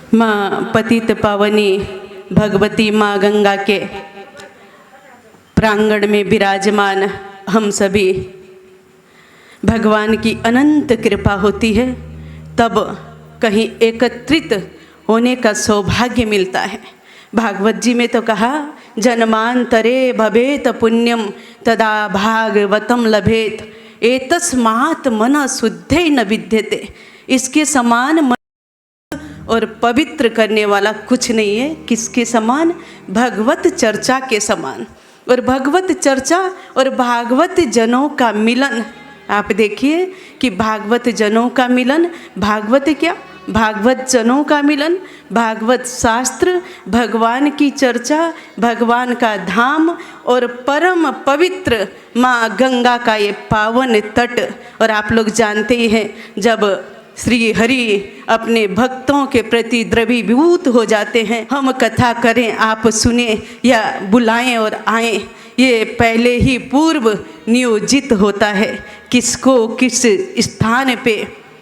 माँ पतित पावनी भगवती माँ गंगा के प्रांगण में विराजमान हम सभी, भगवान की अनंत कृपा होती है तब कहीं एकत्रित होने का सौभाग्य मिलता है। भागवत जी में तो कहा, जन्मांतरे भवेत पुण्यम तदा भागवतम लभेत, एतस्मात् मन शुद्धे न विद्यते। इसके समान मन और पवित्र करने वाला कुछ नहीं है। किसके समान? भगवत चर्चा के समान। और भगवत चर्चा और भागवत जनों का मिलन, आप देखिए कि भागवत जनों का मिलन, भागवत क्या, भागवत जनों का मिलन, भागवत शास्त्र, भगवान की चर्चा, भगवान का धाम और परम पवित्र माँ गंगा का ये पावन तट। और आप लोग जानते ही हैं, जब श्री हरि अपने भक्तों के प्रति द्रवीभूत हो जाते हैं, हम कथा करें, आप सुने या बुलाएं और आएं, ये पहले ही पूर्व नियोजित होता है किसको किस स्थान पे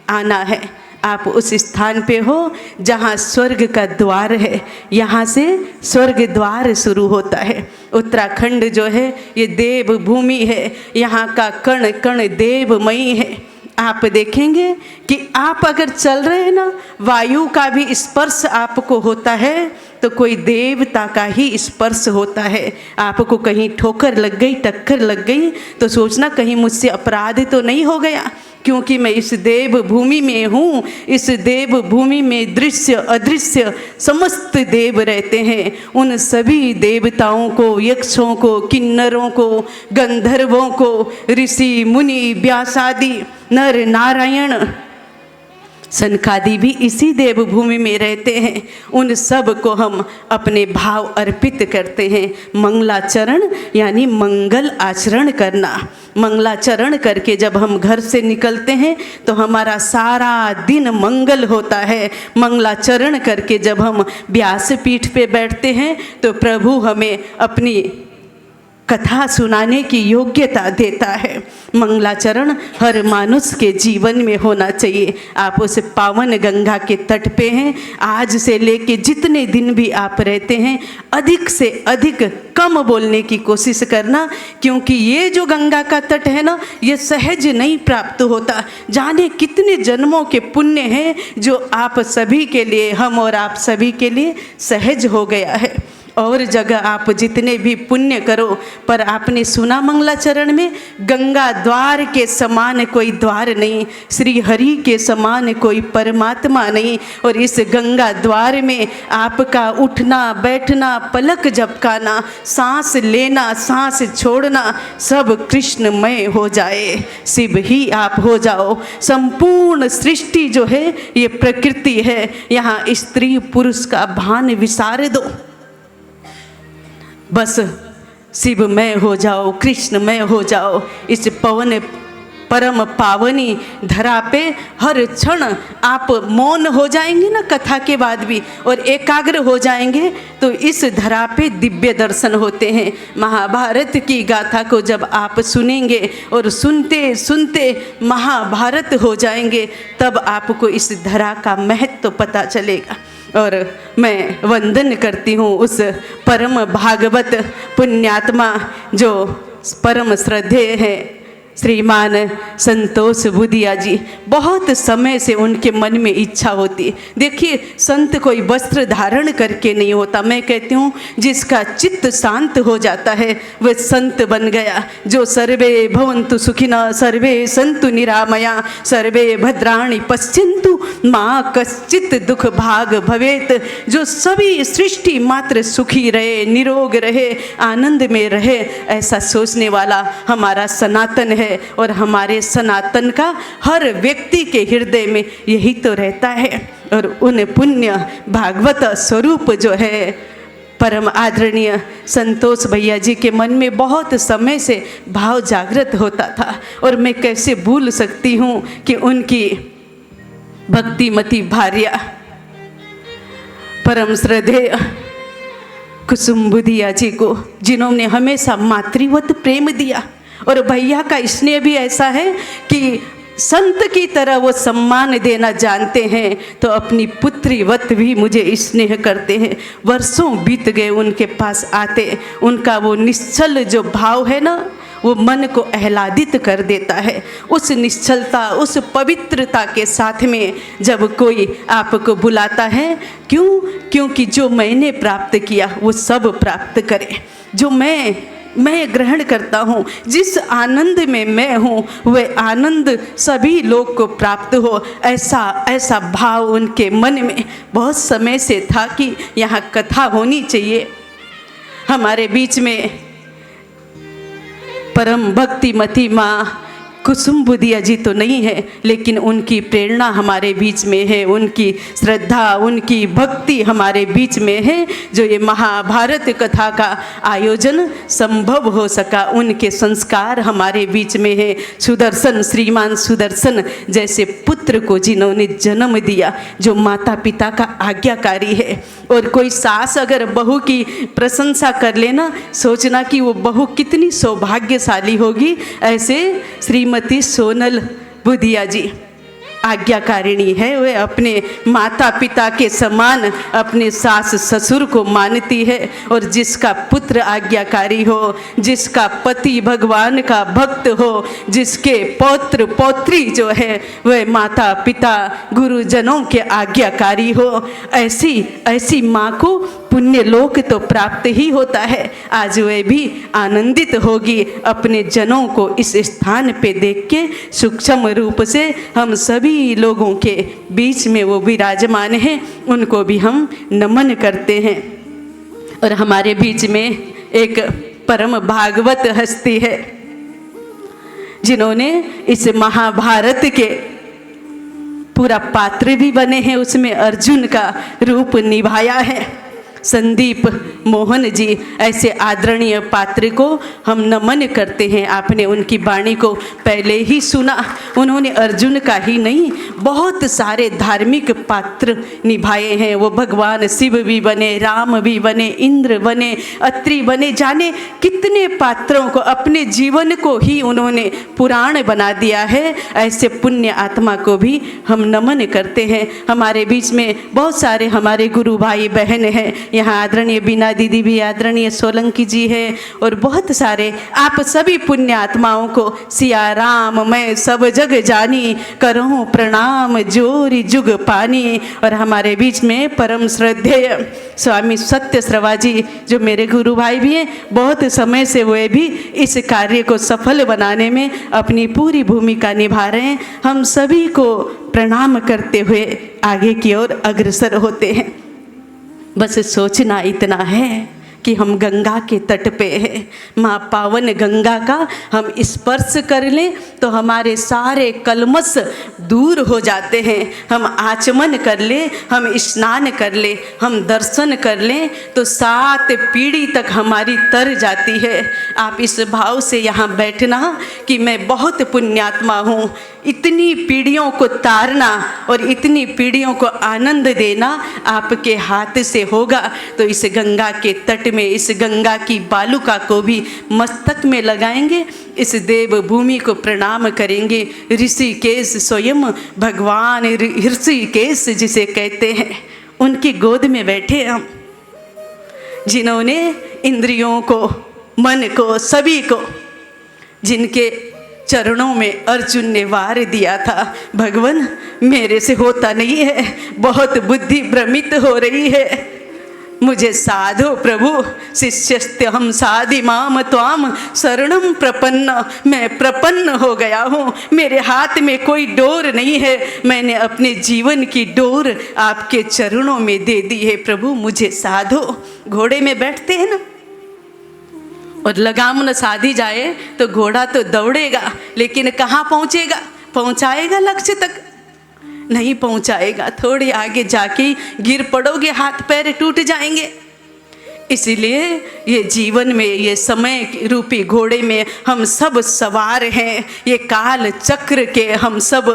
आना है। आप उस स्थान पे हो जहाँ स्वर्ग का द्वार है, यहाँ से स्वर्ग द्वार शुरू होता है। उत्तराखंड जो है ये देव भूमि है, यहाँ का कण कण देवमयी है। आप देखेंगे कि आप अगर चल रहे हैं ना, वायु का भी स्पर्श आपको होता है तो कोई देवता का ही स्पर्श होता है। आपको कहीं ठोकर लग गई, टक्कर लग गई तो सोचना कहीं मुझसे अपराध तो नहीं हो गया, क्योंकि मैं इस देव भूमि में हूँ। इस देव भूमि में दृश्य अदृश्य समस्त देव रहते हैं। उन सभी देवताओं को, यक्षों को, किन्नरों को, गंधर्वों को, ऋषि मुनि व्यासादि नर नारायण सनकादि भी इसी देवभूमि में रहते हैं। उन सब को हम अपने भाव अर्पित करते हैं। मंगलाचरण यानी मंगल आचरण करना। मंगलाचरण करके जब हम घर से निकलते हैं तो हमारा सारा दिन मंगल होता है। मंगलाचरण करके जब हम व्यासपीठ पे बैठते हैं तो प्रभु हमें अपनी कथा सुनाने की योग्यता देता है। मंगलाचरण हर मानुष के जीवन में होना चाहिए। आप उस पावन गंगा के तट पे हैं, आज से लेके जितने दिन भी आप रहते हैं अधिक से अधिक कम बोलने की कोशिश करना, क्योंकि ये जो गंगा का तट है ना, ये सहज नहीं प्राप्त होता। जाने कितने जन्मों के पुण्य हैं जो आप सभी के लिए, हम और आप सभी के लिए सहज हो गया है। और जगह आप जितने भी पुण्य करो, पर आपने सुना मंगलाचरण में, गंगा द्वार के समान कोई द्वार नहीं, श्री हरि के समान कोई परमात्मा नहीं। और इस गंगा द्वार में आपका उठना बैठना, पलक झपकाना, सांस लेना सांस छोड़ना सब कृष्णमय हो जाए, शिव ही आप हो जाओ। संपूर्ण सृष्टि जो है ये प्रकृति है, यहाँ स्त्री पुरुष का भान विसार दो, बस शिवमय हो जाओ, कृष्णमय हो जाओ। इस पवन परम पावनी धरा पे हर क्षण आप मौन हो जाएंगे ना कथा के बाद भी, और एकाग्र हो जाएंगे तो इस धरा पे दिव्य दर्शन होते हैं। महाभारत की गाथा को जब आप सुनेंगे और सुनते सुनते महाभारत हो जाएंगे, तब आपको इस धरा का महत्व पता चलेगा। और मैं वंदन करती हूँ उस परम भागवत पुण्यात्मा जो परम श्रद्धेय हैं श्रीमान संतोष बुधिया जी। बहुत समय से उनके मन में इच्छा होती। देखिए, संत कोई वस्त्र धारण करके नहीं होता। मैं कहती हूँ जिसका चित्त शांत हो जाता है वह संत बन गया। जो सर्वे भवन्तु सुखिनः, सर्वे सन्तु निरामया, सर्वे भद्राणि पश्यन्तु माँ कश्चित् दुख भाग भवेत। जो सभी सृष्टि मात्र सुखी रहे, निरोग रहे, आनंद में रहे, ऐसा सोचने वाला हमारा सनातन है। और हमारे सनातन का हर व्यक्ति के हृदय में यही तो रहता है। और उन पुण्य भागवत स्वरूप जो है परम आदरणीय संतोष भैया जी के मन में बहुत समय से भाव जागृत होता था। और मैं कैसे भूल सकती हूँ कि उनकी भक्तिमती भार्या परम श्रद्धेय कुसुम बुधिया जी को, जिन्होंने हमेशा मातृवत प्रेम दिया। और भैया का स्नेह भी ऐसा है कि संत की तरह वो सम्मान देना जानते हैं, तो अपनी पुत्रीवत भी मुझे स्नेह करते हैं। वर्षों बीत गए उनके पास आते, उनका वो निश्चल जो भाव है ना, वो मन को आह्लादित कर देता है। उस निश्चलता, उस पवित्रता के साथ में जब कोई आपको बुलाता है, क्योंकि जो मैंने प्राप्त किया वो सब प्राप्त करे। जो मैं ग्रहण करता हूँ, जिस आनंद में मैं हूँ, वह आनंद सभी लोग को प्राप्त हो, ऐसा भाव उनके मन में बहुत समय से था कि यहाँ कथा होनी चाहिए। हमारे बीच में परम भक्तिमती माँ कुसुम बुदिया जी तो नहीं है, लेकिन उनकी प्रेरणा हमारे बीच में है, उनकी श्रद्धा, उनकी भक्ति हमारे बीच में है, जो ये महाभारत कथा का आयोजन संभव हो सका। उनके संस्कार हमारे बीच में है। सुदर्शन, श्रीमान सुदर्शन जैसे पुत्र को जिन्होंने जन्म दिया, जो माता पिता का आज्ञाकारी है। और कोई सास अगर बहू की प्रशंसा कर लेना, सोचना कि वो बहू कितनी सौभाग्यशाली होगी। ऐसे श्रीमती सोनल बुदिया जी आज्ञाकारिणी है। वे अपने माता पिता के समान अपने सास ससुर को मानती है, और जिसका पुत्र आज्ञाकारी हो, जिसका पति भगवान का भक्त हो, जिसके पौत्र पौत्री जो है वह माता पिता गुरुजनों के आज्ञाकारी हो, ऐसी माँ को पुण्य लोक तो प्राप्त ही होता है। आज वह भी आनंदित होगी अपने जनों को इस स्थान पे देख के। सूक्ष्म रूप से हम सभी लोगों के बीच में वो विराजमान हैं, उनको भी हम नमन करते हैं। और हमारे बीच में एक परम भागवत हस्ती है, जिन्होंने इस महाभारत के पूरा पात्र भी बने हैं, उसमें अर्जुन का रूप निभाया है। संदीप मोहन जी ऐसे आदरणीय पात्र को हम नमन करते हैं। आपने उनकी वाणी को पहले ही सुना। उन्होंने अर्जुन का ही नहीं, बहुत सारे धार्मिक पात्र निभाए हैं। वो भगवान शिव भी बने, राम भी बने, इंद्र बने, अत्रि बने, जाने कितने पात्रों को, अपने जीवन को ही उन्होंने पुराण बना दिया है। ऐसे पुण्य आत्मा को भी हम नमन करते हैं। हमारे बीच में बहुत सारे हमारे गुरु भाई बहन हैं। यहाँ आदरणीय बीना दीदी भी, आदरणीय सोलंकी जी है, और बहुत सारे आप सभी पुण्य आत्माओं को सिया राम मैं सब जग जानी, करूँ प्रणाम जोरी जुग पानी। और हमारे बीच में परम श्रद्धेय स्वामी सत्य श्रवा जी, जो मेरे गुरु भाई भी हैं, बहुत समय से वे भी इस कार्य को सफल बनाने में अपनी पूरी भूमिका निभा रहे हैं। हम सभी को प्रणाम करते हुए आगे की ओर अग्रसर होते हैं। बस सोचना इतना है कि हम गंगा के तट पे हैं। माँ पावन गंगा का हम स्पर्श कर लें तो हमारे सारे कलमश दूर हो जाते हैं। हम आचमन कर लें, हम स्नान कर लें, हम दर्शन कर लें तो 7 पीढ़ी तक हमारी तर जाती है। आप इस भाव से यहाँ बैठना कि मैं बहुत पुण्यात्मा हूँ। इतनी पीढ़ियों को तारना और इतनी पीढ़ियों को आनंद देना आपके हाथ से होगा। तो इस गंगा के तट में इस गंगा की बालुका को भी मस्तक में लगाएंगे, इस देव भूमि को प्रणाम करेंगे। ऋषिकेश स्वयं भगवान ऋषिकेश जिसे कहते हैं, उनकी गोद में बैठे हम, जिन्होंने इंद्रियों को, मन को, सभी को, जिनके चरणों में अर्जुन ने वार दिया था, भगवान मेरे से होता नहीं है, बहुत बुद्धि भ्रमित हो रही है, मुझे साधो प्रभु। शिष्यस्ते हम साधि माम त्वाम शरणम प्रपन्न। मैं प्रपन्न हो गया हूँ, मेरे हाथ में कोई डोर नहीं है, मैंने अपने जीवन की डोर आपके चरणों में दे दी है प्रभु, मुझे साधो। घोड़े में बैठते हैं ना, और लगाम न साधी जाए तो घोड़ा तो दौड़ेगा, लेकिन कहाँ पहुँचेगा? पहुँचाएगा लक्ष्य तक? नहीं पहुँचाएगा। थोड़ी आगे जाके गिर पड़ोगे, हाथ पैर टूट जाएंगे। इसीलिए ये जीवन में, ये समय रूपी घोड़े में हम सब सवार हैं। ये काल चक्र के हम सब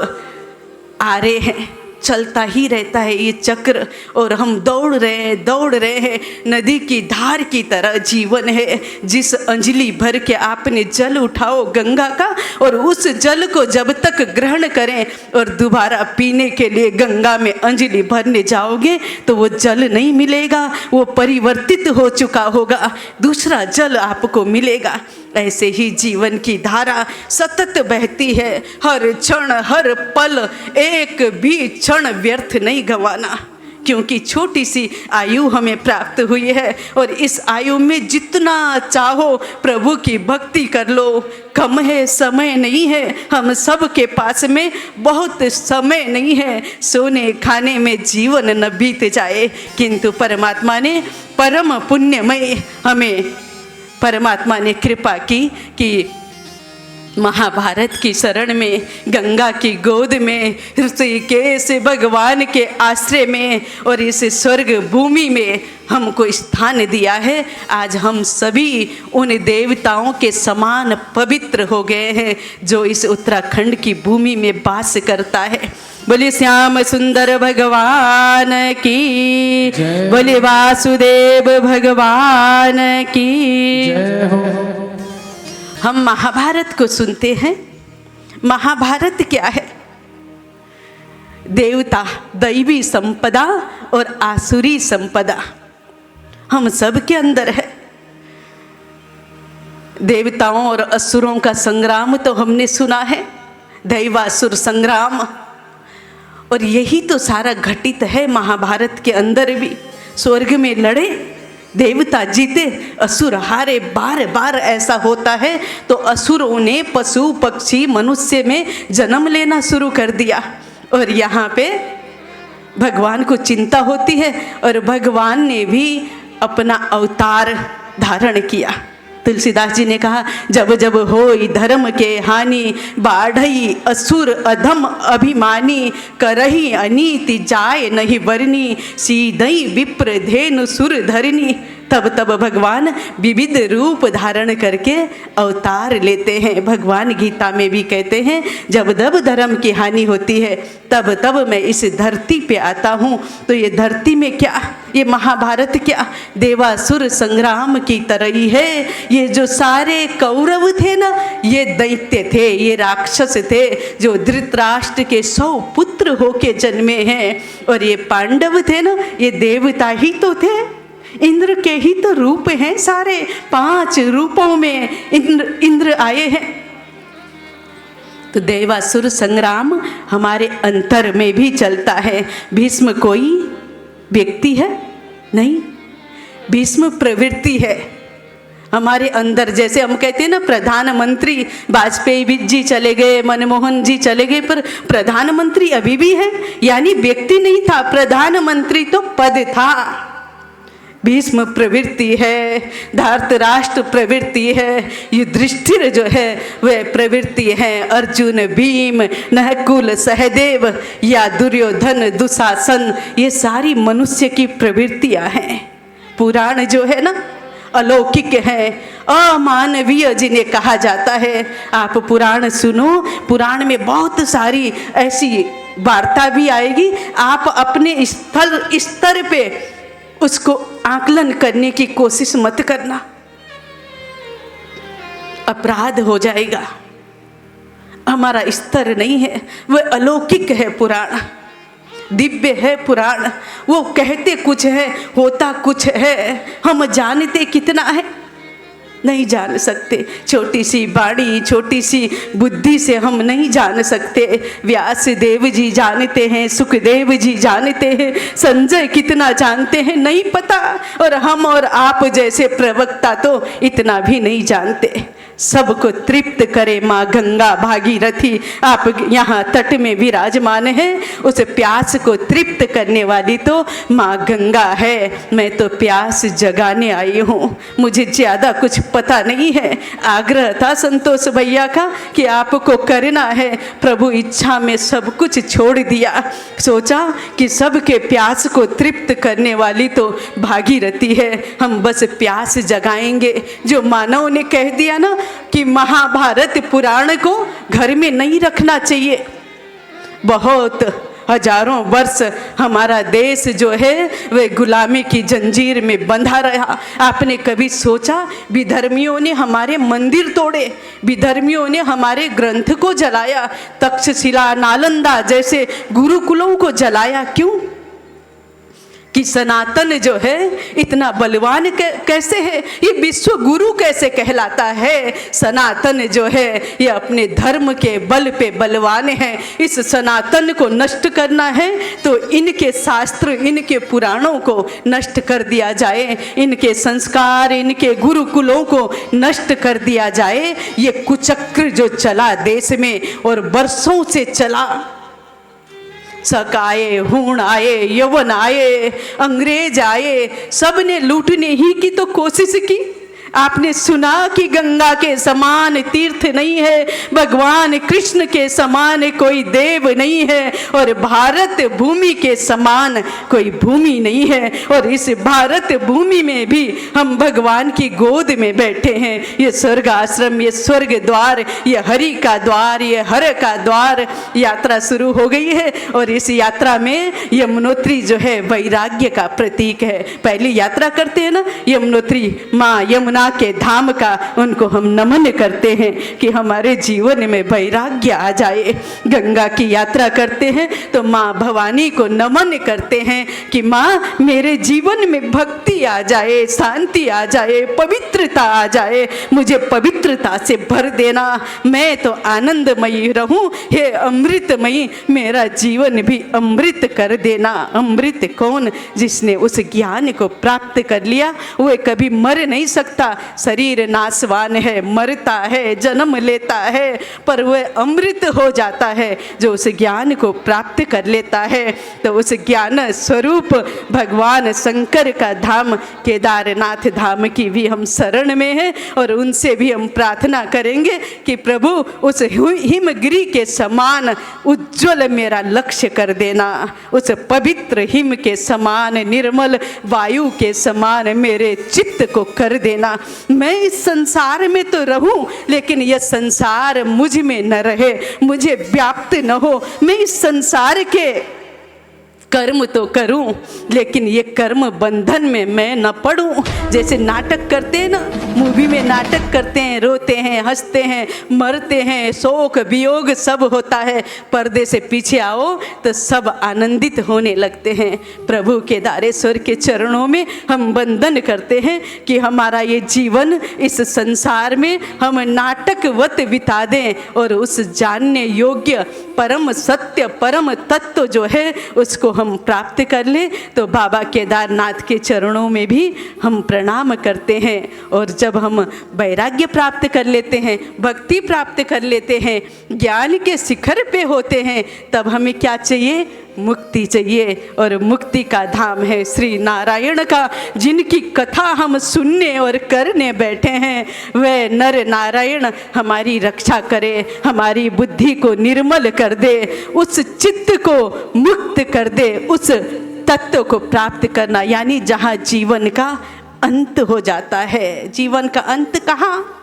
आ रहे हैं। चलता ही रहता है ये चक्र, और हम दौड़ रहे हैं नदी की धार की तरह जीवन है। जिस अंजलि भर के आपने जल उठाओ गंगा का, और उस जल को जब तक ग्रहण करें और दोबारा पीने के लिए गंगा में अंजलि भरने जाओगे तो वो जल नहीं मिलेगा, वो परिवर्तित हो चुका होगा, दूसरा जल आपको मिलेगा। ऐसे ही जीवन की धारा सतत बहती है, हर क्षण हर पल, एक भी क्षण व्यर्थ नहीं गंवाना, क्योंकि छोटी सी आयु हमें प्राप्त हुई है, और इस आयु में जितना चाहो प्रभु की भक्ति कर लो। कम है, समय नहीं है, हम सब के पास में बहुत समय नहीं है, सोने खाने में जीवन न बीत जाए, किंतु परमात्मा ने परम पुण्यमय हमें परमात्मा ने कृपा की कि महाभारत की शरण में, गंगा की गोद में, ऋषिकेश भगवान के आश्रय में और इस स्वर्ग भूमि में हमको स्थान दिया है। आज हम सभी उन देवताओं के समान पवित्र हो गए हैं जो इस उत्तराखंड की भूमि में वास करता है। बोले श्याम सुंदर भगवान की, बोले वासुदेव भगवान की जय हो। हम महाभारत को सुनते हैं। महाभारत क्या है? देवता, दैवी संपदा और आसुरी संपदा हम सब के अंदर है। देवताओं और असुरों का संग्राम तो हमने सुना है, दैवासुर संग्राम, और यही तो सारा घटित है महाभारत के अंदर भी। स्वर्ग में लड़े, देवता जीते, असुर हारे। बार बार ऐसा होता है तो असुरों ने पशु पक्षी मनुष्य में जन्म लेना शुरू कर दिया, और यहाँ पे भगवान को चिंता होती है और भगवान ने भी अपना अवतार धारण किया। तुलसीदास जी ने कहा, जब जब होई धर्म के हानि, बाढ़ई असुर अधम अभिमानी, करही अनीति जाय नहीं बरनी, सीधई विप्र धेनु सुर धरनी। तब तब भगवान विविध रूप धारण करके अवतार लेते हैं। भगवान गीता में भी कहते हैं, जब जब धर्म की हानि होती है तब तब मैं इस धरती पे आता हूँ। तो ये धरती में क्या, ये महाभारत क्या, देवासुर संग्राम की तरह ही है। ये जो सारे कौरव थे ना, ये दैत्य थे, ये राक्षस थे जो धृतराष्ट्र के 100 पुत्र होके जन्मे हैं, और ये पांडव थे ना, ये देवता ही तो थे, इंद्र के ही तो रूप हैं सारे। 5 रूपों में इंद्र आए हैं। तो देवासुर संग्राम हमारे अंतर में भी चलता है। भीष्म कोई व्यक्ति है नहीं, भीष्म प्रवृत्ति है हमारे अंदर। जैसे हम कहते हैं ना, प्रधानमंत्री वाजपेयी जी चले गए, मनमोहन जी चले गए, पर प्रधानमंत्री अभी भी है, यानी व्यक्ति नहीं था, प्रधानमंत्री तो पद था। भीष्म प्रवृत्ति है, धार्तराष्ट्र प्रवृत्ति है, युधिष्ठिर जो है वह प्रवृत्ति है, अर्जुन, भीम, नहकुल, सहदेव या दुर्योधन, दुशासन, ये सारी मनुष्य की प्रवृत्तियां हैं। पुराण जो है ना, अलौकिक है, अमानवीय जिन्हें कहा जाता है। आप पुराण सुनो, पुराण में बहुत सारी ऐसी वार्ता भी आएगी। आप अपने स्तर पे उसको आकलन करने की कोशिश मत करना, अपराध हो जाएगा। हमारा स्तर नहीं है, वह अलौकिक है पुराण, दिव्य है पुराण। वो कहते कुछ है, होता कुछ है। हम जानते कितना है, नहीं जान सकते। छोटी सी बाणी, छोटी सी बुद्धि से हम नहीं जान सकते। व्यास देव जी जानते हैं, सुखदेव जी जानते हैं, संजय कितना जानते हैं नहीं पता, और हम और आप जैसे प्रवक्ता तो इतना भी नहीं जानते। सबको तृप्त करे माँ गंगा भागीरथी। आप यहाँ तट में विराजमान हैं, उस प्यास को तृप्त करने वाली तो माँ गंगा है। मैं तो प्यास जगाने आई हूँ, मुझे ज़्यादा कुछ पता नहीं है। आग्रह था संतोष भैया का कि आपको करना है, प्रभु इच्छा में सब कुछ छोड़ दिया। सोचा कि सबके प्यास को तृप्त करने वाली तो भागीरथी है, हम बस प्यास जगाएंगे। जो मानव ने कह दिया ना कि महाभारत पुराण को घर में नहीं रखना चाहिए, बहुत हजारों वर्ष हमारा देश जो है वह गुलामी की जंजीर में बंधा रहा। आपने कभी सोचा विधर्मियों ने हमारे मंदिर तोड़े, विधर्मियों ने हमारे ग्रंथ को जलाया, तक्षशिला नालंदा जैसे गुरुकुलों को जलाया, क्यों? कि सनातन जो है इतना बलवान कैसे है, ये विश्व गुरु कैसे कहलाता है? सनातन जो है ये अपने धर्म के बल पे बलवान है। इस सनातन को नष्ट करना है तो इनके शास्त्र, इनके पुराणों को नष्ट कर दिया जाए, इनके संस्कार, इनके गुरुकुलों को नष्ट कर दिया जाए। ये कुचक्र जो चला देश में और वर्षों से चला, शक आए, हूण आए, यवन आए, अंग्रेज आए, सब ने लूटने ही की तो कोशिश की। आपने सुना कि गंगा के समान तीर्थ नहीं है, भगवान कृष्ण के समान कोई देव नहीं है, और भारत भूमि के समान कोई भूमि नहीं है। और इस भारत भूमि में भी हम भगवान की गोद में बैठे हैं। ये स्वर्ग आश्रम, ये स्वर्ग द्वार, ये हरि का द्वार, ये हर का द्वार, यात्रा शुरू हो गई है। और इस यात्रा में यमुनोत्री जो है वैराग्य का प्रतीक है। पहली यात्रा करते हैं ना यमुनोत्री, माँ यमुना के धाम का, उनको हम नमन करते हैं कि हमारे जीवन में वैराग्य आ जाए। गंगा की यात्रा करते हैं तो माँ भवानी को नमन करते हैं कि माँ मेरे जीवन में भक्ति आ जाए, शांति आ जाए, पवित्रता आ जाए, मुझे पवित्रता से भर देना, मैं तो आनंदमयी रहूं, हे अमृतमयी मेरा जीवन भी अमृत कर देना। अमृत कौन? जिसने उस ज्ञान को प्राप्त कर लिया वह कभी मर नहीं सकता। शरीर नाशवान है, मरता है, जन्म लेता है, पर वह अमृत हो जाता है जो उस ज्ञान को प्राप्त कर लेता है। तो उस ज्ञान स्वरूप भगवान शंकर का धाम केदारनाथ धाम की भी हम शरण में हैं और उनसे भी हम प्रार्थना करेंगे कि प्रभु उस हिमगिरी के समान उज्ज्वल मेरा लक्ष्य कर देना, उस पवित्र हिम के समान निर्मल वायु के समान मेरे चित्त को कर देना। मैं इस संसार में तो रहूं लेकिन यह संसार मुझ में न रहे, मुझे व्याप्त न हो। मैं इस संसार के कर्म तो करूं लेकिन ये कर्म बंधन में मैं न पड़ूं। जैसे नाटक करते हैं ना, मूवी में नाटक करते हैं, रोते हैं, हंसते हैं, मरते हैं, शोक वियोग सब होता है, पर्दे से पीछे आओ तो सब आनंदित होने लगते हैं। प्रभु केदारेश्वर के चरणों में हम वंदन करते हैं कि हमारा ये जीवन इस संसार में हम नाटकवत बिता दें और उस जानने योग्य परम सत्य, परम तत्व जो है उसको हम प्राप्त कर ले। तो बाबा केदारनाथ के चरणों में भी हम प्रणाम करते हैं। और जब हम वैराग्य प्राप्त कर लेते हैं, भक्ति प्राप्त कर लेते हैं, ज्ञान के शिखर पे होते हैं, तब हमें क्या चाहिए? मुक्ति चाहिए। और मुक्ति का धाम है श्री नारायण का, जिनकी कथा हम सुनने और करने बैठे हैं। वह नर नारायण हमारी रक्षा करे, हमारी बुद्धि को निर्मल कर दे, उस चित्त को मुक्त कर दे, उस तत्व को प्राप्त करना, यानी जहाँ जीवन का अंत हो जाता है। जीवन का अंत कहाँ?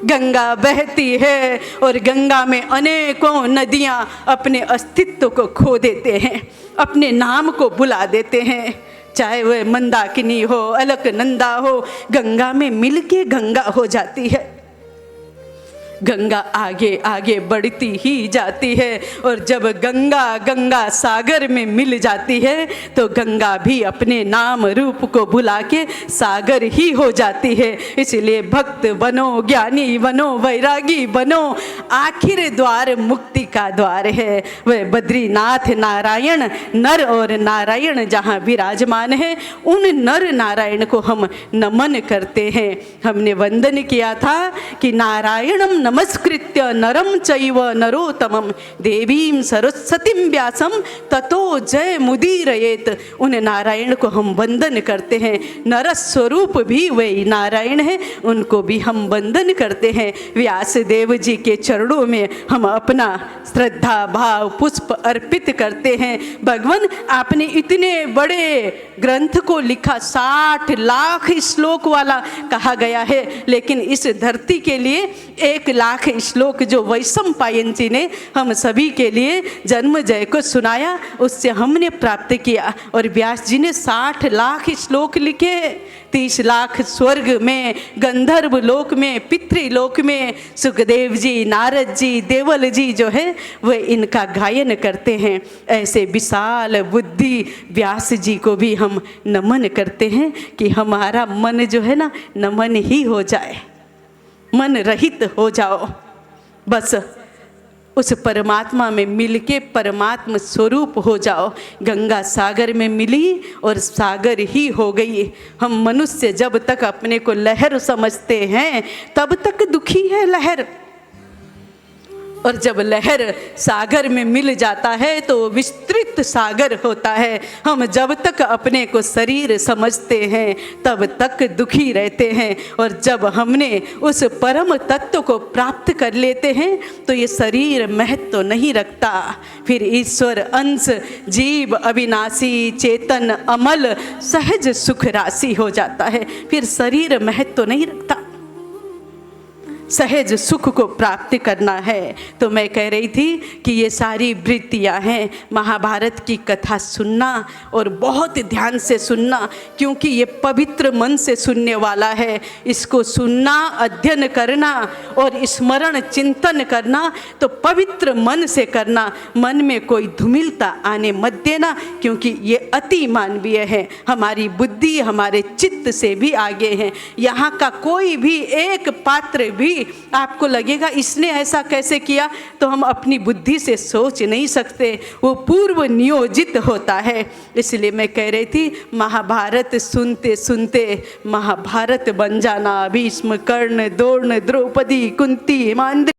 गंगा बहती है और गंगा में अनेकों नदियाँ अपने अस्तित्व को खो देते हैं, अपने नाम को बुला देते हैं। चाहे वह मंदाकिनी हो, अलकनंदा हो, गंगा में मिलके गंगा हो जाती है। गंगा आगे आगे बढ़ती ही जाती है और जब गंगा गंगा सागर में मिल जाती है तो गंगा भी अपने नाम रूप को भुला के सागर ही हो जाती है। इसलिए भक्त बनो, ज्ञानी बनो, वैरागी बनो, आखिर द्वार मुक्ति का द्वार है। वह बद्रीनाथ नारायण, नर और नारायण जहाँ विराजमान है, उन नर नारायण को हम नमन करते हैं। हमने वंदन किया था कि नारायणम नमस्कृत्य नरम चैव नरोत्तमम देवीं सरस्वतीं व्यासम ततो जय मुदीरयेत। उन नारायण को हम वंदन करते हैं। नर स्वरूप भी वही नारायण है, उनको भी हम वंदन करते हैं। व्यास देव जी के चरणों में हम अपना श्रद्धा भाव पुष्प अर्पित करते हैं। भगवान आपने इतने बड़े ग्रंथ को लिखा, 60 लाख श्लोक वाला कहा गया है, लेकिन इस धरती के लिए 1 लाख श्लोक जो वैशंपायन जी ने हम सभी के लिए जन्म जय को सुनाया, उससे हमने प्राप्त किया। और व्यास जी ने 60 लाख श्लोक लिखे, 30 लाख स्वर्ग में, गंधर्व लोक में, पितृलोक में। सुखदेव जी, नारद जी, देवल जी जो है वह इनका गायन करते हैं। ऐसे विशाल बुद्धि व्यास जी को भी हम नमन करते हैं कि हमारा मन जो है ना नमन ही हो जाए, मन रहित हो जाओ, बस उस परमात्मा में मिलके परमात्मा स्वरूप हो जाओ। गंगा सागर में मिली और सागर ही हो गई। हम मनुष्य जब तक अपने को लहर समझते हैं तब तक दुखी है लहर, और जब लहर सागर में मिल जाता है तो विस्तृत सागर होता है। हम जब तक अपने को शरीर समझते हैं तब तक दुखी रहते हैं, और जब हमने उस परम तत्व को प्राप्त कर लेते हैं तो ये शरीर महत्व नहीं रखता। फिर ईश्वर अंश, जीव अविनाशी, चेतन अमल, सहज सुख राशि हो जाता है। फिर शरीर महत्व नहीं रखता, सहज सुख को प्राप्त करना है। तो मैं कह रही थी कि ये सारी वृत्तियाँ हैं। महाभारत की कथा सुनना और बहुत ध्यान से सुनना, क्योंकि ये पवित्र मन से सुनने वाला है। इसको सुनना, अध्ययन करना और स्मरण चिंतन करना तो पवित्र मन से करना। मन में कोई धूमिलता आने मत देना, क्योंकि ये अति मानवीय है। हमारी बुद्धि हमारे चित्त से भी आगे है। यहाँ का कोई भी एक पात्र भी आपको लगेगा इसने ऐसा कैसे किया, तो हम अपनी बुद्धि से सोच नहीं सकते, वो पूर्व नियोजित होता है। इसलिए मैं कह रही थी महाभारत सुनते सुनते महाभारत बन जाना। भीष्म, कर्ण, द्रोण, द्रौपदी, कुंती, हिमांद्री,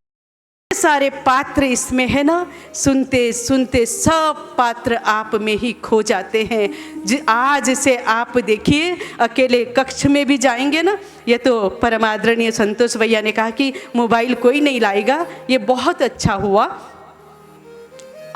सारे पात्र इसमें है ना। सुनते सुनते सब पात्र आप में ही खो जाते हैं। आज से आप देखिए, अकेले कक्ष में भी जाएंगे ना, ये तो परमादरणीय संतोष भैया ने कहा कि मोबाइल कोई नहीं लाएगा, ये बहुत अच्छा हुआ।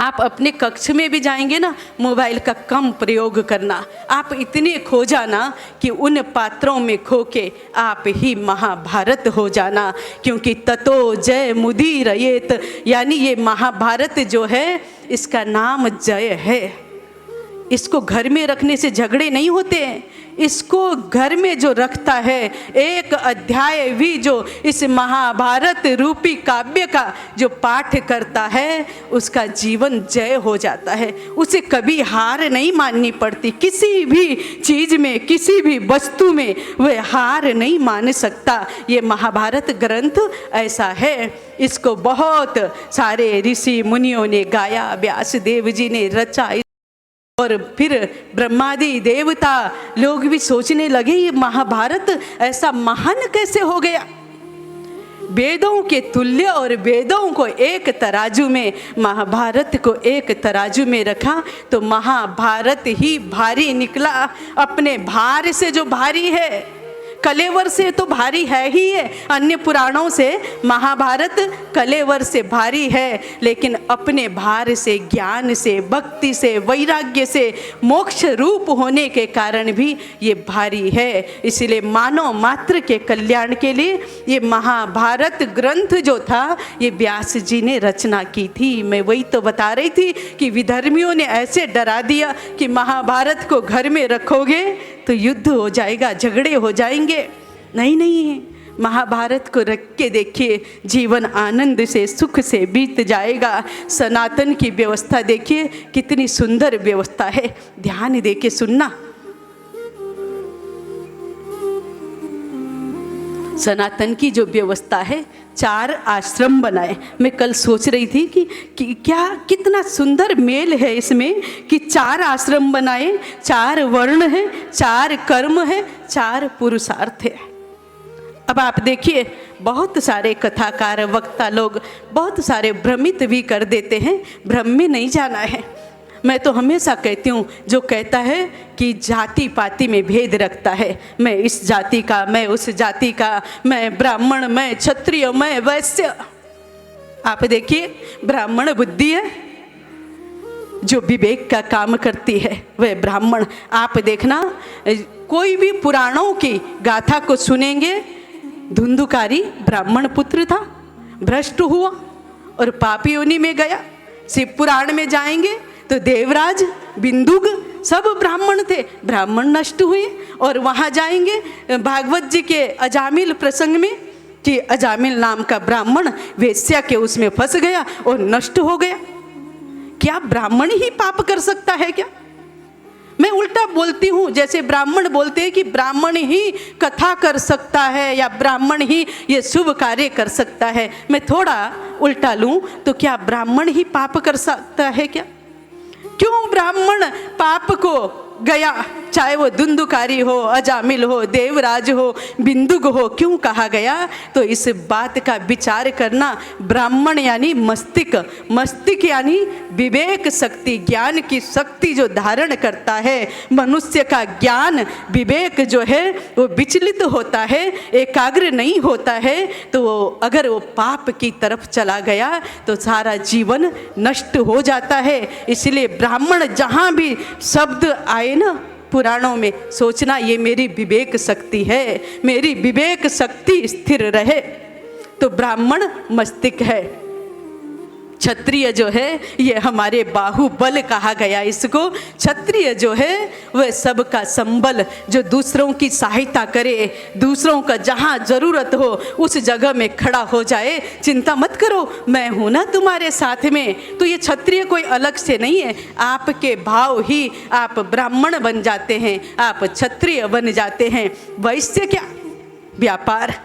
आप अपने कक्ष में भी जाएंगे ना, मोबाइल का कम प्रयोग करना। आप इतने खो जाना कि उन पात्रों में खो के आप ही महाभारत हो जाना। क्योंकि ततो जय मुदीरयेत, यानी ये महाभारत जो है इसका नाम जय है। इसको घर में रखने से झगड़े नहीं होते हैं। इसको घर में जो रखता है, एक अध्याय भी जो इस महाभारत रूपी काव्य का जो पाठ करता है, उसका जीवन जय हो जाता है। उसे कभी हार नहीं माननी पड़ती। किसी भी चीज़ में, किसी भी वस्तु में वह हार नहीं मान सकता। ये महाभारत ग्रंथ ऐसा है। इसको बहुत सारे ऋषि मुनियों ने गाया, व्यास देव जी ने रचा, और फिर ब्रह्मादि देवता लोग भी सोचने लगे ये महाभारत ऐसा महान कैसे हो गया। वेदों के तुल्य और वेदों को एक तराजू में, महाभारत को एक तराजू में रखा तो महाभारत ही भारी निकला। अपने भार से जो भारी है, कलेवर से तो भारी है ही है। अन्य पुराणों से महाभारत कलेवर से भारी है, लेकिन अपने भार से, ज्ञान से, भक्ति से, वैराग्य से, मोक्ष रूप होने के कारण भी ये भारी है। इसलिए मानव मात्र के कल्याण के लिए ये महाभारत ग्रंथ जो था ये व्यास जी ने रचना की थी। मैं वही तो बता रही थी कि विधर्मियों ने ऐसे डरा दिया कि महाभारत को घर में रखोगे तो युद्ध हो जाएगा, झगड़े हो जाएंगे। नहीं नहीं, महाभारत को रख के देखिए, जीवन आनंद से, सुख से बीत जाएगा। सनातन की व्यवस्था देखिए कितनी सुंदर व्यवस्था है, ध्यान दे के सुनना। सनातन की जो व्यवस्था है, 4 आश्रम बनाए। मैं कल सोच रही थी कि क्या कितना सुंदर मेल है इसमें कि 4 आश्रम बनाए, 4 वर्ण है, 4 कर्म है, 4 पुरुषार्थ है। अब आप देखिए, बहुत सारे कथाकार, वक्ता लोग बहुत सारे भ्रमित भी कर देते हैं। भ्रम में नहीं जाना है। मैं तो हमेशा कहती हूँ, जो कहता है कि जाति पाति में भेद रखता है, मैं इस जाति का, मैं उस जाति का, मैं ब्राह्मण, मैं क्षत्रिय, मैं वैश्य। आप देखिए, ब्राह्मण बुद्धि है, जो विवेक का काम करती है वह ब्राह्मण। आप देखना, कोई भी पुराणों की गाथा को सुनेंगे, धुंधुकारी ब्राह्मण पुत्र था, भ्रष्ट हुआ और पाप योनि में गया। शिव पुराण में जाएंगे तो देवराज, बिंदुक सब ब्राह्मण थे, ब्राह्मण नष्ट हुए। और वहाँ जाएंगे भागवत जी के अजामिल प्रसंग में कि अजामिल नाम का ब्राह्मण वेश्या के उसमें फंस गया और नष्ट हो गया। क्या ब्राह्मण ही पाप कर सकता है क्या? मैं उल्टा बोलती हूँ, जैसे ब्राह्मण बोलते हैं कि ब्राह्मण ही कथा कर सकता है या ब्राह्मण ही ये शुभ कार्य कर सकता है, मैं थोड़ा उल्टा लूँ तो क्या ब्राह्मण ही पाप कर सकता है क्या? क्यों ब्राह्मण पाप को गया, चाहे वो धुंधुकारी हो, अजामिल हो, देवराज हो, बिंदुक हो, क्यों कहा गया? तो इस बात का विचार करना। ब्राह्मण यानी मस्तिष्क, मस्तिष्क यानी विवेक शक्ति, ज्ञान की शक्ति जो धारण करता है। मनुष्य का ज्ञान विवेक जो है वो विचलित होता है, एकाग्र नहीं होता है, तो अगर वो पाप की तरफ चला गया तो सारा जीवन नष्ट हो जाता है। इसलिए ब्राह्मण जहाँ भी शब्द आए ना पुराणों में, सोचना ये मेरी विवेक शक्ति है, मेरी विवेक शक्ति स्थिर रहे। तो ब्राह्मण मस्तिष्क है। क्षत्रिय जो है ये हमारे बाहुबल कहा गया इसको। क्षत्रिय जो है वह सबका संबल, जो दूसरों की सहायता करे, दूसरों का जहाँ ज़रूरत हो उस जगह में खड़ा हो जाए। चिंता मत करो, मैं हूँ ना तुम्हारे साथ में। तो ये क्षत्रिय कोई अलग से नहीं है, आपके भाव ही आप ब्राह्मण बन जाते हैं, आप क्षत्रिय बन जाते हैं। वैश्य क्या? व्यापार।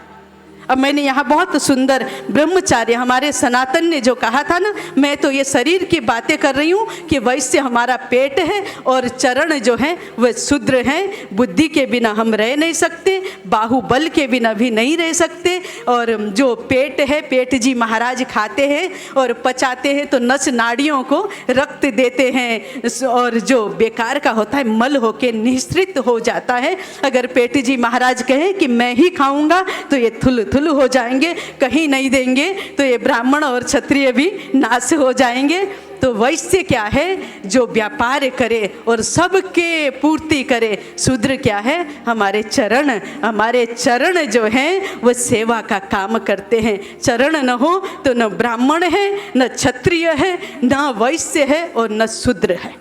अब मैंने यहाँ बहुत सुंदर ब्रह्मचार्य हमारे सनातन ने जो कहा था ना, मैं तो ये शरीर की बातें कर रही हूँ कि वैसे हमारा पेट है और चरण जो है वह शूद्र हैं। बुद्धि के बिना हम रह नहीं सकते, बाहुबल के बिना भी नहीं रह सकते। और जो पेट है, पेट जी महाराज खाते हैं और पचाते हैं तो नस नाड़ियों को रक्त देते हैं, और जो बेकार का होता है मल होके निःसृत हो जाता है। अगर पेट जी महाराज कहें कि मैं ही खाऊंगा तो ये थुल हो जाएंगे, कहीं नहीं देंगे, तो ये ब्राह्मण और क्षत्रिय भी नाश हो जाएंगे। तो वैश्य क्या है? जो व्यापार करे और सबके पूर्ति करे। शूद्र क्या है? हमारे चरण, हमारे चरण जो हैं वो सेवा का काम करते हैं। चरण न हो तो न ब्राह्मण है, न क्षत्रिय है, न वैश्य है और न शूद्र है।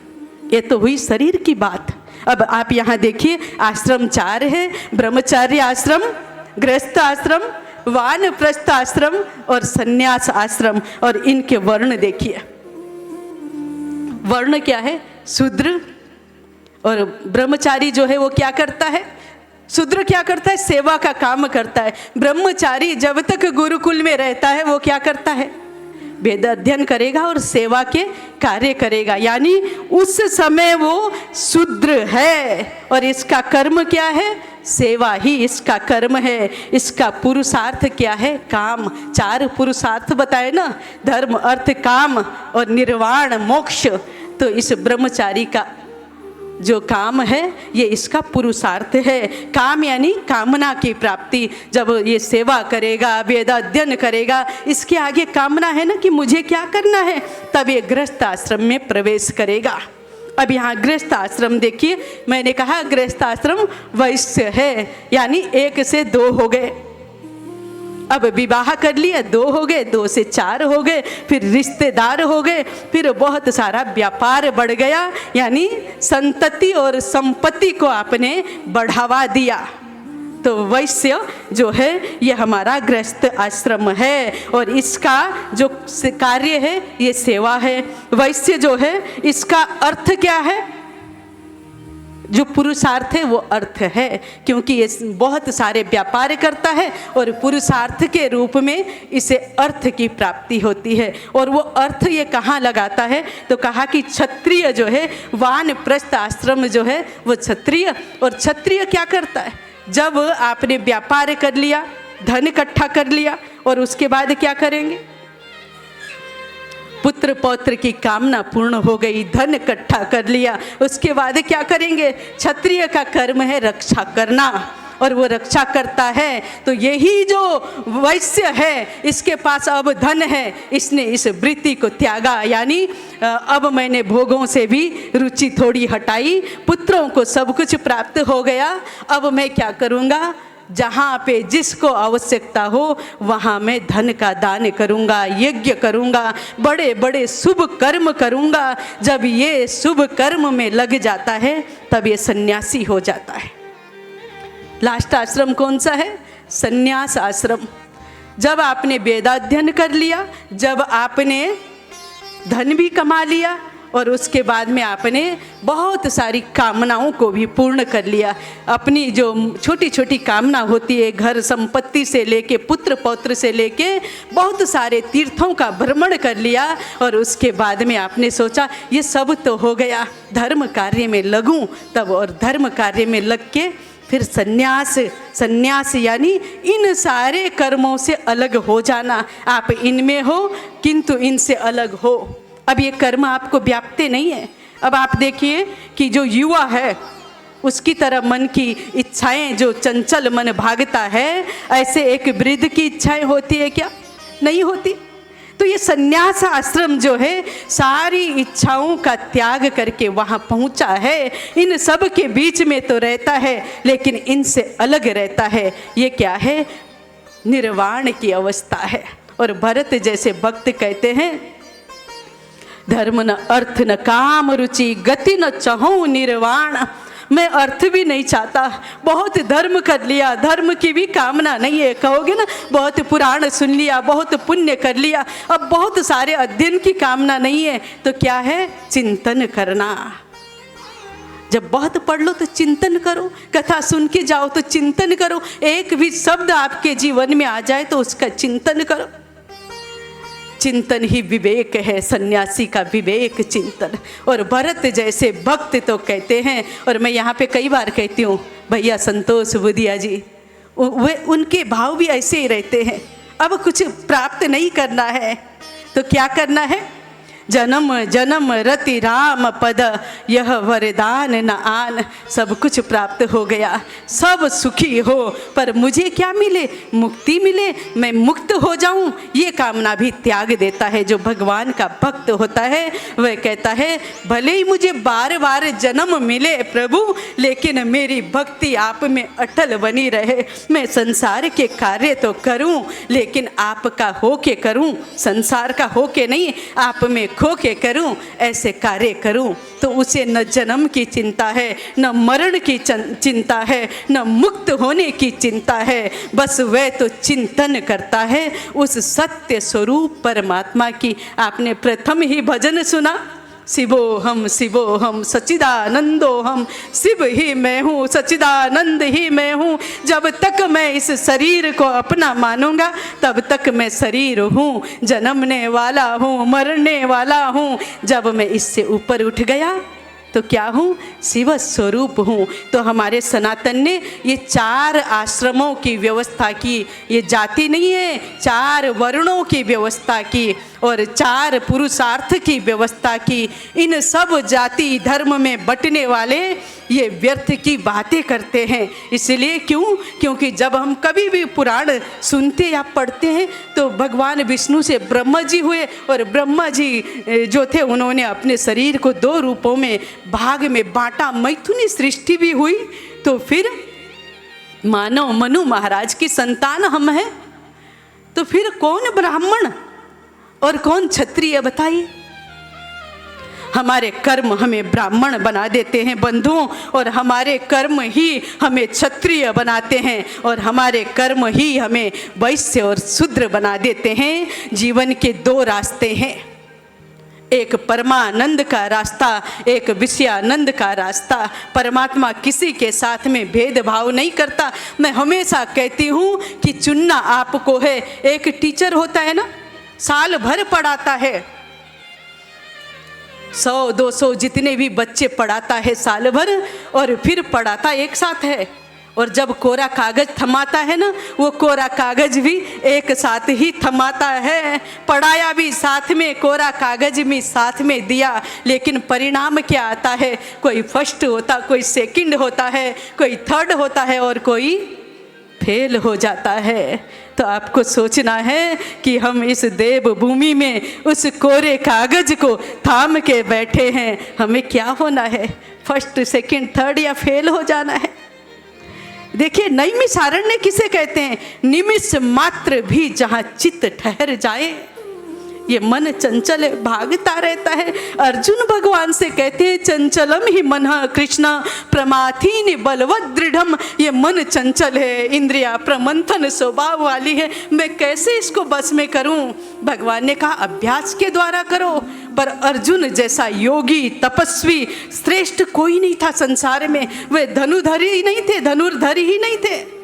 ये तो हुई शरीर की बात। अब आप यहाँ देखिए, आश्रम 4 है, ब्रह्मचार्य आश्रम, गृहस्थ आश्रम, वानप्रस्थ आश्रम और संन्यास आश्रम। और इनके वर्ण देखिए, वर्ण क्या है? शूद्र। और ब्रह्मचारी जो है वो क्या करता है? शूद्र क्या करता है? सेवा का काम करता है। ब्रह्मचारी जब तक गुरुकुल में रहता है वो क्या करता है? वेद अध्ययन करेगा और सेवा के कार्य करेगा, यानी उस समय वो शूद्र है। और इसका कर्म क्या है? सेवा ही इसका कर्म है। इसका पुरुषार्थ क्या है? काम। 4 पुरुषार्थ बताए ना, धर्म, अर्थ, काम और निर्वाण, मोक्ष। तो इस ब्रह्मचारी का जो काम है ये इसका पुरुषार्थ है। काम यानी कामना की प्राप्ति। जब ये सेवा करेगा, वेद अध्ययन करेगा, इसके आगे कामना है ना कि मुझे क्या करना है, तब ये गृहस्थ आश्रम में प्रवेश करेगा। अब यहाँ गृहस्थ आश्रम देखिए, मैंने कहा गृहस्थ आश्रम वैश्य है, यानी 1 से 2 हो गए। अब विवाह कर लिया, 2 हो गए, 2 से 4 हो गए, फिर रिश्तेदार हो गए, फिर बहुत सारा व्यापार बढ़ गया, यानी संतति और संपत्ति को आपने बढ़ावा दिया। तो वैश्य जो है ये हमारा गृहस्थ आश्रम है और इसका जो कार्य है ये सेवा है। वैश्य जो है इसका अर्थ क्या है? जो पुरुषार्थ है वो अर्थ है, क्योंकि ये बहुत सारे व्यापार करता है और पुरुषार्थ के रूप में इसे अर्थ की प्राप्ति होती है। और वो अर्थ ये कहाँ लगाता है? तो कहा कि क्षत्रिय जो है, वानप्रस्थ आश्रम जो है वो क्षत्रिय। और क्षत्रिय क्या करता है? जब आपने व्यापार कर लिया, धन इकट्ठा कर लिया, और उसके बाद क्या करेंगे? पुत्र पौत्र की कामना पूर्ण हो गई, धन इकट्ठा कर लिया, उसके बाद क्या करेंगे? क्षत्रिय का कर्म है रक्षा करना, और वो रक्षा करता है। तो यही जो वैश्य है इसके पास अब धन है, इसने इस वृत्ति को त्यागा, यानी अब मैंने भोगों से भी रुचि थोड़ी हटाई, पुत्रों को सब कुछ प्राप्त हो गया, अब मैं क्या करूँगा? जहाँ पे जिसको आवश्यकता हो वहाँ मैं धन का दान करूँगा, यज्ञ करूँगा, बड़े बड़े शुभ कर्म करूँगा। जब ये शुभ कर्म में लग जाता है तब ये सन्यासी हो जाता है। लास्ट आश्रम कौन सा है? सन्यास आश्रम। जब आपने वेदाध्ययन कर लिया, जब आपने धन भी कमा लिया और उसके बाद में आपने बहुत सारी कामनाओं को भी पूर्ण कर लिया, अपनी जो छोटी छोटी कामना होती है, घर संपत्ति से लेके पुत्र पौत्र से लेके बहुत सारे तीर्थों का भ्रमण कर लिया, और उसके बाद में आपने सोचा ये सब तो हो गया, धर्म कार्य में लगूं तब, और धर्म कार्य में लग के फिर सन्यास यानी इन सारे कर्मों से अलग हो जाना। आप इनमें हो किंतु इनसे अलग हो। अब ये कर्म आपको व्याप्ते नहीं है। अब आप देखिए कि जो युवा है उसकी तरह मन की इच्छाएं, जो चंचल मन भागता है, ऐसे एक वृद्ध की इच्छाएं होती है क्या? नहीं होती। तो ये सन्यास आश्रम जो है सारी इच्छाओं का त्याग करके वहाँ पहुँचा है। इन सब के बीच में तो रहता है लेकिन इनसे अलग रहता है। ये क्या है? निर्वाण की अवस्था है। और भरत जैसे भक्त कहते हैं, धर्म न अर्थ न काम रुचि गति न चाहूं निर्वाण। मैं अर्थ भी नहीं चाहता, बहुत धर्म कर लिया, धर्म की भी कामना नहीं है। कहोगे ना, बहुत पुराण सुन लिया, बहुत पुण्य कर लिया, अब बहुत सारे अध्ययन की कामना नहीं है। तो क्या है? चिंतन करना। जब बहुत पढ़ लो तो चिंतन करो, कथा सुन के जाओ तो चिंतन करो, एक भी शब्द आपके जीवन में आ जाए तो उसका चिंतन करो। चिंतन ही विवेक है, सन्यासी का विवेक चिंतन। और भरत जैसे भक्त तो कहते हैं, और मैं यहाँ पे कई बार कहती हूँ, भैया संतोष बुधिया जी, वे उनके भाव भी ऐसे ही रहते हैं। अब कुछ प्राप्त नहीं करना है तो क्या करना है? जन्म जन्म रति राम पद यह वरदान न आन। सब कुछ प्राप्त हो गया, सब सुखी हो, पर मुझे क्या मिले? मुक्ति मिले, मैं मुक्त हो जाऊं, ये कामना भी त्याग देता है। जो भगवान का भक्त होता है वह कहता है, भले ही मुझे बार बार जन्म मिले प्रभु, लेकिन मेरी भक्ति आप में अटल बनी रहे। मैं संसार के कार्य तो करूं लेकिन आपका हो के करूं, संसार का हो के नहीं, आप में खो के करूं, ऐसे कार्य करूं। तो उसे न जन्म की चिंता है, न मरण की चिंता है, न मुक्त होने की चिंता है। बस वह तो चिंतन करता है उस सत्य स्वरूप परमात्मा की। आपने प्रथम ही भजन सुना, शिवोहम शिवोहम सच्चिदानंदोहम, शिव ही मैं हूँ, सच्चिदानंद ही मैं हूँ। जब तक मैं इस शरीर को अपना मानूंगा तब तक मैं शरीर हूँ, जन्मने वाला हूँ, मरने वाला हूँ। जब मैं इससे ऊपर उठ गया तो क्या हूँ? शिव स्वरूप हूँ। तो हमारे सनातन ने ये 4 आश्रमों की व्यवस्था की, ये जाति नहीं है, 4 वर्णों की व्यवस्था की और 4 पुरुषार्थ की व्यवस्था की। इन सब जाति धर्म में बंटने वाले ये व्यर्थ की बातें करते हैं। इसलिए क्योंकि जब हम कभी भी पुराण सुनते या पढ़ते हैं तो भगवान विष्णु से ब्रह्मा जी हुए, और ब्रह्मा जी जो थे उन्होंने अपने शरीर को 2 रूपों में भाग में बांटा, मैथुनी सृष्टि भी हुई। तो फिर मानव मनु महाराज की संतान हम हैं, तो फिर कौन ब्राह्मण और कौन क्षत्रिय? बताइए। हमारे कर्म हमें ब्राह्मण बना देते हैं बंधुओं, और हमारे कर्म ही हमें क्षत्रिय बनाते हैं, और हमारे कर्म ही हमें वैश्य और शूद्र बना देते हैं। जीवन के 2 रास्ते हैं, एक परमानंद का रास्ता, एक विषयानंद का रास्ता। परमात्मा किसी के साथ में भेदभाव नहीं करता। मैं हमेशा कहती हूँ कि चुनना आपको है। एक टीचर होता है ना, साल भर पढ़ाता है, 100-200 जितने भी बच्चे पढ़ाता है साल भर, और फिर पढ़ाता एक साथ है। और जब कोरा कागज थमाता है ना, वो कोरा कागज भी एक साथ ही थमाता है। पढ़ाया भी साथ में, कोरा कागज भी साथ में दिया, लेकिन परिणाम क्या आता है? कोई फर्स्ट होता, कोई सेकंड होता है, कोई थर्ड होता है, और कोई फेल हो जाता है। तो आपको सोचना है कि हम इस देव भूमि में उस कोरे कागज को थाम के बैठे हैं, हमें क्या होना है? फर्स्ट, सेकंड, थर्ड या फेल हो जाना है? देखिए नैमिषारण्य किसे कहते हैं? निमिष मात्र भी जहाँ चित्त ठहर जाए, ये मन चंचल है, भागता रहता है। अर्जुन भगवान से कहते हैं चंचलम ही मन कृष्ण प्रमाथीन बलवत दृढ़म, ये मन चंचल है, इंद्रिया प्रमंथन स्वभाव वाली है, मैं कैसे इसको बस में करूं? भगवान ने कहा अभ्यास के द्वारा करो। पर अर्जुन जैसा योगी तपस्वी श्रेष्ठ कोई नहीं था संसार में। वे धनुर्धरी ही नहीं थे, धनुर्धरी ही नहीं थे,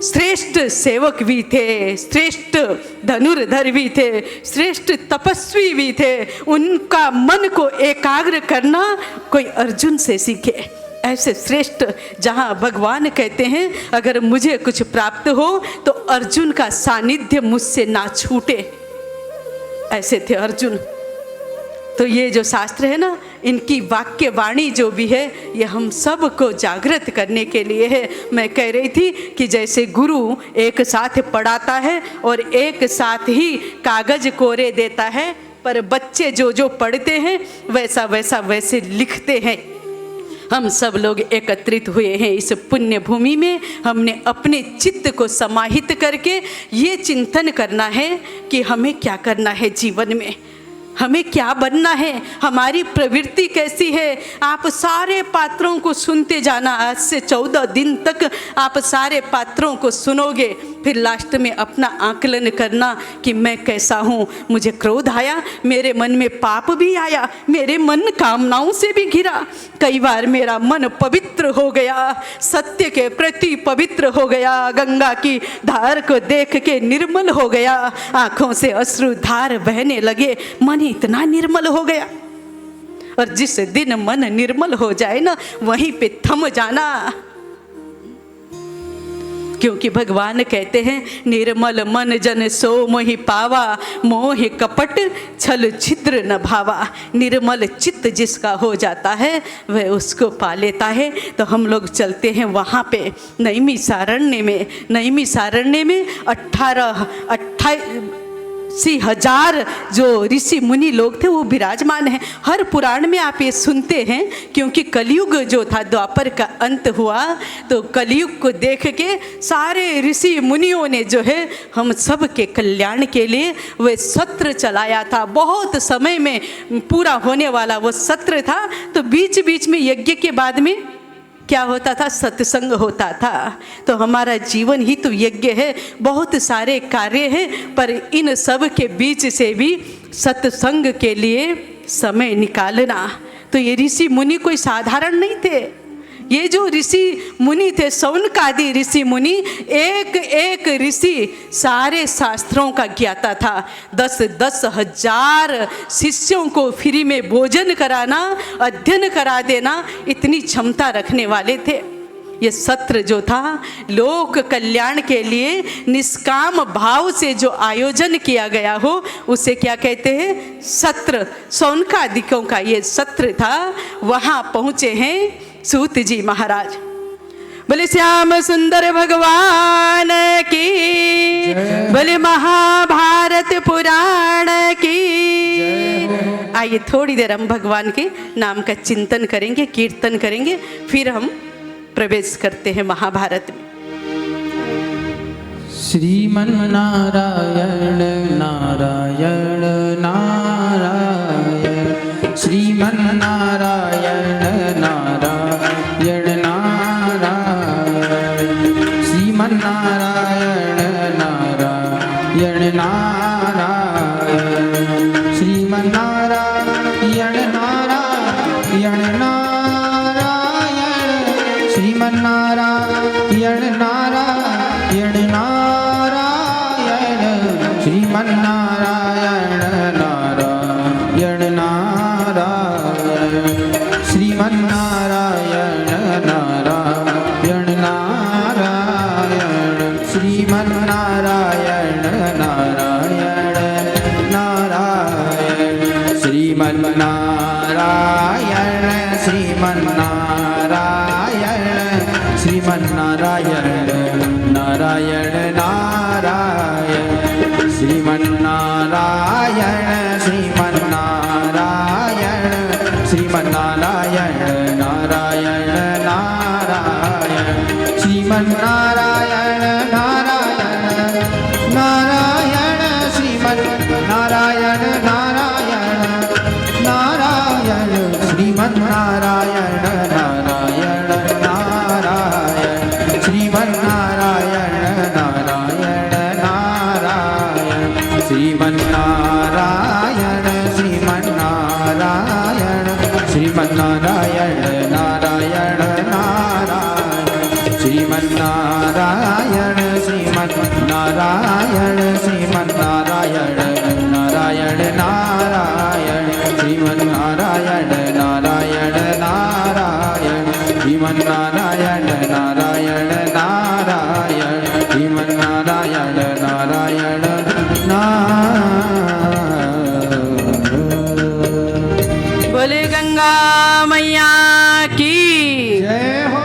श्रेष्ठ सेवक भी थे, श्रेष्ठ धनुर्धर भी थे, श्रेष्ठ तपस्वी भी थे। उनका मन को एकाग्र करना कोई अर्जुन से सीखे। ऐसे श्रेष्ठ जहाँ भगवान कहते हैं अगर मुझे कुछ प्राप्त हो तो अर्जुन का सानिध्य मुझसे ना छूटे, ऐसे थे अर्जुन। तो ये जो शास्त्र है ना, इनकी वाक्य वाणी जो भी है ये हम सब को जागृत करने के लिए है। मैं कह रही थी कि जैसे गुरु एक साथ पढ़ाता है और एक साथ ही कागज कोरे देता है, पर बच्चे जो जो पढ़ते हैं वैसा वैसा वैसे लिखते हैं। हम सब लोग एकत्रित हुए हैं इस पुण्य भूमि में। हमने अपने चित्त को समाहित करके ये चिंतन करना है कि हमें क्या करना है जीवन में, हमें क्या बनना है, हमारी प्रवृत्ति कैसी है। आप सारे पात्रों को सुनते जाना, आज से 14 दिन तक आप सारे पात्रों को सुनोगे, फिर लास्ट में अपना आकलन करना कि मैं कैसा हूँ। मुझे क्रोध आया, मेरे मन में पाप भी आया, मेरे मन कामनाओं से भी घिरा, कई बार मेरा मन पवित्र हो गया, सत्य के प्रति पवित्र हो गया, गंगा की धार को देख के निर्मल हो गया, आँखों से अश्रुधार बहने लगे, मन इतना निर्मल हो गया। और जिस दिन मन निर्मल हो जाए ना, वहीं पे थम जाना, क्योंकि भगवान कहते हैं निर्मल मन जन सो मोहि पावा, मोह कपट छल छिद्र न भावा। निर्मल चित्त जिसका हो जाता है वह उसको पा लेता है। तो हम लोग चलते हैं वहाँ पे नैमिषारण्य में। नैमिषारण्य में 88,000 जो ऋषि मुनि लोग थे वो विराजमान हैं। हर पुराण में आप ये सुनते हैं, क्योंकि कलयुग जो था, द्वापर का अंत हुआ, तो कलयुग को देख के सारे ऋषि मुनियों ने जो है हम सब के कल्याण के लिए वह सत्र चलाया था। बहुत समय में पूरा होने वाला वो सत्र था। तो बीच बीच में यज्ञ के बाद में क्या होता था? सत्संग होता था। तो हमारा जीवन ही तो यज्ञ है, बहुत सारे कार्य हैं, पर इन सब के बीच से भी सत्संग के लिए समय निकालना। तो ये ऋषि मुनि कोई साधारण नहीं थे। ये जो ऋषि मुनि थे, शौनकादि ऋषि मुनि, एक एक ऋषि सारे शास्त्रों का ज्ञाता था। 10-10 हजार शिष्यों को फ्री में भोजन कराना, अध्ययन करा देना, इतनी क्षमता रखने वाले थे। ये सत्र जो था लोक कल्याण के लिए निष्काम भाव से जो आयोजन किया गया हो उसे क्या कहते हैं? सत्र। शौनकादिकों का ये सत्र था। वहाँ पहुँचे हैं सूत जी महाराज। बोले श्याम सुंदर भगवान की, बोले महाभारत पुराण की। आइए थोड़ी देर हम भगवान के नाम का चिंतन करेंगे, कीर्तन करेंगे, फिर हम प्रवेश करते हैं महाभारत में। श्रीमन नारायण नारायण नारायण, श्रीमन नारायण नारायण नारायण, श्रीमन नारायण नारायण नारायण, श्रीमन नारायण नारायण नारायण, श्रीमन नारायण नारायण नारायण, श्रीमन नारायण नारायण नारायण, श्रीमन नारायण नारायण नारायण, श्रीमन नारायण नारायण नारायण, श्रीमन नारायण, श्रीमन नारायण, श्रीमन नारायण नारायण नारायण, श्रीमन नारायण, श्रीमन नारायण, श्रीमन नारायण नारायण नारायण, श्रीमन्नारायण नारायण नारायण श्रीमन्नारायण नारायण नारायण श्रीमन्नारायण नारायण नारायण श्रीमन्नारायण नारायण नारायण श्रीमन्नारायण श्रीमन्नारायण श्रीमन्नारायण नारायण नारायण श्रीमन्नारायण श्रीमन्नारायण श्रीमन्नारायण नारायण नारायण श्रीमन्नारायण नारायण नारायण श्रीमन्नारायण नारायण नारायण श्रीमन्नारायण नारायण नारायण। बोले गंगा मैया की। जय हो।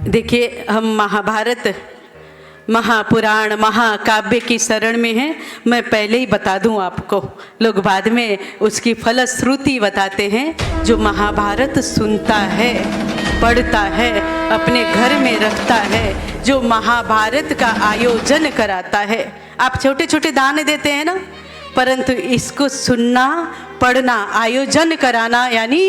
देखिए, हम महाभारत महापुराण महाकाव्य की शरण में हैं। मैं पहले ही बता दूं आपको, लोग बाद में उसकी फलश्रुति बताते हैं। जो महाभारत सुनता है, पढ़ता है, अपने घर में रखता है, जो महाभारत का आयोजन कराता है। आप छोटे छोटे दान देते हैं ना, परंतु इसको सुनना, पढ़ना, आयोजन कराना, यानी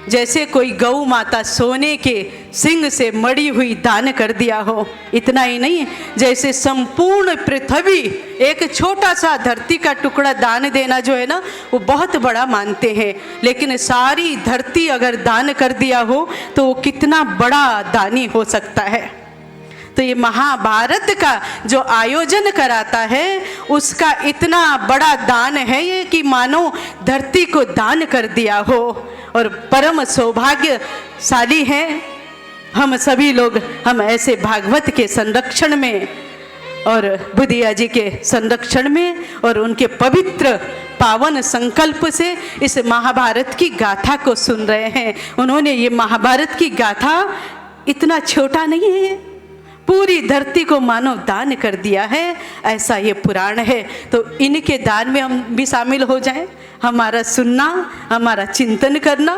जैसे कोई गौ माता सोने के सिंह से मड़ी हुई दान कर दिया हो। इतना ही नहीं, जैसे संपूर्ण पृथ्वी, एक छोटा सा धरती का टुकड़ा दान देना जो है ना, वो बहुत बड़ा मानते हैं। लेकिन सारी धरती अगर दान कर दिया हो तो वो कितना बड़ा दानी हो सकता है। तो ये महाभारत का जो आयोजन कराता है, उसका इतना बड़ा दान है ये कि मानो धरती को दान कर दिया हो। और परम सौभाग्यशाली हैं हम सभी लोग, हम ऐसे भागवत के संरक्षण में और बुधिया जी के संरक्षण में और उनके पवित्र पावन संकल्प से इस महाभारत की गाथा को सुन रहे हैं। उन्होंने ये महाभारत की गाथा, इतना छोटा नहीं है, पूरी धरती को मानव दान कर दिया है, ऐसा ये पुराण है। तो इनके दान में हम भी शामिल हो जाएं। हमारा सुनना, हमारा चिंतन करना,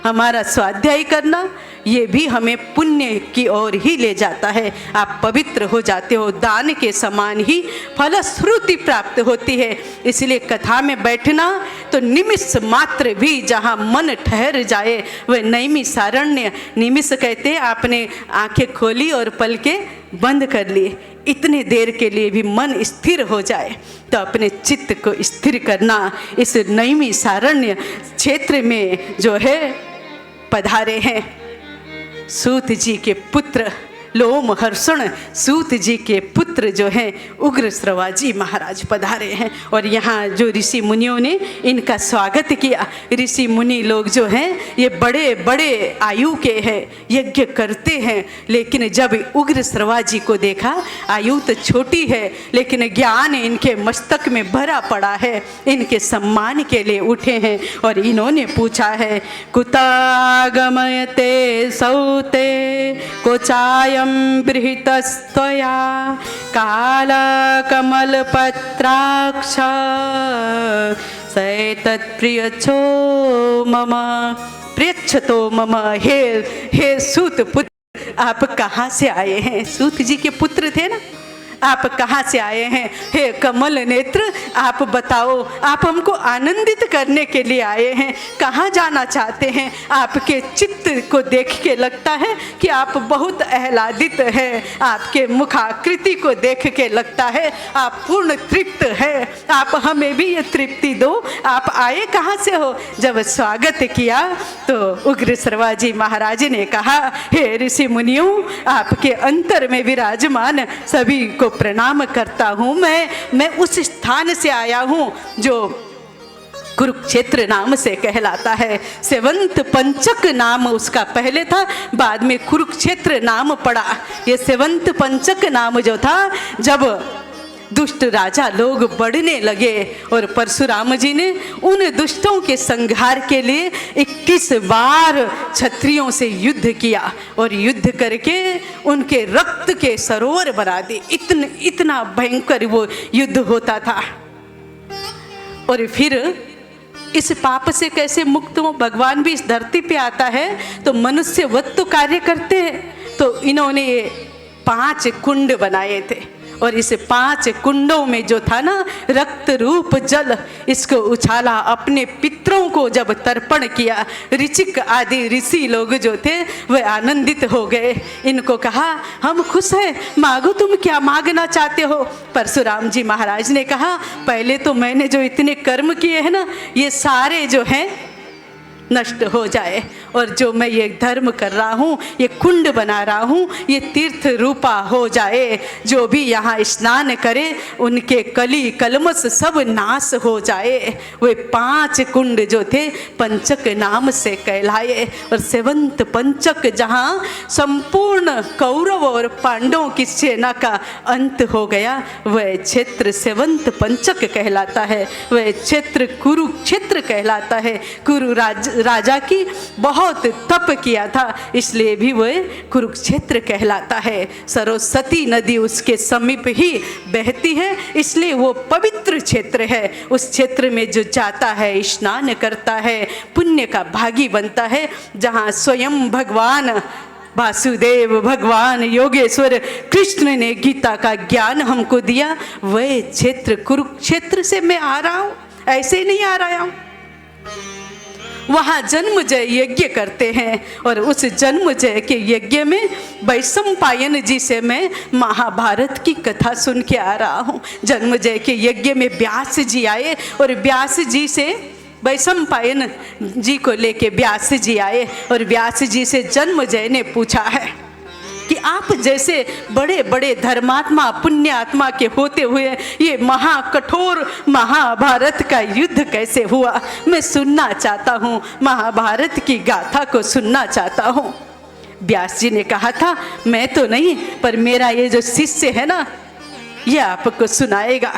हमारा स्वाध्याय करना, ये भी हमें पुण्य की ओर ही ले जाता है। आप पवित्र हो जाते हो, दान के समान ही फलश्रुति प्राप्त होती है। इसलिए कथा में बैठना तो निमिष मात्र भी जहाँ मन ठहर जाए वह नैमिषारण्य। निमिष कहते आपने आंखें खोली और पलकें बंद कर लिए, इतने देर के लिए भी मन स्थिर हो जाए तो अपने चित्त को स्थिर करना इस नैमिषारण्य क्षेत्र में जो है पधारे हैं। सूत जी के पुत्र लोमहर्षण सूत जी के पुत्र जो हैं उग्रश्रवा जी महाराज पधारे हैं। और यहाँ जो ऋषि मुनियों ने इनका स्वागत किया, ऋषि मुनि लोग जो हैं ये बड़े बड़े आयु के हैं, यज्ञ करते हैं। लेकिन जब उग्रश्रवा जी को देखा, आयु तो छोटी है लेकिन ज्ञान इनके मस्तक में भरा पड़ा है, इनके सम्मान के लिए उठे हैं और इन्होंने पूछा है, कुतागमयते सौते कोचायम बृहतस्त्वया कालकमलपत्राक्ष सैतत्प्रियच्छो मम प्रियच्छतो मम। हे सूत पुत्र, आप कहाँ से आए हैं? सूत जी के पुत्र थे ना, आप कहाँ से आए हैं? हे कमल नेत्र, आप बताओ, आप हमको आनंदित करने के लिए आए हैं, कहाँ जाना चाहते हैं? आपके चित्त को देख के लगता है कि आप बहुत आह्लादित हैं, आपके मुखाकृति को देख के लगता है आप पूर्ण तृप्त हैं, आप हमें भी ये तृप्ति दो, आप आए कहाँ से हो? जब स्वागत किया तो उग्रश्रवा जी महाराज ने कहा, हे ऋषि मुनियों, आपके अंतर में विराजमान सभी को प्रणाम करता हूँ। मैं उस स्थान से आया हूँ जो कुरुक्षेत्र नाम से कहलाता है। सेवंत पंचक नाम उसका पहले था, बाद में कुरुक्षेत्र नाम पड़ा। ये सेवंत पंचक नाम जो था, जब दुष्ट राजा लोग बढ़ने लगे और परशुराम जी ने उन दुष्टों के संहार के लिए 21 बार क्षत्रियों से युद्ध किया और युद्ध करके उनके रक्त के सरोवर बना दिए। इतना भयंकर वो युद्ध होता था। और फिर इस पाप से कैसे मुक्त हो? भगवान भी इस धरती पे आता है तो मनुष्य वत तो कार्य करते हैं, तो तो इन्होंने ये 5 कुंड बनाए थे और इस 5 कुंडों में जो था ना रक्त रूप जल, इसको उछाला, अपने पितरों को जब तर्पण किया, ऋचिक आदि ऋषि लोग जो थे वह आनंदित हो गए। इनको कहा हम खुश हैं, मांगो तुम क्या मांगना चाहते हो। परशुराम जी महाराज ने कहा पहले तो मैंने जो इतने कर्म किए हैं ना ये सारे जो हैं नष्ट हो जाए, और जो मैं ये धर्म कर रहा हूँ, ये कुंड बना रहा हूँ, ये तीर्थ रूपा हो जाए। जो भी यहाँ स्नान करे उनके कली कलमस सब नाश हो जाए। वे 5 कुंड जो थे पंचक नाम से कहलाए। और सेवंत पंचक जहाँ संपूर्ण कौरव और पांडवों की सेना का अंत हो गया, वह क्षेत्र सेवंत पंचक कहलाता है। वह क्षेत्र कुरुक्षेत्र कहलाता है। कुरु राजा की बहुत तप किया था, इसलिए भी वह कुरुक्षेत्र कहलाता है। सरस्वती नदी उसके समीप ही बहती है, इसलिए वो पवित्र क्षेत्र है। उस क्षेत्र में जो जाता है, स्नान करता है, पुण्य का भागी बनता है। जहाँ स्वयं भगवान वासुदेव, भगवान योगेश्वर कृष्ण ने गीता का ज्ञान हमको दिया, वह क्षेत्र कुरुक्षेत्र से मैं आ रहा हूँ, ऐसे ही नहीं आ रहा हूँ। वहाँ जन्मजय यज्ञ करते हैं और उस जन्मजय के यज्ञ में वैशंपायन जी से मैं महाभारत की कथा सुन के आ रहा हूँ। जन्मजय के यज्ञ में व्यास जी आए और व्यास जी से वैशंपायन जी को लेके व्यास जी आए और व्यास जी से जन्मजय ने पूछा है कि आप जैसे बड़े बड़े धर्मात्मा पुण्य आत्मा के होते हुए ये महाकठोर महाभारत का युद्ध कैसे हुआ, मैं सुनना चाहता हूँ, महाभारत की गाथा को सुनना चाहता हूँ। व्यास जी ने कहा था मैं तो नहीं, पर मेरा ये जो शिष्य है ना ये आपको सुनाएगा।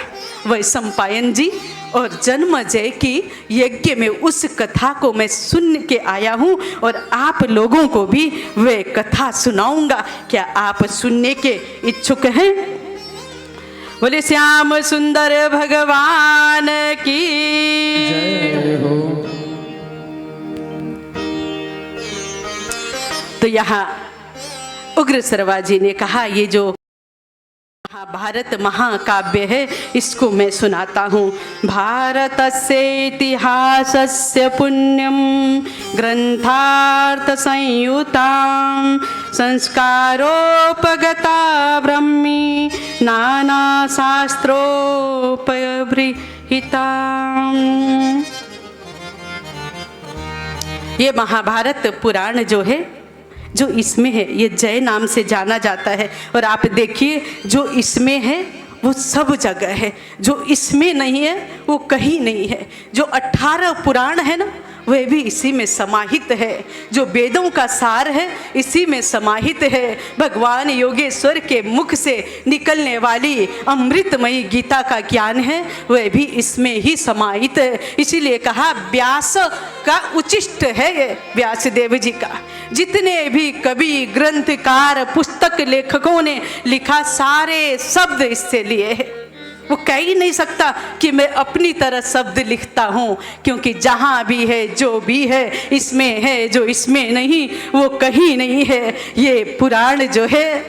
वैशंपायन जी और जन्मजय की यज्ञ में उस कथा को मैं सुन के आया हूँ और आप लोगों को भी वह कथा सुनाऊंगा। क्या आप सुनने के इच्छुक हैं? बोले श्याम सुंदर भगवान की जय हो। तो यहाँ उग्र सर्वा जी ने कहा ये जो महाभारत महाकाव्य है इसको मैं सुनाता हूँ। भारतस्य इतिहासस्य पुण्यम ग्रंथार्थ संयुतां संस्कारोपगता ब्रह्मी नाना शास्त्रोपबृहितां। ये महाभारत पुराण जो है जो इसमें है ये जय नाम से जाना जाता है। और आप देखिए जो इसमें है वो सब जगह है, जो इसमें नहीं है वो कहीं नहीं है। जो 18 पुराण है ना वह भी इसी में समाहित है। जो वेदों का सार है इसी में समाहित है। भगवान योगेश्वर के मुख से निकलने वाली अमृतमयी गीता का ज्ञान है वह भी इसमें ही समाहित है। इसीलिए कहा व्यास का उचिष्ट है ये व्यास देव जी का। जितने भी कवि ग्रंथकार पुस्तक लेखकों ने लिखा सारे शब्द इससे लिए हैं। वो कह ही नहीं सकता कि मैं अपनी तरह शब्द लिखता हूँ, क्योंकि जहाँ भी है जो भी है इसमें है, जो इसमें नहीं वो कहीं नहीं है। ये पुराण जो है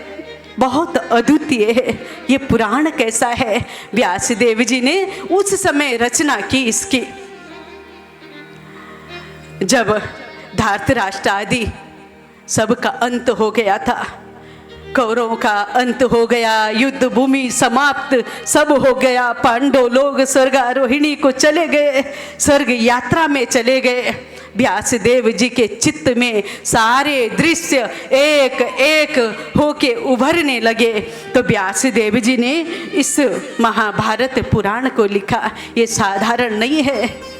बहुत अद्वितीय है। ये पुराण कैसा है? व्यासदेव जी ने उस समय रचना की इसकी जब धार्तराष्ट्र आदि सबका अंत हो गया था, कौरवों का अंत हो गया, युद्ध भूमि समाप्त सब हो गया। पांडव लोग स्वर्गारोहिणी को चले गए, स्वर्ग यात्रा में चले गए। व्यासदेव जी के चित्त में सारे दृश्य एक एक होके उभरने लगे। तो व्यासदेव जी ने इस महाभारत पुराण को लिखा। ये साधारण नहीं है।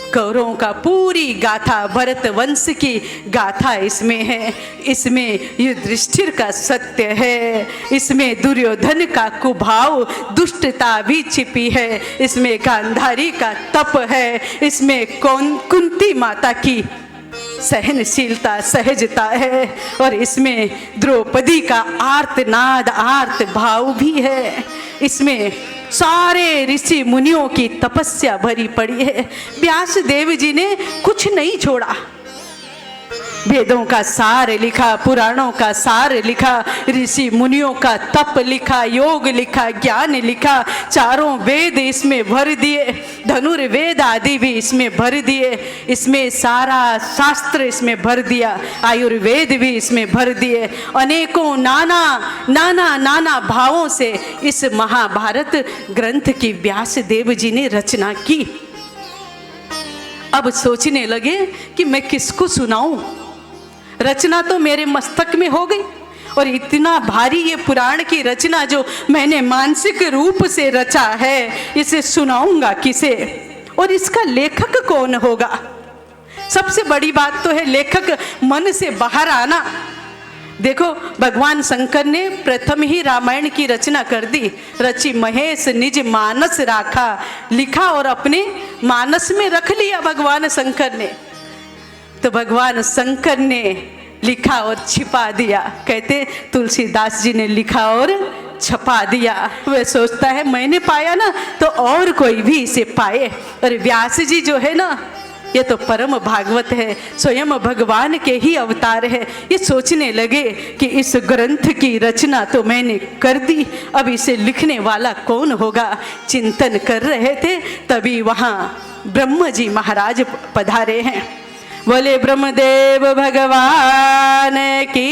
कौरवों का पूरी गाथा, भरत वंश की गाथा इसमें है। इसमें युधिष्ठिर का सत्य है, इसमें दुर्योधन का कुभाव दुष्टता भी छिपी है, इसमें गांधारी का तप है, इसमें कुंती माता की सहनशीलता सहजता है, और इसमें द्रौपदी का आर्तनाद आर्त भाव भी है। इसमें सारे ऋषि मुनियों की तपस्या भरी पड़ी है। व्यासदेव जी ने कुछ नहीं छोड़ा। वेदों का सार लिखा, पुराणों का सार लिखा, ऋषि मुनियों का तप लिखा, योग लिखा, ज्ञान लिखा, चारों वेद इसमें भर दिए, धनुर्वेद आदि भी इसमें भर दिए, इसमें सारा शास्त्र इसमें भर दिया, आयुर्वेद भी इसमें भर दिए। अनेकों नाना नाना नाना भावों से इस महाभारत ग्रंथ की व्यास देव जी ने रचना की। अब सोचने लगे कि मैं किसको सुनाऊं, रचना तो मेरे मस्तक में हो गई, और इतना भारी ये पुराण की रचना जो मैंने मानसिक रूप से रचा है, इसे सुनाऊंगा किसे, और इसका लेखक कौन होगा। सबसे बड़ी बात तो है लेखक मन से बाहर आना। देखो, भगवान शंकर ने प्रथम ही रामायण की रचना कर दी। रचि महेश निज मानस राखा, लिखा और अपने मानस में रख लिया भगवान शंकर ने। तो भगवान शंकर ने लिखा और छिपा दिया। कहते तुलसीदास जी ने लिखा और छपा दिया। वह सोचता है मैंने पाया ना तो और कोई भी इसे पाए। और व्यास जी जो है ना, ये तो परम भागवत है, स्वयं भगवान के ही अवतार है। ये सोचने लगे कि इस ग्रंथ की रचना तो मैंने कर दी, अब इसे लिखने वाला कौन होगा। चिंतन कर रहे थे, तभी वहाँ ब्रह्म जी महाराज पधारे हैं। बोले ब्रह्मदेव भगवान की।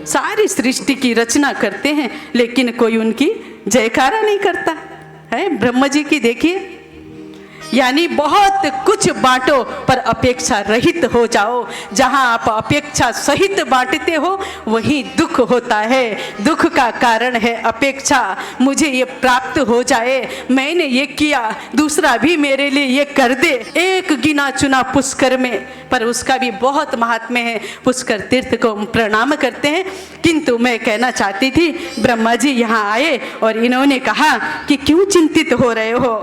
सारी सृष्टि की रचना करते हैं लेकिन कोई उनकी जयकारा नहीं करता है। ब्रह्म जी की देखिए, यानी बहुत कुछ बांटो पर अपेक्षा रहित हो जाओ। जहां आप अपेक्षा सहित बांटते हो वहीं दुख होता है। दुख का कारण है अपेक्षा। मुझे ये प्राप्त हो जाए, मैंने ये किया, दूसरा भी मेरे लिए ये कर दे। एक गिना चुना पुष्कर में, पर उसका भी बहुत महात्म्य है। पुष्कर तीर्थ को प्रणाम करते हैं। किंतु मैं कहना चाहती थी, ब्रह्मा जी यहाँ आए और इन्होंने कहा कि क्यों चिंतित हो रहे हो।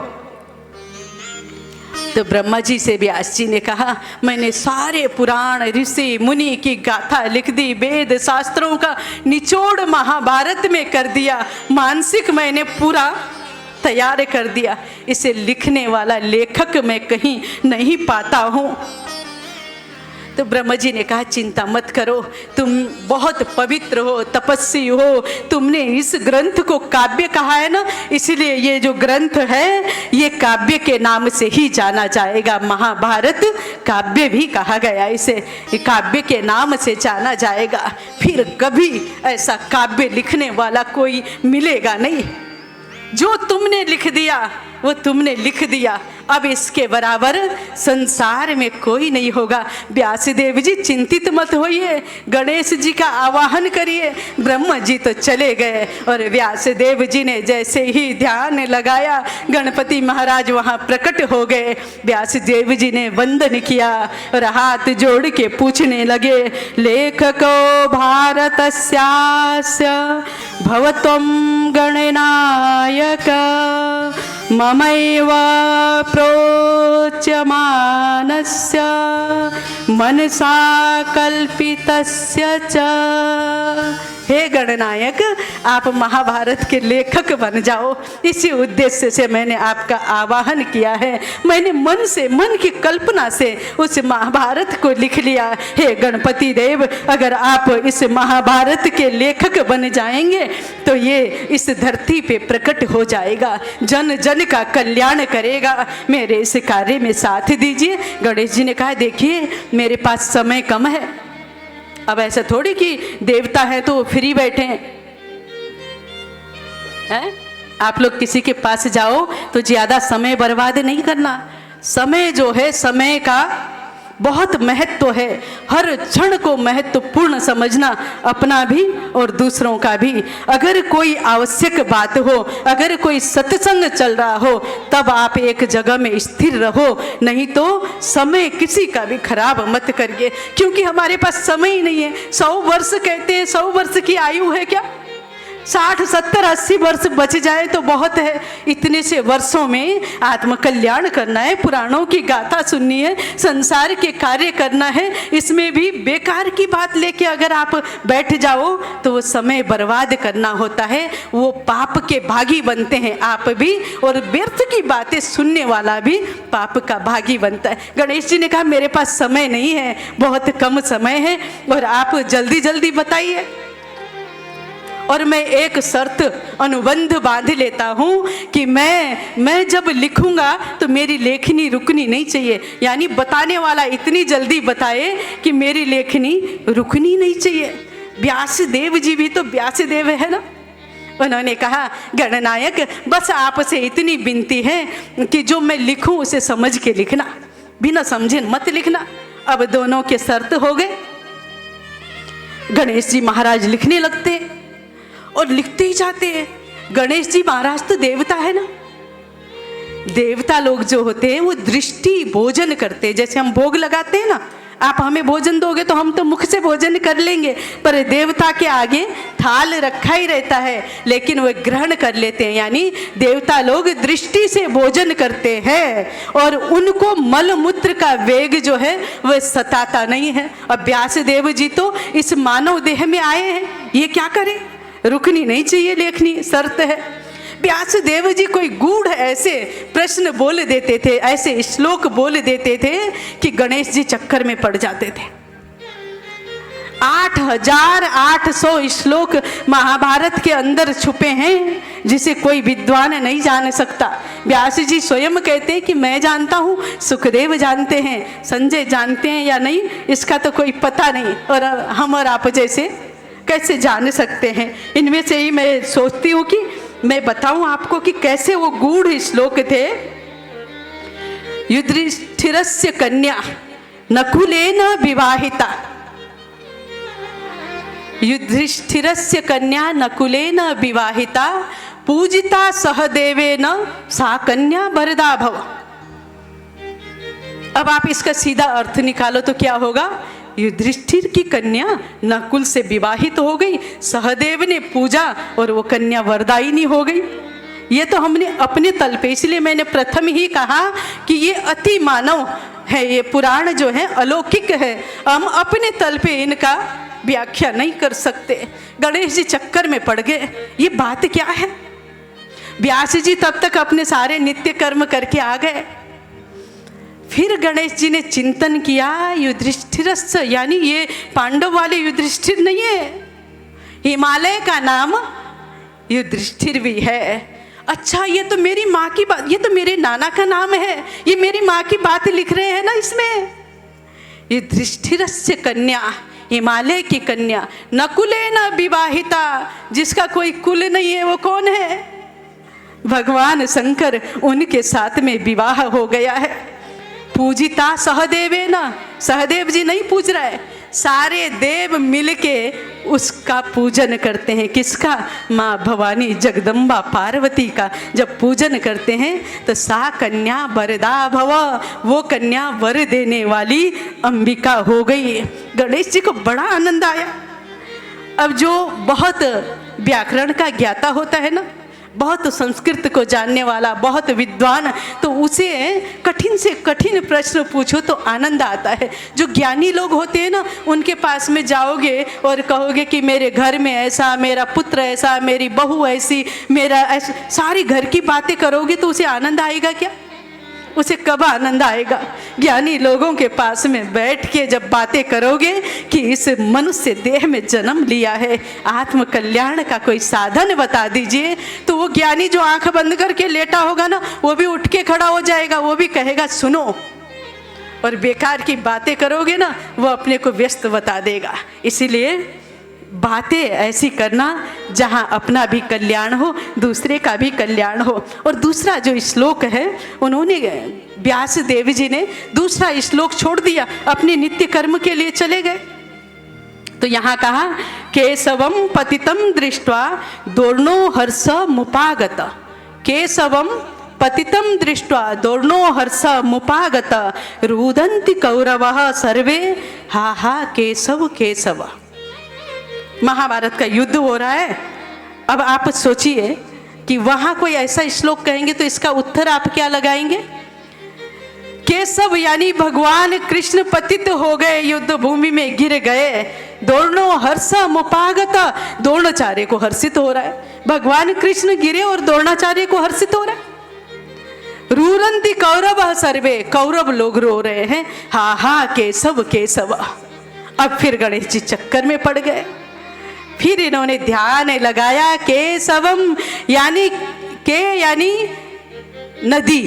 तो ब्रह्मा जी से व्यास जी ने कहा, मैंने सारे पुराण ऋषि मुनि की गाथा लिख दी, वेद शास्त्रों का निचोड़ महाभारत में कर दिया, मानसिक मैंने पूरा तैयार कर दिया। इसे लिखने वाला लेखक मैं कहीं नहीं पाता हूँ। तो ब्रह्मा जी ने कहा, चिंता मत करो, तुम बहुत पवित्र हो, तपस्वी हो, तुमने इस ग्रंथ को काव्य कहा है ना, इसलिए ये जो ग्रंथ है ये काव्य के नाम से ही जाना जाएगा। महाभारत काव्य भी कहा गया इसे, काव्य के नाम से जाना जाएगा। फिर कभी ऐसा काव्य लिखने वाला कोई मिलेगा नहीं। जो तुमने लिख दिया वो तुमने लिख दिया, अब इसके बराबर संसार में कोई नहीं होगा। व्यासदेव जी चिंतित मत होइए, गणेश जी का आवाहन करिए। ब्रह्मा जी तो चले गए और व्यासदेव जी ने जैसे ही ध्यान लगाया, गणपति महाराज वहाँ प्रकट हो गए। व्यासदेव जी ने वंदन किया और हाथ जोड़ के पूछने लगे, लेखको भारतस्यास्य भवत्वं गणनायक ममैव प्रोच्यमानस्य मनसा कल्पितस्य च। हे गणनायक, आप महाभारत के लेखक बन जाओ, इसी उद्देश्य से मैंने आपका आवाहन किया है। मैंने मन से, मन की कल्पना से उस महाभारत को लिख लिया। हे गणपति देव, अगर आप इस महाभारत के लेखक बन जाएंगे तो ये इस धरती पे प्रकट हो जाएगा, जन जन का कल्याण करेगा। मेरे इस कार्य में साथ दीजिए। गणेश जी ने कहा, देखिए मेरे पास समय कम है। अब ऐसा थोड़ी कि देवता है तो फ्री बैठे हैं। आप लोग किसी के पास जाओ तो ज्यादा समय बर्बाद नहीं करना। समय जो है, समय का बहुत महत्व है। हर क्षण को महत्वपूर्ण समझना, अपना भी और दूसरों का भी। अगर कोई आवश्यक बात हो, अगर कोई सत्संग चल रहा हो, तब आप एक जगह में स्थिर रहो, नहीं तो समय किसी का भी खराब मत करिए, क्योंकि हमारे पास समय ही नहीं है। 100 वर्ष कहते हैं, 100 वर्ष की आयु है क्या? 60, 70, 80 वर्ष बच जाए तो बहुत है। इतने से वर्षों में आत्मकल्याण करना है, पुराणों की गाथा सुननी है, संसार के कार्य करना है। इसमें भी बेकार की बात लेके अगर आप बैठ जाओ तो वो समय बर्बाद करना होता है। वो पाप के भागी बनते हैं आप भी, और व्यर्थ की बातें सुनने वाला भी पाप का भागी बनता है। गणेश जी ने कहा मेरे पास समय नहीं है, बहुत कम समय है, और आप जल्दी जल्दी बताइए। और मैं एक शर्त अनुबंध बांध लेता हूँ कि मैं जब लिखूँगा तो मेरी लेखनी रुकनी नहीं चाहिए। यानी बताने वाला इतनी जल्दी बताए कि मेरी लेखनी रुकनी नहीं चाहिए। व्यास देव जी भी तो व्यास देव है ना। उन्होंने कहा गणनायक बस आपसे इतनी विनती है कि जो मैं लिखूं उसे समझ के लिखना, बिना समझे मत लिखना। अब दोनों के शर्त हो गए। गणेश जी महाराज लिखने लगते और लिखते ही जाते हैं। गणेश जी महाराज तो देवता है ना। देवता लोग जो होते हैं वो दृष्टि भोजन करते हैं। जैसे हम भोग लगाते हैं ना, आप हमें भोजन दोगे तो हम तो मुख से भोजन कर लेंगे, पर देवता के आगे थाल रखा ही रहता है, लेकिन वे ग्रहण कर लेते हैं। यानी देवता लोग दृष्टि से भोजन करते हैं और उनको मल मूत्र का वेग जो है वह सताता नहीं है। अब व्यास देव जी तो इस मानव देह में आए हैं, ये क्या करें, रुकनी नहीं चाहिए लेखनी, शर्त है। व्यास देव जी कोई गूढ़ ऐसे प्रश्न बोल देते थे, ऐसे श्लोक बोल देते थे कि गणेश जी चक्कर में पड़ जाते थे। 8800 श्लोक महाभारत के अंदर छुपे हैं जिसे कोई विद्वान नहीं जान सकता। व्यास जी स्वयं कहते हैं कि मैं जानता हूँ, सुखदेव जानते हैं, संजय जानते हैं या नहीं इसका तो कोई पता नहीं, और हम और आप जैसे कैसे जान सकते हैं। इनमें से ही मैं सोचती हूँ कि मैं बताऊं आपको कि कैसे वो गूढ़ श्लोक थे। युधिष्ठिरस्य कन्या नकुलेन विवाहिता, युधिष्ठिरस्य कन्या नकुलेन विवाहिता, पूजिता सहदेवेन सा कन्या वरदा भव। अब आप इसका सीधा अर्थ निकालो तो क्या होगा। युधिष्ठिर की कन्या नकुल से विवाहित हो गई, सहदेव ने पूजा और वो कन्या वरदायिनी हो गई। ये तो हमने अपने तल पे, इसलिए मैंने प्रथम ही कहा कि ये अति मानव है, ये पुराण जो है अलौकिक है, हम अपने तल पे इनका व्याख्या नहीं कर सकते। गणेश जी चक्कर में पड़ गए, ये बात क्या है। व्यास जी तब तक अपने सारे नित्य कर्म करके आ गए। फिर गणेश जी ने चिंतन किया, युधिष्ठिरस्य, यानी ये पांडव वाले युधिष्ठिर नहीं है, हिमालय का नाम युधिष्ठिर भी है। अच्छा ये तो मेरी माँ की बात, ये तो मेरे नाना का नाम है, ये मेरी माँ की बात लिख रहे हैं ना इसमें। युधिष्ठिरस्य कन्या, हिमालय की कन्या, नकुलेन विवाहिता, जिसका कोई कुल नहीं है, वो कौन है, भगवान शंकर, उनके साथ में विवाह हो गया है। पूजिता सहदेवे ना, सहदेव जी नहीं पूज रहा है, सारे देव मिलके उसका पूजन करते हैं। किसका, माँ भवानी जगदम्बा पार्वती का जब पूजन करते हैं तो सा कन्या वरदा भव, वो कन्या वर देने वाली अंबिका हो गई। गणेश जी को बड़ा आनंद आया। अब जो बहुत व्याकरण का ज्ञाता होता है ना, बहुत संस्कृत को जानने वाला, बहुत विद्वान, तो उसे कठिन से कठिन प्रश्न पूछो तो आनंद आता है। जो ज्ञानी लोग होते हैं ना, उनके पास में जाओगे और कहोगे कि मेरे घर में ऐसा, मेरा पुत्र ऐसा, मेरी बहू ऐसी, मेरा ऐसा, सारी घर की बातें करोगे तो उसे आनंद आएगा क्या, उसे कब आनंद आएगा। ज्ञानी लोगों के पास में बैठ के जब बातें करोगे कि इस मनुष्य देह में जन्म लिया है, आत्म कल्याण का कोई साधन बता दीजिए, तो वो ज्ञानी जो आंख बंद करके लेटा होगा ना, वो भी उठ के खड़ा हो जाएगा, वो भी कहेगा सुनो। और बेकार की बातें करोगे ना, वो अपने को व्यस्त बता देगा। इसीलिए बातें ऐसी करना जहाँ अपना भी कल्याण हो, दूसरे का भी कल्याण हो। और दूसरा जो श्लोक है, उन्होंने व्यास देव जी ने दूसरा श्लोक छोड़ दिया, अपने नित्य कर्म के लिए चले गए। तो यहाँ कहा केशवम पतितम दृष्ट्वा दोर्णो हर्ष मुपागत, केशवम पतितम दृष्ट्वा दोर्णो हर्ष मुपागत, रुदन्ति कौरवः सर्वे हा हा केशव केशव। महाभारत का युद्ध हो रहा है, अब आप सोचिए कि वहाँ कोई ऐसा श्लोक कहेंगे तो इसका उत्तर आप क्या लगाएंगे? केशव यानी भगवान कृष्ण पतित हो गए, युद्ध भूमि में गिर गए, दोनों हर्ष मुपागत, द्रोणाचार्य को हर्षित हो रहा है। भगवान कृष्ण गिरे और द्रोणाचार्य को हर्षित हो रहा है। रुरंती कौरव सर्वे, कौरव लोग रो रहे हैं, हा हा केशव केशव। अब फिर गणेश जी चक्कर में पड़ गए। फिर इन्होंने ध्यान लगाया, केशवम यानी के यानी नदी,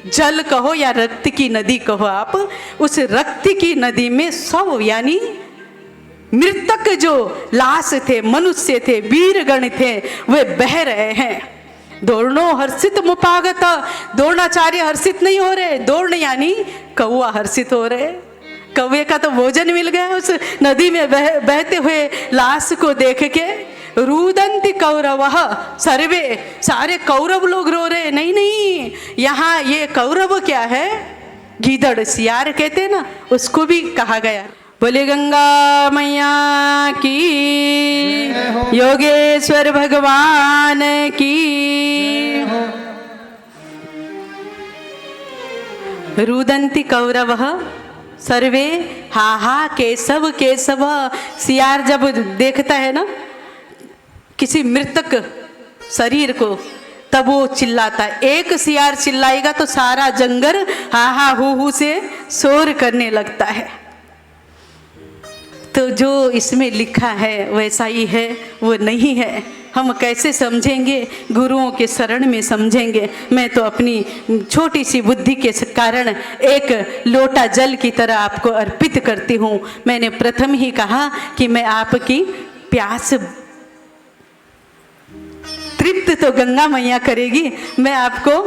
जल कहो या रक्त की नदी कहो आप, उस रक्त की नदी में सब यानी मृतक जो लाश थे, मनुष्य थे, वीरगण थे, वे बह रहे हैं। दोनों हर्षित मुपागत, द्रोणाचार्य हर्षित नहीं हो रहे, दोर्ण यानी कौआ हर्षित हो रहे। कौवे का तो भोजन मिल गया उस नदी में बहते हुए लाश को देख के। रुदंती कौरव सर्वे, सारे कौरव लोग रो रहे। नहीं नहीं, यहाँ ये कौरव क्या है, गीदड़ सियार कहते हैं ना, उसको भी कहा गया। बोले गंगा मैया की, योगेश्वर भगवान की। रुदंती कौरव सर्वे हा हा केशव केशव। सियार जब देखता है ना किसी मृतक शरीर को, तब वो चिल्लाता है। एक सियार चिल्लाएगा तो सारा जंगल हा हा हू हू से शोर करने लगता है। तो जो इसमें लिखा है वैसा ही है, वो नहीं है। हम कैसे समझेंगे? गुरुओं के शरण में समझेंगे। मैं तो अपनी छोटी सी बुद्धि के कारण एक लोटा जल की तरह आपको अर्पित करती हूँ। मैंने प्रथम ही कहा कि मैं आपकी प्यास तृप्त तो गंगा मैया करेगी, मैं आपको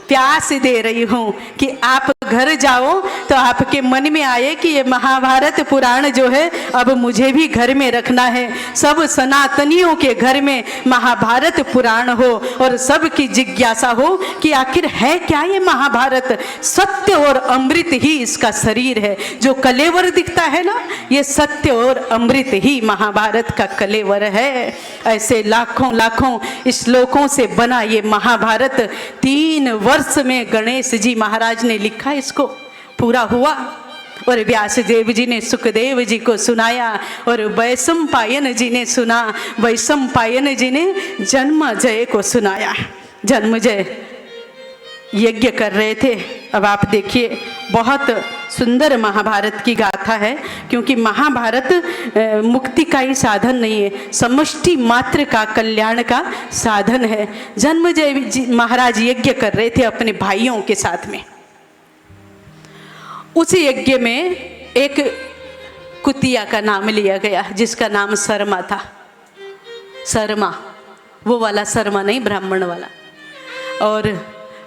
प्यास दे रही हूँ कि आप घर जाओ तो आपके मन में आए कि ये महाभारत पुराण जो है अब मुझे भी घर में रखना है। सब सनातनियों के घर में महाभारत पुराण हो और सबकी जिज्ञासा हो कि आखिर है क्या ये महाभारत। सत्य और अमृत ही इसका शरीर है। जो कलेवर दिखता है ना, ये सत्य और अमृत ही महाभारत का कलेवर है। ऐसे लाखों लाखों श्लोकों से बना ये महाभारत 3 वर्ष में गणेश जी महाराज ने लिखा, इसको पूरा हुआ। और व्यास देव जी ने सुखदेव जी को सुनाया और वैशंपायन जी ने सुना। वैशंपायन जी ने जन्मजय को सुनाया। जन्मजय यज्ञ कर रहे थे। अब आप देखिए, बहुत सुंदर महाभारत की गाथा है, क्योंकि महाभारत मुक्ति का ही साधन नहीं है, समष्टि मात्र का कल्याण का साधन है। जन्मजय जी महाराज यज्ञ कर रहे थे अपने भाइयों के साथ में। उस यज्ञ में एक कुतिया का नाम लिया गया, जिसका नाम शर्मा था। शर्मा, वो वाला शर्मा नहीं, ब्राह्मण वाला। और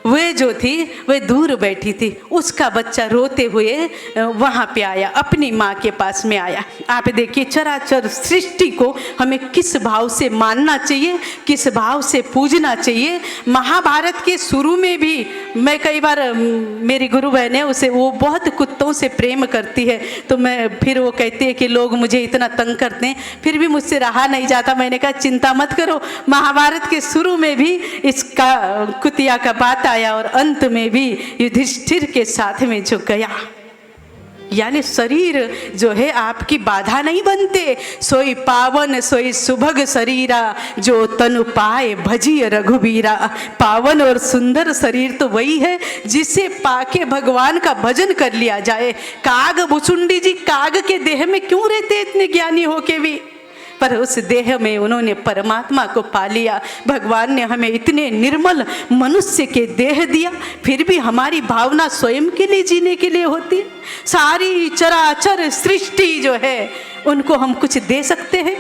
वे जो थी वे दूर बैठी थी। उसका बच्चा रोते हुए वहाँ पे आया, अपनी माँ के पास में आया। आप देखिए, चराचर सृष्टि को हमें किस भाव से मानना चाहिए, किस भाव से पूजना चाहिए। महाभारत के शुरू में भी मैं कई बार, मेरी गुरु बहन है, उसे वो बहुत कुत्तों से प्रेम करती है, तो मैं फिर वो कहती है कि लोग मुझे इतना तंग करते हैं, फिर भी मुझसे रहा नहीं जाता। मैंने कहा चिंता मत करो, महाभारत के शुरू में भी इसका कुतिया का बात आया और अंत में भी युधिष्ठिर के साथ में जो गया। यानी शरीर जो है आपकी बाधा नहीं बनते। सोई पावन सोई सुभग शरीरा, जो तनु पाए भजिय रघुबीरा। पावन और सुंदर शरीर तो वही है जिसे पाके भगवान का भजन कर लिया जाए। काग भुसुंडी जी काग के देह में क्यों रहते इतने ज्ञानी होके भी, पर उस देह में उन्होंने परमात्मा को पा लिया। भगवान ने हमें इतने निर्मल मनुष्य के देह दिया, फिर भी हमारी भावना स्वयं के लिए जीने के लिए होती है। सारी चराचर सृष्टि जो है उनको हम कुछ दे सकते हैं।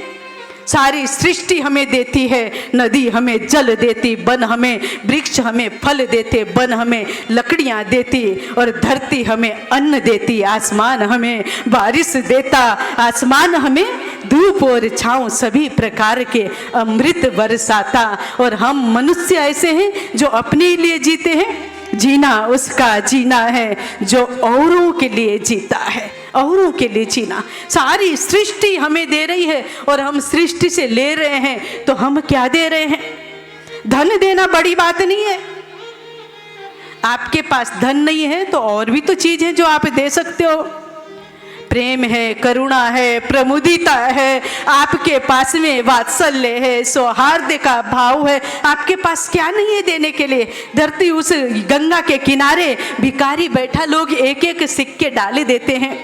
सारी सृष्टि हमें देती है, नदी हमें जल देती, वन हमें वृक्ष हमें फल देते, वन हमें लकड़ियाँ देती और धरती हमें अन्न देती, आसमान हमें बारिश देता, आसमान हमें धूप और छाँव सभी प्रकार के अमृत बरसाता। और हम मनुष्य ऐसे हैं जो अपने लिए जीते हैं। जीना उसका जीना है जो औरों के लिए जीता है। औरों के लिए जीना। सारी सृष्टि हमें दे रही है और हम सृष्टि से ले रहे हैं, तो हम क्या दे रहे हैं? धन देना बड़ी बात नहीं है। आपके पास धन नहीं है तो और भी तो चीज है जो आप दे सकते हो। प्रेम है, करुणा है, प्रमुदिता है, आपके पास में वात्सल्य है, सौहार्द का भाव है। आपके पास क्या नहीं है देने के लिए? धरती उस गंगा के किनारे भिखारी बैठा, लोग एक एक सिक्के डाले देते हैं।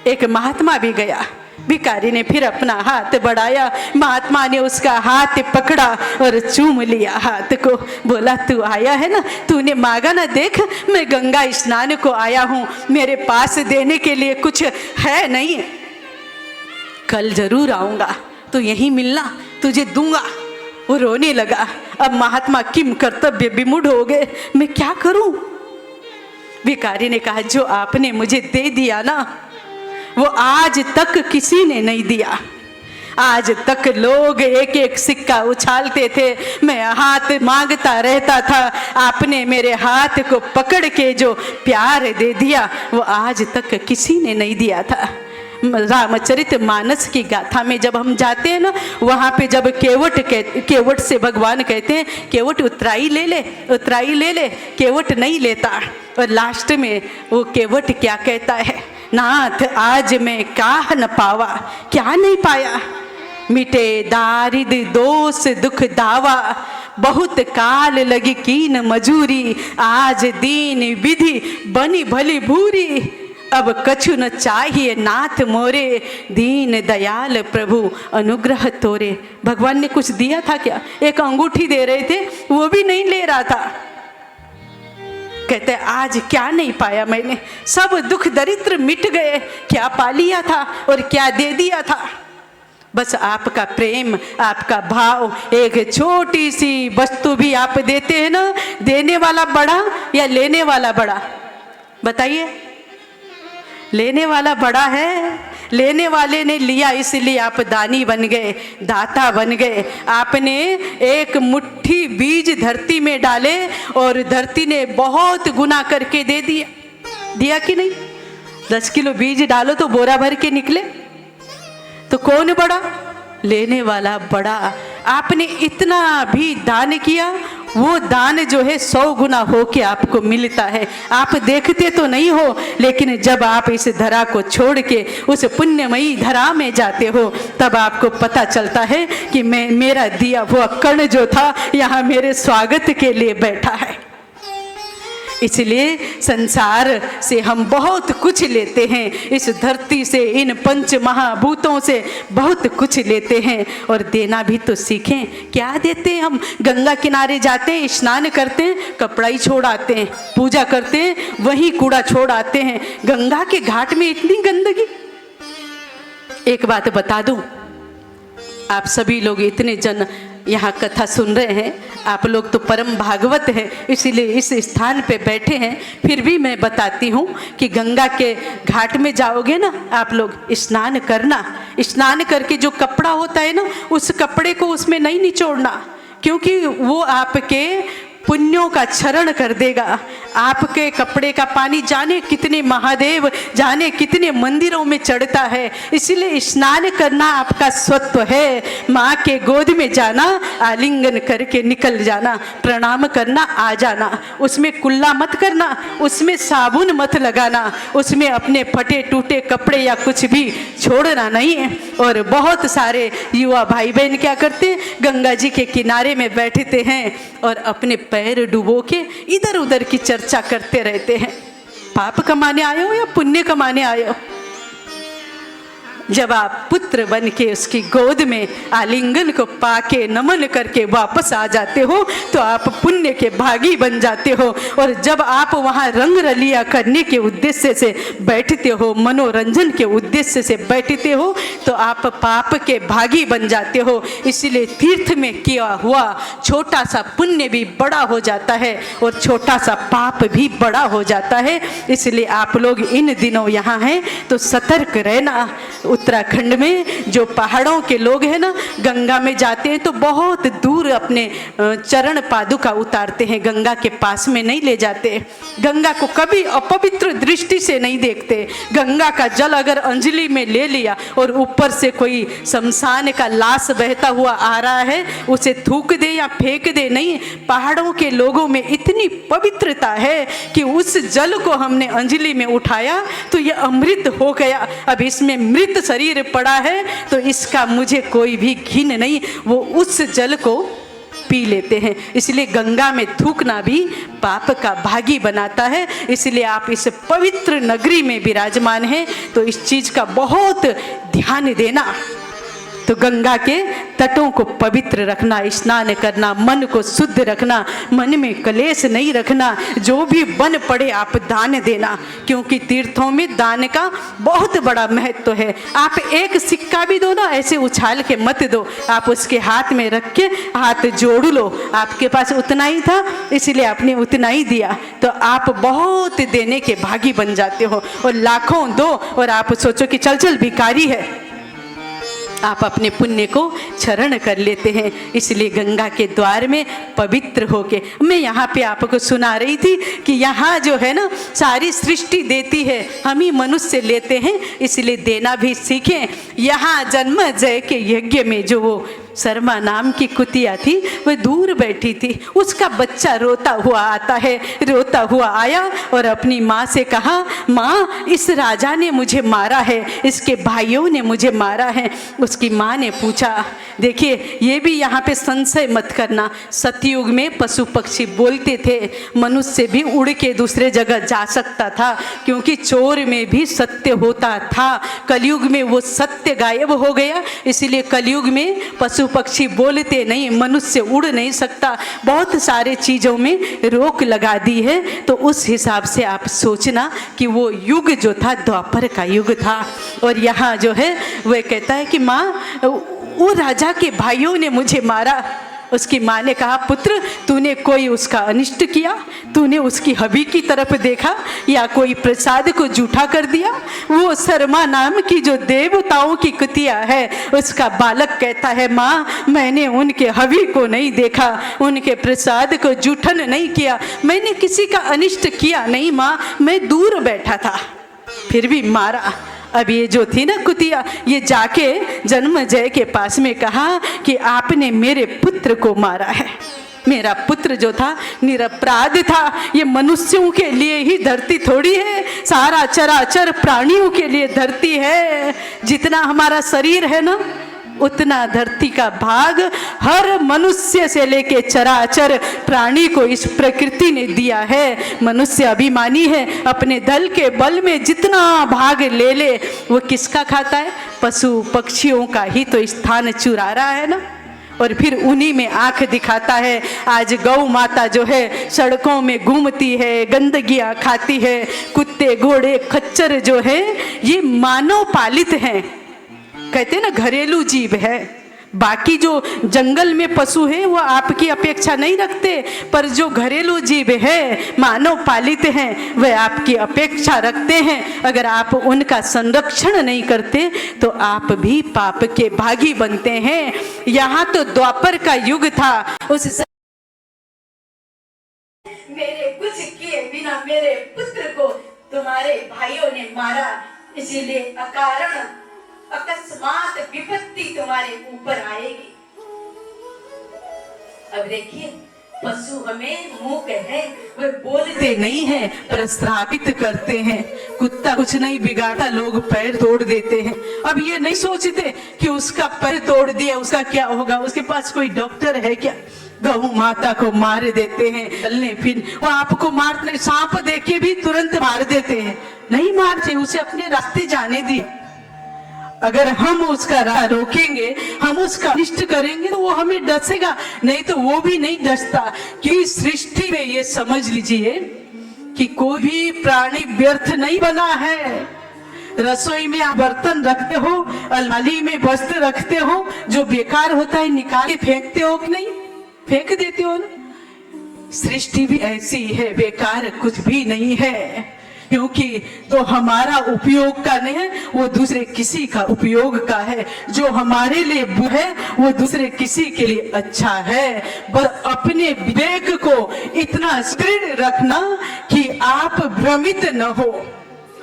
एक महात्मा भी गया, भिखारी ने फिर अपना हाथ बढ़ाया, महात्मा ने उसका हाथ पकड़ा और चूम लिया हाथ को। बोला, तू आया है ना, तूने मांगा ना, देख मैं गंगा स्नान को आया हूँ, मेरे पास देने के लिए कुछ है नहीं, कल जरूर आऊँगा, तो यहीं मिलना, तुझे दूंगा। वो रोने लगा। अब महात्मा किम कर्तव्य विमूढ़ हो गए, मैं क्या करूँ? भिखारी ने कहा, जो आपने मुझे दे दिया ना, वो आज तक किसी ने नहीं दिया। आज तक लोग एक एक सिक्का उछालते थे, मैं हाथ मांगता रहता था, आपने मेरे हाथ को पकड़ के जो प्यार दे दिया वो आज तक किसी ने नहीं दिया था। रामचरित मानस की गाथा में जब हम जाते हैं ना, वहाँ पे जब केवट से भगवान कहते हैं, केवट उतराई ले ले, उतराई ले ले, केवट नहीं लेता। और लास्ट में वो केवट क्या कहता है, नाथ आज मैं काह न पावा, क्या नहीं पाया? मिटे दारिद दोष दुख दावा, बहुत काल लगी कीन मजूरी, आज दीन विधि बनी भली भूरी, अब कछु न चाहिए नाथ मोरे, दीन दयाल प्रभु अनुग्रह तोरे। भगवान ने कुछ दिया था क्या? एक अंगूठी दे रहे थे, वो भी नहीं ले रहा था। कहते आज क्या नहीं पाया मैंने, सब दुख दरिद्र मिट गए, क्या पा लिया था और क्या दे दिया था? बस आपका प्रेम, आपका भाव, एक छोटी सी वस्तु भी आप देते हैं ना, देने वाला बड़ा या लेने वाला बड़ा? बताइए। लेने वाला बड़ा है, लेने वाले ने लिया इसलिए आप दानी बन गए, दाता बन गए। आपने एक मुट्ठी बीज धरती में डाले और धरती ने बहुत गुना करके दे दिया। दिया कि नहीं? 10 किलो बीज डालो तो बोरा भर के निकले, तो कौन बड़ा? लेने वाला बड़ा। आपने इतना भी दान किया, वो दान जो है 100 गुना हो के आपको मिलता है। आप देखते तो नहीं हो, लेकिन जब आप इस धरा को छोड़ के उस पुण्यमयी धरा में जाते हो, तब आपको पता चलता है कि मेरा दिया हुआ कण जो था यहाँ मेरे स्वागत के लिए बैठा है। इसलिए संसार से हम बहुत कुछ लेते हैं, इस धरती से, इन पंच महाभूतों से बहुत कुछ लेते हैं, और देना भी तो सीखें। क्या देते हैं हम? गंगा किनारे जाते हैं, स्नान करते हैं, कपड़ा ही छोड़ आते हैं, पूजा करते हैं, वहीं कूड़ा छोड़ आते हैं। गंगा के घाट में इतनी गंदगी। एक बात बता दूं, आप सभी लोग इतने जन यहाँ कथा सुन रहे हैं, आप लोग तो परम भागवत हैं, इसीलिए इस स्थान पे बैठे हैं। फिर भी मैं बताती हूँ कि गंगा के घाट में जाओगे ना आप लोग, स्नान करना, स्नान करके जो कपड़ा होता है ना, उस कपड़े को उसमें नहीं निचोड़ना, क्योंकि वो आपके पुण्यों का क्षरण कर देगा। आपके कपड़े का पानी जाने कितने महादेव, जाने कितने मंदिरों में चढ़ता है। इसलिए स्नान करना आपका स्वत्व है। माँ के गोद में जाना, आलिंगन करके निकल जाना, प्रणाम करना, आ जाना। उसमें कुल्ला मत करना, उसमें साबुन मत लगाना, उसमें अपने फटे टूटे कपड़े या कुछ भी छोड़ना नहीं है। और बहुत सारे युवा भाई बहन क्या करते हैं, गंगा जी के किनारे में बैठते हैं और अपने पैर डुबो के इधर उधर की चर्चा करते रहते हैं। पाप कमाने आए हो या पुण्य कमाने आए हो? जब आप पुत्र बन के उसकी गोद में आलिंगन को पाके नमन करके वापस आ जाते हो, तो आप पुण्य के भागी बन जाते हो। और जब आप वहाँ रंग रलिया करने के उद्देश्य से बैठते हो, मनोरंजन के उद्देश्य से बैठते हो, तो आप पाप के भागी बन जाते हो। इसलिए तीर्थ में किया हुआ छोटा सा पुण्य भी बड़ा हो जाता है और छोटा सा पाप भी बड़ा हो जाता है। इसलिए आप लोग इन दिनों यहाँ हैं तो सतर्क रहना, उत्तराखंड में जो पहाड़ों के लोग हैं ना, गंगा में जाते हैं तो बहुत दूर अपने चरण पादुका उतारते हैं, गंगा के पास में नहीं ले जाते। गंगा को कभी अपवित्र दृष्टि से नहीं देखते। गंगा का जल अगर अंजलि में ले लिया और ऊपर से कोई शमशान का लाश बहता हुआ आ रहा है, उसे थूक दे या फेंक दे, नहीं। पहाड़ों के लोगों में इतनी पवित्रता है कि उस जल को हमने अंजलि में उठाया तो ये अमृत हो गया। अब इसमें मृत शरीर पड़ा है तो इसका मुझे कोई भी घिन नहीं, वो उस जल को पी लेते हैं। इसलिए गंगा में थूकना भी पाप का भागी बनाता है। इसलिए आप इस पवित्र नगरी में विराजमान हैं तो इस चीज का बहुत ध्यान देना। तो गंगा के तटों को पवित्र रखना, स्नान करना, मन को शुद्ध रखना, मन में कलेश नहीं रखना, जो भी बन पड़े आप दान देना, क्योंकि तीर्थों में दान का बहुत बड़ा महत्व है। आप एक सिक्का भी दो ना, ऐसे उछाल के मत दो, आप उसके हाथ में रख के हाथ जोड़ लो। आपके पास उतना ही था इसलिए आपने उतना ही दिया, तो आप बहुत देने के भागी बन जाते हो। और लाखों दो और आप सोचो कि चल चल भिखारी है, आप अपने पुण्य को क्षरण कर लेते हैं। इसलिए गंगा के द्वार में पवित्र होके, मैं यहाँ पे आपको सुना रही थी कि यहाँ जो है ना सारी सृष्टि देती है, हम ही मनुष्य लेते हैं, इसलिए देना भी सीखें। यहाँ जन्म जय के यज्ञ में जो वो शर्मा नाम की कुतिया थी, वह दूर बैठी थी। उसका बच्चा रोता हुआ आता है, रोता हुआ आया और अपनी माँ से कहा, माँ इस राजा ने मुझे मारा है, इसके भाइयों ने मुझे मारा है। उसकी माँ ने पूछा, देखिए ये भी यहाँ पे संशय मत करना, सतयुग में पशु पक्षी बोलते थे, मनुष्य भी उड़ के दूसरे जगह जा सकता था, क्योंकि चोर में भी सत्य होता था। कलयुग में वो सत्य गायब हो गया, इसलिए कलयुग में पशु पक्षी बोलते नहीं, मनुष्य उड़ नहीं सकता, बहुत सारे चीजों में रोक लगा दी है। तो उस हिसाब से आप सोचना कि वो युग जो था द्वापर का युग था। और यहाँ जो है वह कहता है कि माँ वो राजा के भाइयों ने मुझे मारा। उसकी माँ ने कहा, पुत्र तूने कोई उसका अनिष्ट किया, तूने उसकी हबी की तरफ देखा या कोई प्रसाद को जूठा कर दिया? वो शर्मा नाम की जो देवताओं की कुतिया है, उसका बालक कहता है, माँ मैंने उनके हबी को नहीं देखा, उनके प्रसाद को जूठन नहीं किया, मैंने किसी का अनिष्ट किया नहीं माँ, मैं दूर बैठा था फिर भी मारा। अब ये जो थी ना कुतिया, ये जाके जन्मजय के पास में कहा कि आपने मेरे पुत्र को मारा है। मेरा पुत्र जो था निरपराध था, ये मनुष्यों के लिए ही धरती थोड़ी है, सारा चराचर प्राणियों के लिए धरती है। जितना हमारा शरीर है ना, उतना धरती का भाग हर मनुष्य से लेके चराचर प्राणी को इस प्रकृति ने दिया है। मनुष्य अभिमानी है, अपने दल के बल में जितना भाग ले ले, वो किसका खाता है? पशु पक्षियों का ही तो स्थान चुरा रहा है ना, और फिर उन्हीं में आंख दिखाता है। आज गौ माता जो है सड़कों में घूमती है, गंदगियां खाती है, कुत्ते घोड़े खच्चर जो है ये मानव पालित हैं, कहते हैं ना घरेलू जीव है। बाकी जो जंगल में पशु है वो आपकी अपेक्षा नहीं रखते, पर जो घरेलू जीव है मानव पालित हैं वह आपकी अपेक्षा रखते हैं। अगर आप उनका संरक्षण नहीं करते तो आप भी पाप के भागी बनते हैं। यहाँ तो द्वापर का युग था, उस मेरे कुछ किए बिना मेरे पुत्र को तुम्हारे भाइयों ने मारा, इसीलिए अकारण अकस्मात विपत्ति तुम्हारे ऊपर आएगी। अब देखिए पशु हमें मूक है, वे बोलते नहीं है, प्रस्तावित करते हैं। कुत्ता कुछ नहीं बिगाड़ता, लोग पैर तोड़ देते हैं। अब ये नहीं सोचते कि उसका पैर तोड़ दिया उसका क्या होगा, उसके पास कोई डॉक्टर है क्या? गौ माता को मार देते हैं, चलने फिर वो आपको मारते, सांप देखे भी तुरंत मार देते हैं। नहीं मारते, उसे अपने रास्ते जाने दिए। अगर हम उसका राह रोकेंगे, हम उसका अनिष्ट करेंगे तो वो हमें डसेगा, नहीं तो वो भी नहीं डसता। कि सृष्टि में ये समझ लीजिए कि कोई भी प्राणी व्यर्थ नहीं बना है। रसोई में आप बर्तन रखते हो, अलमारी में वस्त्र रखते हो, जो बेकार होता है निकाल के फेंकते हो कि नहीं? फेंक देते हो ना। सृष्टि भी ऐसी है, बेकार कुछ भी नहीं है। क्योंकि जो हमारा उपयोग का नहीं है वो दूसरे किसी का उपयोग का है, जो हमारे लिए बुरा है वो दूसरे किसी के लिए अच्छा है। बस अपने विवेक को इतना दृढ़ रखना कि आप भ्रमित न हो।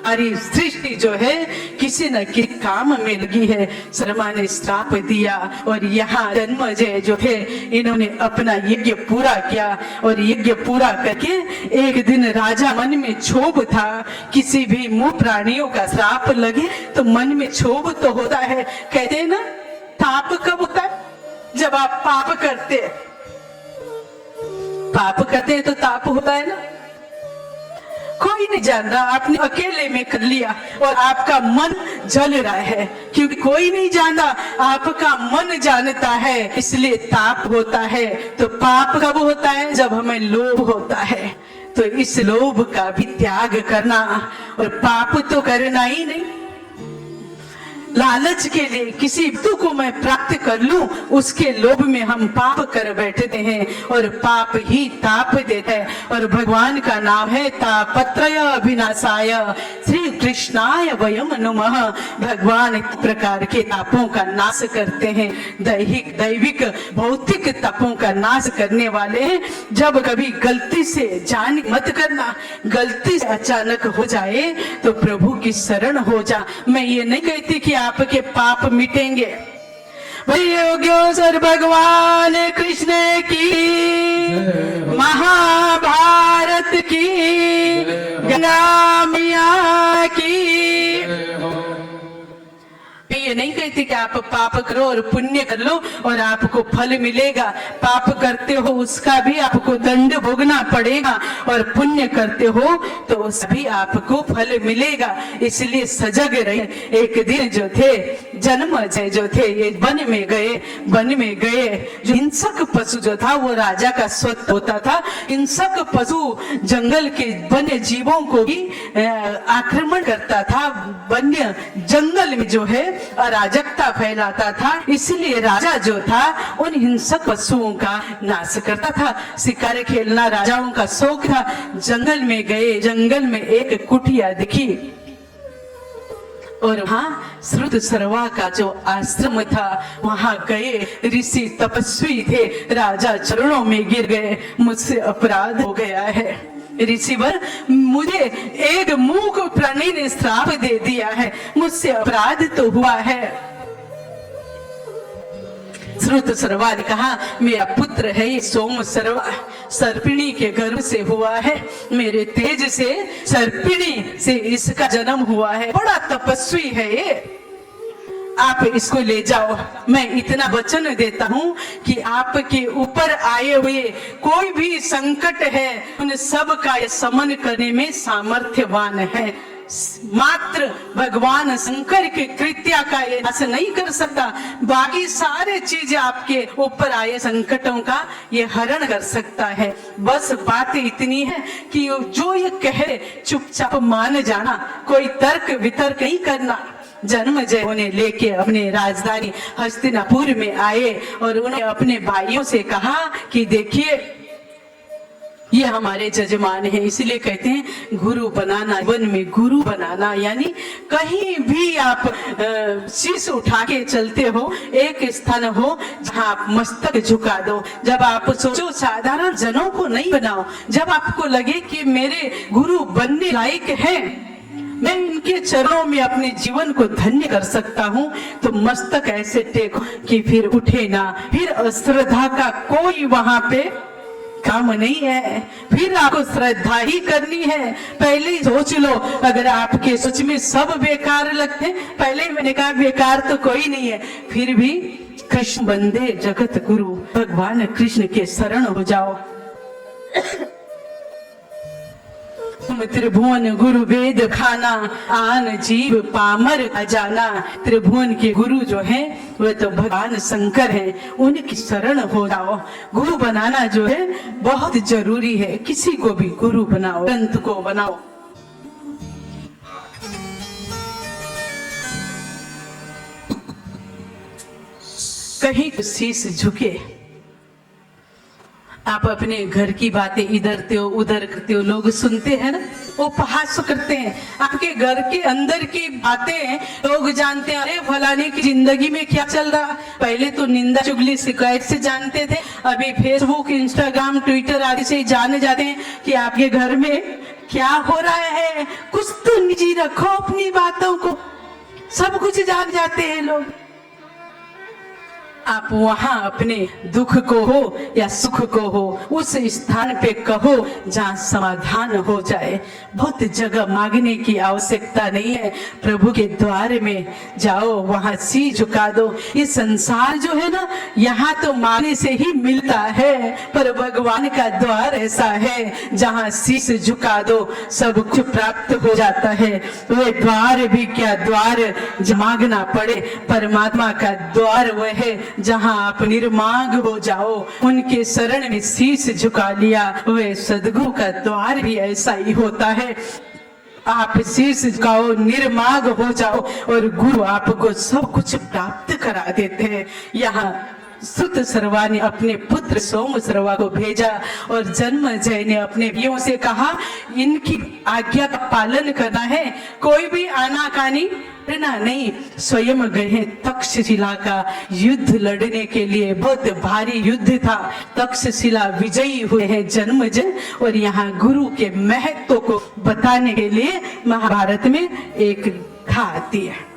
अरे सृष्टि जो है किसी न किसी काम में लगी है। शर्मा ने श्राप दिया और यहाँ जन्मजय जो थे इन्होंने अपना यज्ञ पूरा किया और यज्ञ पूरा करके एक दिन राजा मन में क्षोभ था। किसी भी मूढ़ प्राणियों का श्राप लगे तो मन में क्षोभ तो होता है। कहते हैं ना, ताप कब होता है? जब आप पाप करते हैं तो ताप होता है ना। कोई नहीं जानता, आपने अकेले में कर लिया और आपका मन जल रहा है, क्योंकि कोई नहीं जानता, आपका मन जानता है, इसलिए ताप होता है। तो पाप कब होता है? जब हमें लोभ होता है। तो इस लोभ का भी त्याग करना, और पाप तो करना ही नहीं। लालच के लिए किसी वस्तु को मैं प्राप्त कर लूं, उसके लोभ में हम पाप कर बैठते हैं और पाप ही ताप देता है। और भगवान का नाम है तापत्रय विनाशाय श्री कृष्णाय वयम नमः। भगवान इस प्रकार के तापों का नाश करते हैं, दैहिक दैविक भौतिक तापों का नाश करने वाले हैं। जब कभी गलती से जान मत करना, गलती से अचानक हो जाए तो प्रभु की शरण हो जा। मैं ये नहीं कहती कि आपके पाप मिटेंगे। सर भगवान कृष्ण की, महाभारत की, गंगा मैया की। ये नहीं कहती कि आप पाप करो और पुण्य कर लो और आपको फल मिलेगा। पाप करते हो उसका भी आपको दंड भोगना पड़ेगा, और पुण्य करते हो तो उसका भी आपको फल मिलेगा। इसलिए सजग रहे। एक दिन जो थे जन्मजय जो थे ये वन में गए। जो हिंसक पशु जो था वो राजा का स्वत होता था। हिंसक पशु जंगल के वन्य जीवों को भी आक्रमण करता था। वन्य जंगल में जो है अराजकता फैलाता था, इसलिए राजा जो था उन हिंसक पशुओं का नाश करता था। शिकार खेलना राजाओं का शौक था। जंगल में गए, जंगल में एक कुटिया दिखी और वहाँ श्रुत सर्वा का जो आश्रम था वहां गए। ऋषि तपस्वी थे, राजा चरणों में गिर गए। मुझसे अपराध हो गया है ऋषिवर, मुझे एक मूक प्राणी ने श्राप दे दिया है, मुझसे अपराध तो हुआ है। श्रुत सर्वा ने कहा, मेरा पुत्र है ये सोम सर्वा, सर्पिणी के गर्भ से हुआ है, मेरे तेज से सर्पिणी से इसका जन्म हुआ है। बड़ा तपस्वी है ये, आप इसको ले जाओ। मैं इतना वचन देता हूँ कि आपके ऊपर आए हुए कोई भी संकट है उन सब का समन करने में सामर्थ्यवान है। मात्र भगवान शंकर के कृत्या का ये नाश नहीं कर सकता, बाकी सारे चीज आपके ऊपर आए संकटों का ये हरण कर सकता है। बस बात इतनी है कि जो ये कहे चुपचाप मान जाना, कोई तर्क वितर्क नहीं करना। जन्मजय उन्हें लेके अपने राजधानी हस्तिनापुर में आए और उन्हें अपने भाइयों से कहा कि देखिए ये हमारे जजमान हैं, इसलिए कहते हैं गुरु बनाना, वन में गुरु बनाना, यानी कहीं भी आप शीश उठा के चलते हो, एक स्थान हो जहाँ आप मस्तक झुका दो। जब आप सोचो साधारण जनों को नहीं बनाओ, जब आपको लगे कि मेरे गुरु बनने लायक हैं, मैं इनके चरणों में अपने जीवन को धन्य कर सकता हूँ, तो मस्तक ऐसे टेको कि फिर उठे ना। फिर अश्रद्धा का कोई वहां पे काम नहीं है, फिर आपको श्रद्धा ही करनी है। पहले ही सोच लो, अगर आपके सोच में सब बेकार लगते हैं, पहले मैंने कहा बेकार तो कोई नहीं है, फिर भी कृष्ण बंदे जगत गुरु, भगवान कृष्ण के शरण हो जाओ। त्रिभुवन गुरु वेद खाना, आन जीव पामर अजाना। त्रिभुवन के गुरु जो हैं वह तो भगवान शंकर हैं, उनकी शरण हो जाओ। गुरु बनाना जो है बहुत जरूरी है, किसी को भी गुरु बनाओ, संत को बनाओ। कहीं शीश झुके। आप अपने घर की बातें इधर ते हो उधर करते हो, लोग सुनते हैं ना। उपहास करते हैं। आपके घर के अंदर की बातें लोग जानते हैं, अरे फलाने की जिंदगी में क्या चल रहा। पहले तो निंदा चुगली शिकायत से जानते थे, अभी फेसबुक, इंस्टाग्राम, ट्विटर आदि से जाने जाते हैं कि आपके घर में क्या हो रहा है। कुछ तो निजी रखो अपनी बातों को, सब कुछ जान जाते हैं लोग। आप वहां अपने दुख को हो या सुख को हो उस स्थान पे कहो जहां समाधान हो जाए। बहुत जगह मांगने की आवश्यकता नहीं है, प्रभु के द्वार में जाओ, वहां सी झुका दो। ये संसार जो है ना, यहाँ तो मांगने से ही मिलता है, पर भगवान का द्वार ऐसा है जहां शीश झुका दो सब कुछ प्राप्त हो जाता है। वह द्वार भी क्या द्वार मांगना पड़े, परमात्मा का द्वार वह है जहां आप निर्मांग हो जाओ, उनके शरण में शीश झुका लिया। वह सद्गुरु का द्वार भी ऐसा ही होता है, आप शीश झुकाओ, निर्मांग हो जाओ और गुरु आपको सब कुछ प्राप्त करा देते हैं। यहाँ सुत सर्वा ने अपने पुत्र सोम सर्वा को भेजा और जन्मजय ने अपने पियों से कहा इनकी आज्ञा का पालन करना है, कोई भी आनाकानी करना नहीं। स्वयं गए तक्षशिला का युद्ध लड़ने के लिए, बहुत भारी युद्ध था। तक्षशिला विजयी हुए हैं जन्मजय, और यहाँ गुरु के महत्व को बताने के लिए महाभारत में एक कथा आती है।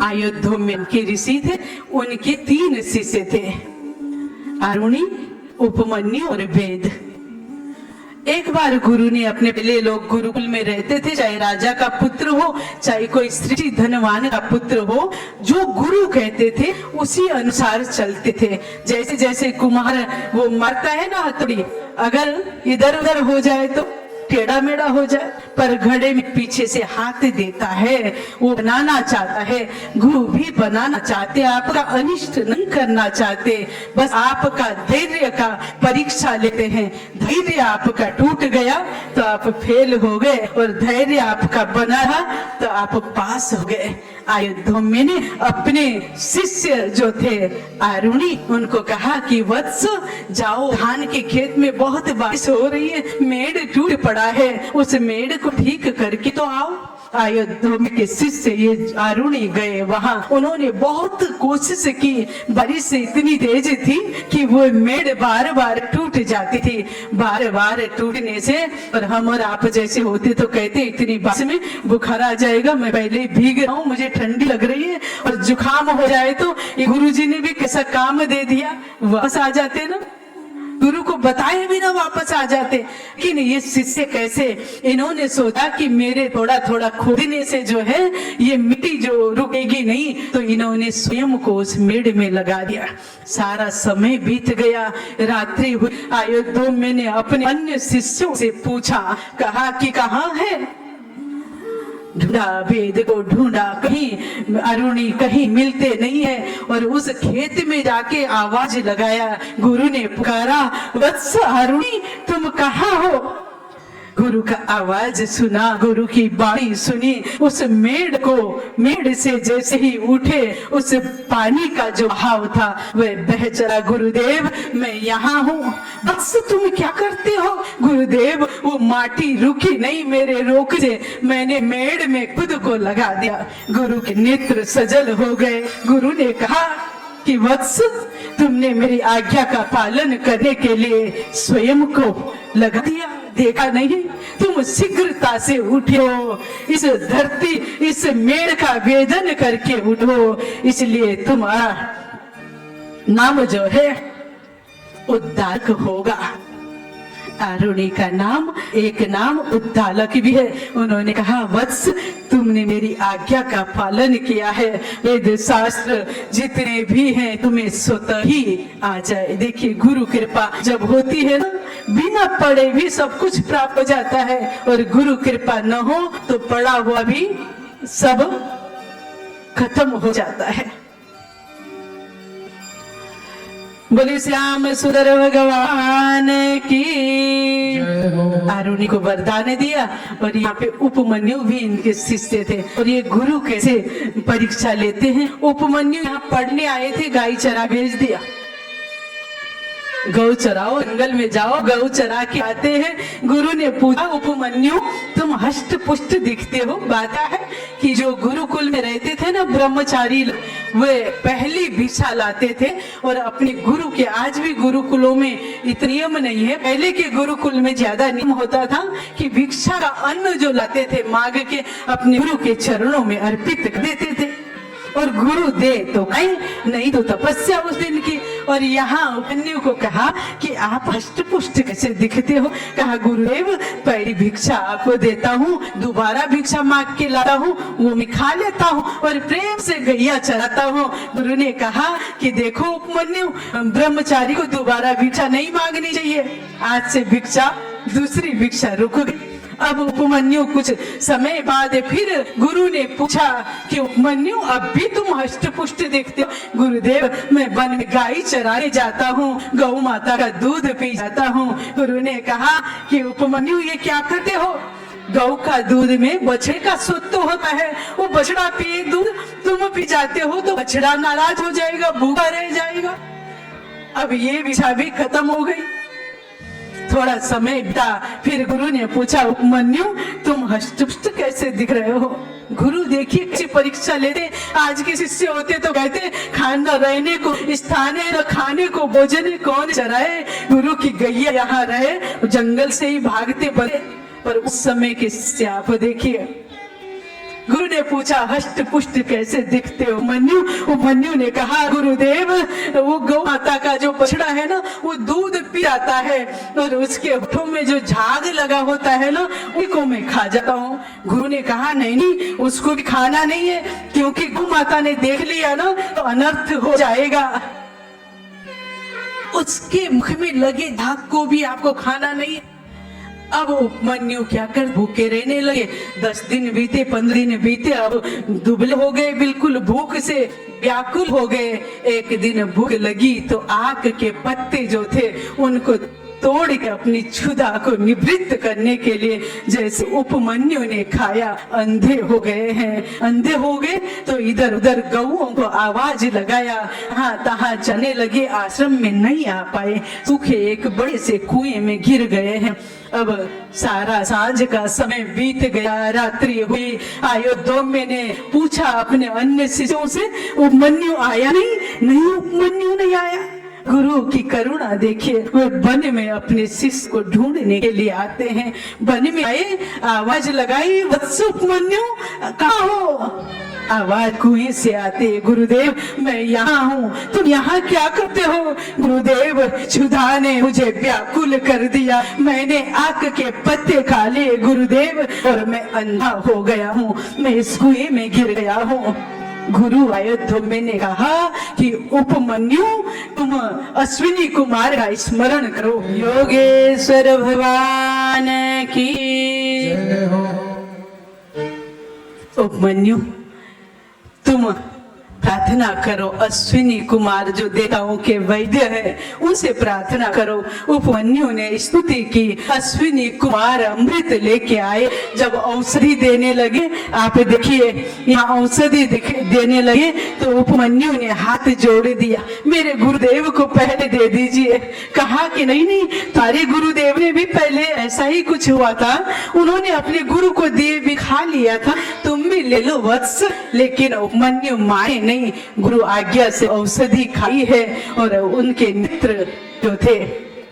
अयोध्या में के ऋषि थे, उनके 3 शिष्य थे, अरुणी, उपमन्यु और वेद। एक बार गुरु ने अपने पहले लोग गुरुकुल में रहते थे, चाहे राजा का पुत्र हो चाहे कोई स्त्री धनवान का पुत्र हो, जो गुरु कहते थे उसी अनुसार चलते थे। जैसे जैसे कुम्हार वो मरता है ना हथौड़ी, अगर इधर उधर हो जाए तो टेढ़ा मेढ़ा हो जाए, पर घड़े में पीछे से हाथ देता है, वो बनाना चाहता है। गुरु भी बनाना चाहते, आपका अनिष्ट नहीं करना चाहते, बस आपका धैर्य का परीक्षा लेते हैं। धैर्य आपका टूट गया तो आप फेल हो गए, और धैर्य आपका बना रहा तो आप पास हो गए। अयोध्या ने अपने शिष्य जो थे अरुणी, उनको कहा कि वत्स जाओ, धान के खेत में बहुत बारिश हो रही है, मेड़ टूट पड़ा है, उस मेड़ को ठीक करके तो आओ। अयोध्या के शिष्य ये अरुणी गए वहां, उन्होंने बहुत कोशिश की, बारिश इतनी तेज थी कि वो मेड़ बार बार टूट जाती थी। बार बार टूटने से, और हम और आप जैसे होते तो कहते इतनी बारिश में बुखार आ जाएगा, मैं पहले ही भीग रहा हूँ, मुझे ठंडी लग रही है, और जुकाम हो जाए तो ये गुरुजी ने भी कैसा काम दे दिया, वापस आ जाते ना, गुरु को बताए बिना वापस आ जाते। कि नहीं, ये शिष्य कैसे, इन्होंने सोचा कि मेरे थोड़ा थोड़ा खोदने से जो है ये मिट्टी जो रुकेगी नहीं, तो इन्होंने स्वयं को उस मेड़ में लगा दिया। सारा समय बीत गया, रात्रि हुई। अयोध्या मैंने अपने अन्य शिष्यों से पूछा, कहा कि कहाँ है, ढूंढा, वेद को ढूंढा, कहीं अरुणी कहीं मिलते नहीं है, और उस खेत में जाके आवाज लगाया। गुरु ने पुकारा, वत्स अरुणी तुम कहाँ हो। गुरु का आवाज सुना, गुरु की बाणी सुनी, उस मेड़ से जैसे ही उठे, उस पानी का जो बहाव था वह बह चला। गुरुदेव मैं यहाँ हूँ। बस तुम क्या करते हो। गुरुदेव वो माटी रुकी नहीं मेरे रोक से, मैंने मेड़ में खुद को लगा दिया। गुरु के नेत्र सजल हो गए। गुरु ने कहा कि वत्स तुमने मेरी आज्ञा का पालन करने के लिए स्वयं को लगा दिया, देखा नहीं, तुम शीघ्रता से उठो, इस धरती इस मेड़ का वेदन करके उठो, इसलिए तुम्हारा नाम जो है उद्धारक होगा। अरुणी का नाम एक नाम उद्धालक भी है। उन्होंने कहा, वत्स तुमने मेरी आज्ञा का पालन किया है, वेद शास्त्र जितने भी हैं तुम्हें स्वतः ही आ जाए। देखिए गुरु कृपा जब होती है ना, बिना पढ़े भी सब कुछ प्राप्त हो जाता है, और गुरु कृपा न हो तो पढ़ा हुआ भी सब खत्म हो जाता है। बोले श्याम सुंदर भगवान की। अरुणी को वरदान दिया, और यहाँ पे उपमन्यु भी इनके शिष्य थे। और ये गुरु कैसे परीक्षा लेते हैं। उपमन्यु यहाँ पढ़ने आए थे, गाय चरा भेज दिया। गौ चराओ, जंगल में जाओ, गौ चरा के आते हैं। गुरु ने पूछा, उपमन्यु तुम हष्ट पुष्ट दिखते हो। बात है कि जो गुरुकुल में रहते थे ना ब्रह्मचारी, वे पहली भिक्षा लाते थे। और अपने गुरु के, आज भी गुरुकुलों में इतना नियम नहीं है, पहले के गुरुकुल में ज्यादा नियम होता था कि भिक्षा का अन्न जो लाते थे मांग के अपने गुरु के चरणों में अर्पित कर देते थे। और गुरु दे तो नहीं तो तपस्या उस दिन की। और यहाँ उपमन्यु को कहा कि आप हष्ट पुष्ट कैसे दिखते हो। कहा, गुरुदेव पहली भिक्षा आपको देता हूँ, दोबारा भिक्षा मांग के लाता हूँ, वो मैं खा लेता हूँ और प्रेम से गैया चराता हूँ। गुरु ने कहा कि देखो उपमन्यु, ब्रह्मचारी को दोबारा भिक्षा नहीं मांगनी चाहिए। आज से भिक्षा, दूसरी भिक्षा रुक गई। अब उपमन्यु कुछ समय बाद फिर गुरु ने पूछा कि उपमन्यु अब भी तुम हष्ट पुष्ट देखते हो। गुरुदेव मैं वन में गाय चराने जाता हूँ, गौ माता का दूध पी जाता हूँ। गुरु ने कहा कि उपमन्यु ये क्या करते हो। गौ का दूध में बछड़े का शुद्ध होता है, वो बछड़ा पिए दूध, तुम पी जाते हो तो बछड़ा नाराज हो जाएगा, भूखा रह जाएगा। अब ये विषय भी खत्म हो गई। थोड़ा समय बीता, फिर गुरु ने पूछा, उपमन्यु तुम हष्ट-पुष्ट कैसे दिख रहे हो। गुरु देखिए किसी परीक्षा लेते, आज के शिष्य होते तो कहते खाना रहने को स्थान है, न खाने को भोजन कौन चराए। गुरु की गैया यहाँ रहे, जंगल से ही भागते बने। पर उस समय के शिष्य आप देखिए, गुरु ने पूछा हष्ट पुष्ट कैसे दिखते हो मन्यु। उपमन्यु ने कहा, गुरुदेव वो गौ माता का जो बछड़ा है ना, वो दूध पी जाता है और उसके होठों में जो झाग लगा होता है ना, उनको मैं खा जाता हूँ। गुरु ने कहा, नहीं उसको भी खाना नहीं है, क्योंकि गौ माता ने देख लिया ना तो अनर्थ हो जाएगा। उसके मुख में लगे झाग को भी आपको खाना नहीं है। अब उपमन्यु क्या कर, भूखे रहने लगे। 10 दिन बीते, 15 दिन बीते, अब दुबले हो गए, बिल्कुल भूख से व्याकुल हो गए। एक दिन भूख लगी तो आक के पत्ते जो थे उनको तोड़ के अपनी क्षुधा को निवृत्त करने के लिए जैसे उपमन्यु ने खाया, अंधे हो गए हैं। अंधे हो गए तो इधर उधर गौओं को आवाज लगाया, हाँ तहाँ चलने लगे, आश्रम में नहीं आ पाए, सूखे एक बड़े से कुएं में गिर गए हैं। अब सारा सांझ का समय बीत गया, रात्रि हुई। अयोध्या ने पूछा अपने अन्य शिष्यों से, उपमन्यु आया नहीं उपमन्यु नहीं आया। गुरु की करुणा देखिए, वे वन में अपने शिष्य को ढूंढने के लिए आते हैं। वन में आए, आवाज लगाई, वत्स उपमन्यु कहाँ हो। आवाज कुएं से आते, गुरुदेव मैं यहाँ हूँ, तुम यहाँ क्या करते हो। गुरुदेव क्षुधा ने मुझे व्याकुल कर दिया, मैंने आक के पत्ते खा लिए गुरुदेव, और मैं अंधा हो गया हूँ, मैं इस कुएं में गिर गया हूँ। गुरु अयोध्या ने कहा कि उपमन्यु तुम अश्विनी कुमार का स्मरण करो। योगेश्वर भगवान की जय हो। उपमन्यु तुम प्रार्थना करो, अश्विनी कुमार जो देवताओं के वैद्य है उनसे प्रार्थना करो। उपमन्यु ने स्तुति की, अश्विनी कुमार अमृत लेके आए। जब औषधि देने लगे, आप देखिए यहाँ औषधि देने लगे तो उपमन्यु ने हाथ जोड़ दिया, मेरे गुरुदेव को पहले दे दीजिए। कहा कि नहीं तारे गुरुदेव ने भी पहले ऐसा ही कुछ हुआ था, उन्होंने अपने गुरु को दिए भी खा लिया था, तुम भी ले लो वत्स। लेकिन उपमन्यु माने नहीं, गुरु आज्ञा से औषधि खाई है और उनके नेत्र जो थे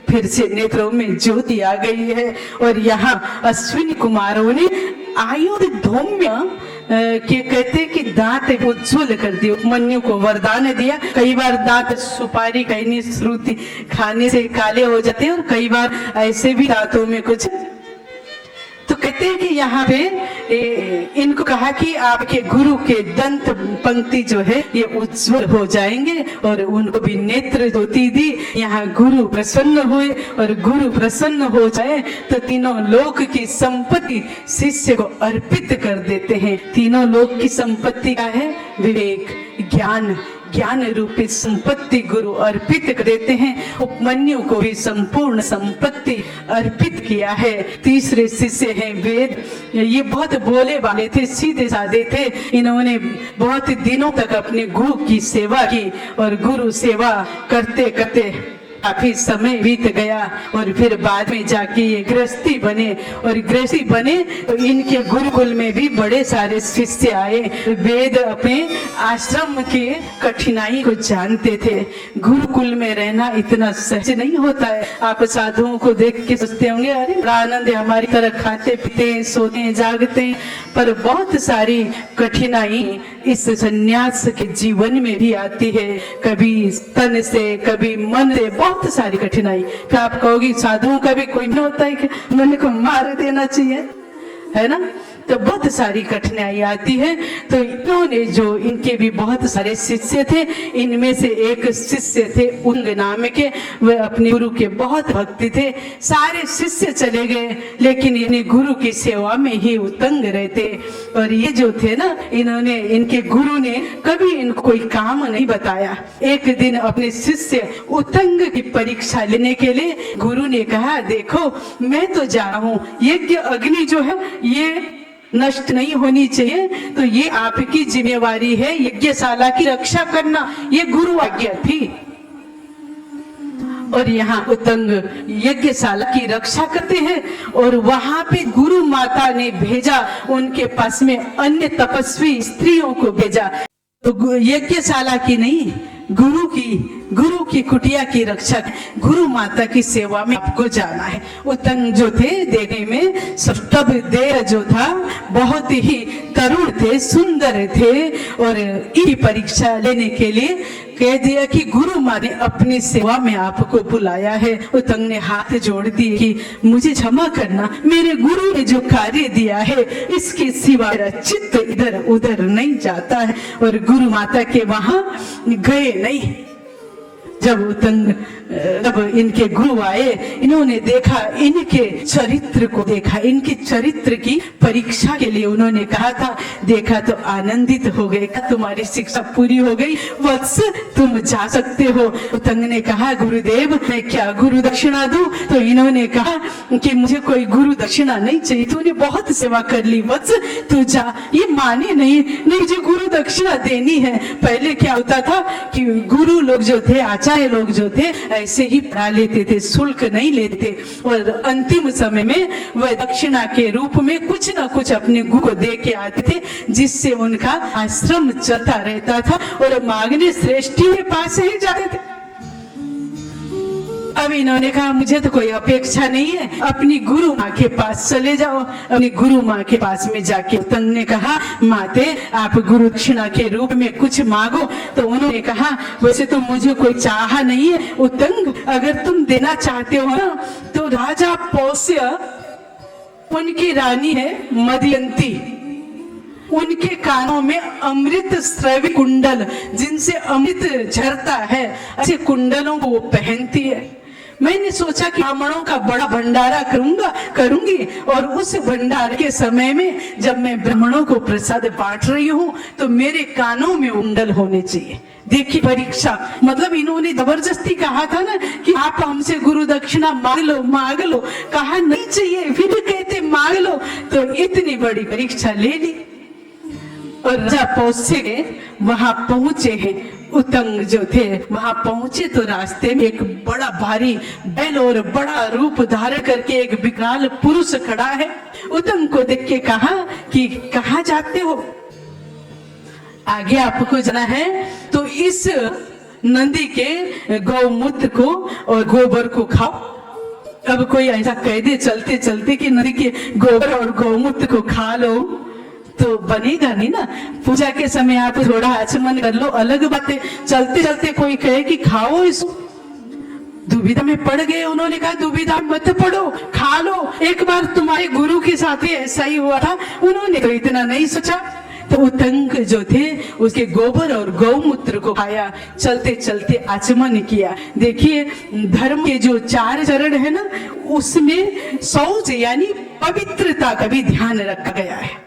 फिर से नेत्रों में ज्योति आ गई है। और यहाँ अश्विनी कुमारों ने आयुध धौम्य के कहते कि दांत उज्ज्वल कर दिए, उपमन्यु को वरदान दिया। कई बार दांत सुपारी कहनी श्रुति खाने से काले हो जाते हैं और कई बार ऐसे भी दांतों में कुछ, तो कहते हैं कि यहाँ पे इनको कहा कि आपके गुरु के दंत पंक्ति जो है ये उज्जवल हो जाएंगे, और उनको भी नेत्र ज्योति दी। यहाँ गुरु प्रसन्न हुए, और गुरु प्रसन्न हो जाए तो तीनों लोक की संपत्ति शिष्य को अर्पित कर देते हैं। तीनों लोक की संपत्ति क्या है, विवेक, ज्ञान, ज्ञान रूपी संपत्ति गुरु अर्पित कर देते हैं। उपमन्यु को भी संपूर्ण संपत्ति अर्पित किया है। तीसरे शिष्य हैं वेद, ये बहुत भोले वाले थे, सीधे साधे थे। इन्होंने बहुत दिनों तक अपने गुरु की सेवा की, और गुरु सेवा करते करते काफी समय बीत गया और फिर बाद में जाके ये गृहस्थी बने और गृहस्थी बने तो इनके गुरुकुल में भी बड़े सारे शिष्य आए। वेद अपने आश्रम के कठिनाई को जानते थे। गुरुकुल में रहना इतना सहज नहीं होता है। आप साधुओं को देख के सोचते होंगे अरे बड़ा आनंद है, हमारी तरह खाते पीते हैं, सोते हैं, जागते हैं, पर बहुत सारी कठिनाई इस संन्यास के जीवन में भी आती है। कभी तन से, कभी मन से, बहुत सारी कठिनाई। क्या आप कहोगे साधुओं का भी कोई नहीं होता है कि मन को मार देना चाहिए, है ना? तो बहुत सारी कठिनाई आती है। तो इन्होंने जो इनके भी बहुत सारे शिष्य थे, इनमें से एक शिष्य थे उंग नाम के, वे अपने गुरु के बहुत भक्ति थे। सारे शिष्य चले गए लेकिन इन्हें गुरु की सेवा में ही उतंग रहते। और ये जो थे ना, इन्होंने, इनके गुरु ने कभी इनको कोई काम नहीं बताया। एक दिन अपने शिष्य उतंग की परीक्षा लेने के लिए गुरु ने कहा देखो मैं तो जा रहा हूँ, यज्ञ अग्नि जो है ये नष्ट नहीं होनी चाहिए, तो ये आपकी जिम्मेवारी है यज्ञशाला की रक्षा करना। ये गुरु आज्ञा थी। और यहाँ उतंग यज्ञशाला की रक्षा करते हैं और वहां पे गुरु माता ने भेजा, उनके पास में अन्य तपस्वी स्त्रियों को भेजा। तो यज्ञशाला की नहीं, गुरु की कुटिया की रक्षा, गुरु माता की सेवा में आपको जाना है। उतंग जो थे देखने में सब देह जो था बहुत ही तरुण थे, सुंदर थे और इनकी परीक्षा लेने के लिए कह दिया कि गुरु माँ ने अपनी सेवा में आपको बुलाया है। उतंग ने हाथ जोड़ दिए कि मुझे क्षमा करना, मेरे गुरु ने जो कार्य दिया है इसके सिवा मेरा चित्त इधर उधर नहीं जाता है। और गुरु माता के वहां गए नहीं। जब इनके गुरु आए, इन्होंने देखा, इनके चरित्र को देखा, इनके चरित्र की परीक्षा के लिए उन्होंने कहा था, देखा तो आनंदित हो गए, तुम्हारी शिक्षा पूरी हो गई वत्स, तुम जा सकते हो। उतंग ने कहा गुरुदेव मैं क्या गुरु दक्षिणा दूं? तो इन्होंने कहा कि मुझे कोई गुरु दक्षिणा नहीं चाहिए, तूने बहुत सेवा कर ली वत्स, तू जा। ये माने नहीं, मुझे गुरु दक्षिणा देनी है। पहले क्या होता था कि गुरु लोग जो थे, आचार्य लोग जो थे, ऐसे ही पढ़ा लेते थे, शुल्क नहीं लेते और अंतिम समय में वह दक्षिणा के रूप में कुछ ना कुछ अपने गुरु को दे के आते थे, जिससे उनका आश्रम चलता रहता था और मांगने श्रेष्ठी के पास ही जाते थे। अब इन्होंने कहा मुझे तो कोई अपेक्षा नहीं है, अपनी गुरु माँ के पास चले जाओ। अपनी गुरु माँ के पास में जाके उतंग ने कहा माते आप गुरु दक्षिणा के रूप में कुछ मांगो। तो उन्होंने कहा वैसे तो मुझे कोई चाह नहीं है उतंग, अगर तुम देना चाहते हो ना तो राजा पौष्य, उनकी रानी है मदयंती, उनके कानों में अमृत स्रवी कुंडल, जिनसे अमृत झरता है, ऐसे कुंडलों को वो पहनती है। मैंने सोचा कि ब्राह्मणों का बड़ा भंडारा करूंगी और उस भंडारे के समय में जब मैं ब्राह्मणों को प्रसाद बांट रही हूँ तो मेरे कानों में कुंडल होने चाहिए। देखिए परीक्षा, मतलब इन्होंने जबरदस्ती कहा था ना कि आप हमसे गुरु दक्षिणा मांग लो, कहा नहीं चाहिए, फिर कहते मांग लो। तो इतनी बड़ी परीक्षा ले ली और राजा पहुंचे, वहां पहुंचे हैं। उतंग जो थे वहां पहुंचे तो रास्ते में एक बड़ा भारी बैल और बड़ा रूप धारण करके एक विकराल पुरुष खड़ा है। उतंग को देख के कहा कि कहाँ जाते हो? आगे आपको जाना है तो इस नदी के गौमूत्र को और गोबर को खाओ। अब कोई ऐसा कह दे चलते चलते कि नदी के गोबर और गौमूत्र को खा लो तो बनेगा नहीं ना। पूजा के समय आप थोड़ा आचमन कर लो, अलग बात है। चलते चलते कोई कहे कि खाओ इसको, दुविधा में पड़ गए। उन्होंने कहा दुविधा मत पड़ो, खा लो। एक बार तुम्हारे गुरु के साथ ही ऐसा ही हुआ था, उन्होंने तो इतना नहीं सोचा। तो उतंग जो थे उसके गोबर और गौमूत्र को खाया, चलते चलते आचमन किया। देखिए धर्म के जो 4 चरण है ना, उसमें शौच यानी पवित्रता का भी ध्यान रखा गया है।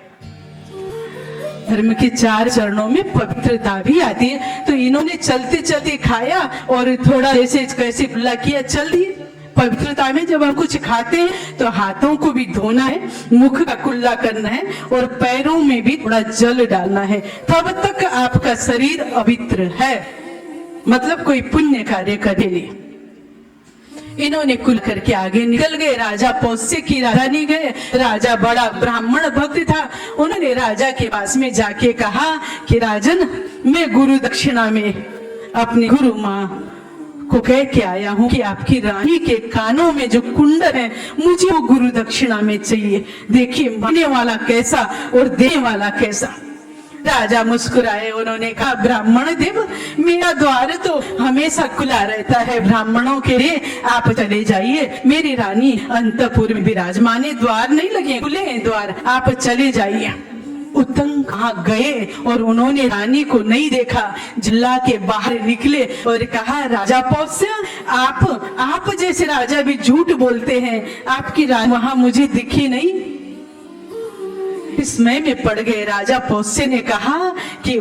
धर्म के 4 चरणों में पवित्रता भी आती है। तो इन्होंने चलते चलते खाया और थोड़ा ऐसे कैसे खुला किया, चल दिए। पवित्रता में जब हम कुछ खाते हैं तो हाथों को भी धोना है, मुख का कुल्ला करना है और पैरों में भी थोड़ा जल डालना है, तब तक आपका शरीर पवित्र है। मतलब कोई पुण्य कार्य करने लिए। इन्होंने कुल करके आगे निकल गए। राजा पौष्य की राजधानी गए। राजा बड़ा ब्राह्मण भक्त था। उन्होंने राजा के पास में जाके कहा कि राजन, मैं गुरु दक्षिणा में अपनी गुरु माँ को कह के आया हूँ कि आपकी रानी के कानों में जो कुंडल है मुझे वो गुरु दक्षिणा में चाहिए। देखिए मांगने वाला कैसा और देने वाला कैसा। राजा मुस्कुराए। उन्होंने कहा, ब्राह्मण देव, मेरा द्वार तो हमेशा खुला रहता है ब्राह्मणों के लिए, आप चले जाइए। मेरी रानी अंतपुर में विराजमान है, द्वार नहीं लगे, खुले हैं द्वार, आप चले जाइए। उत्तंग कहाँ गए और उन्होंने रानी को नहीं देखा। जिला के बाहर निकले और कहा, राजा पौष्य, आप जैसे राजा भी झूठ बोलते हैं, आपकी रानी वहां मुझे दिखी नहीं। विस्मय में पड़ गए। राजा पौष्य ने कहा कि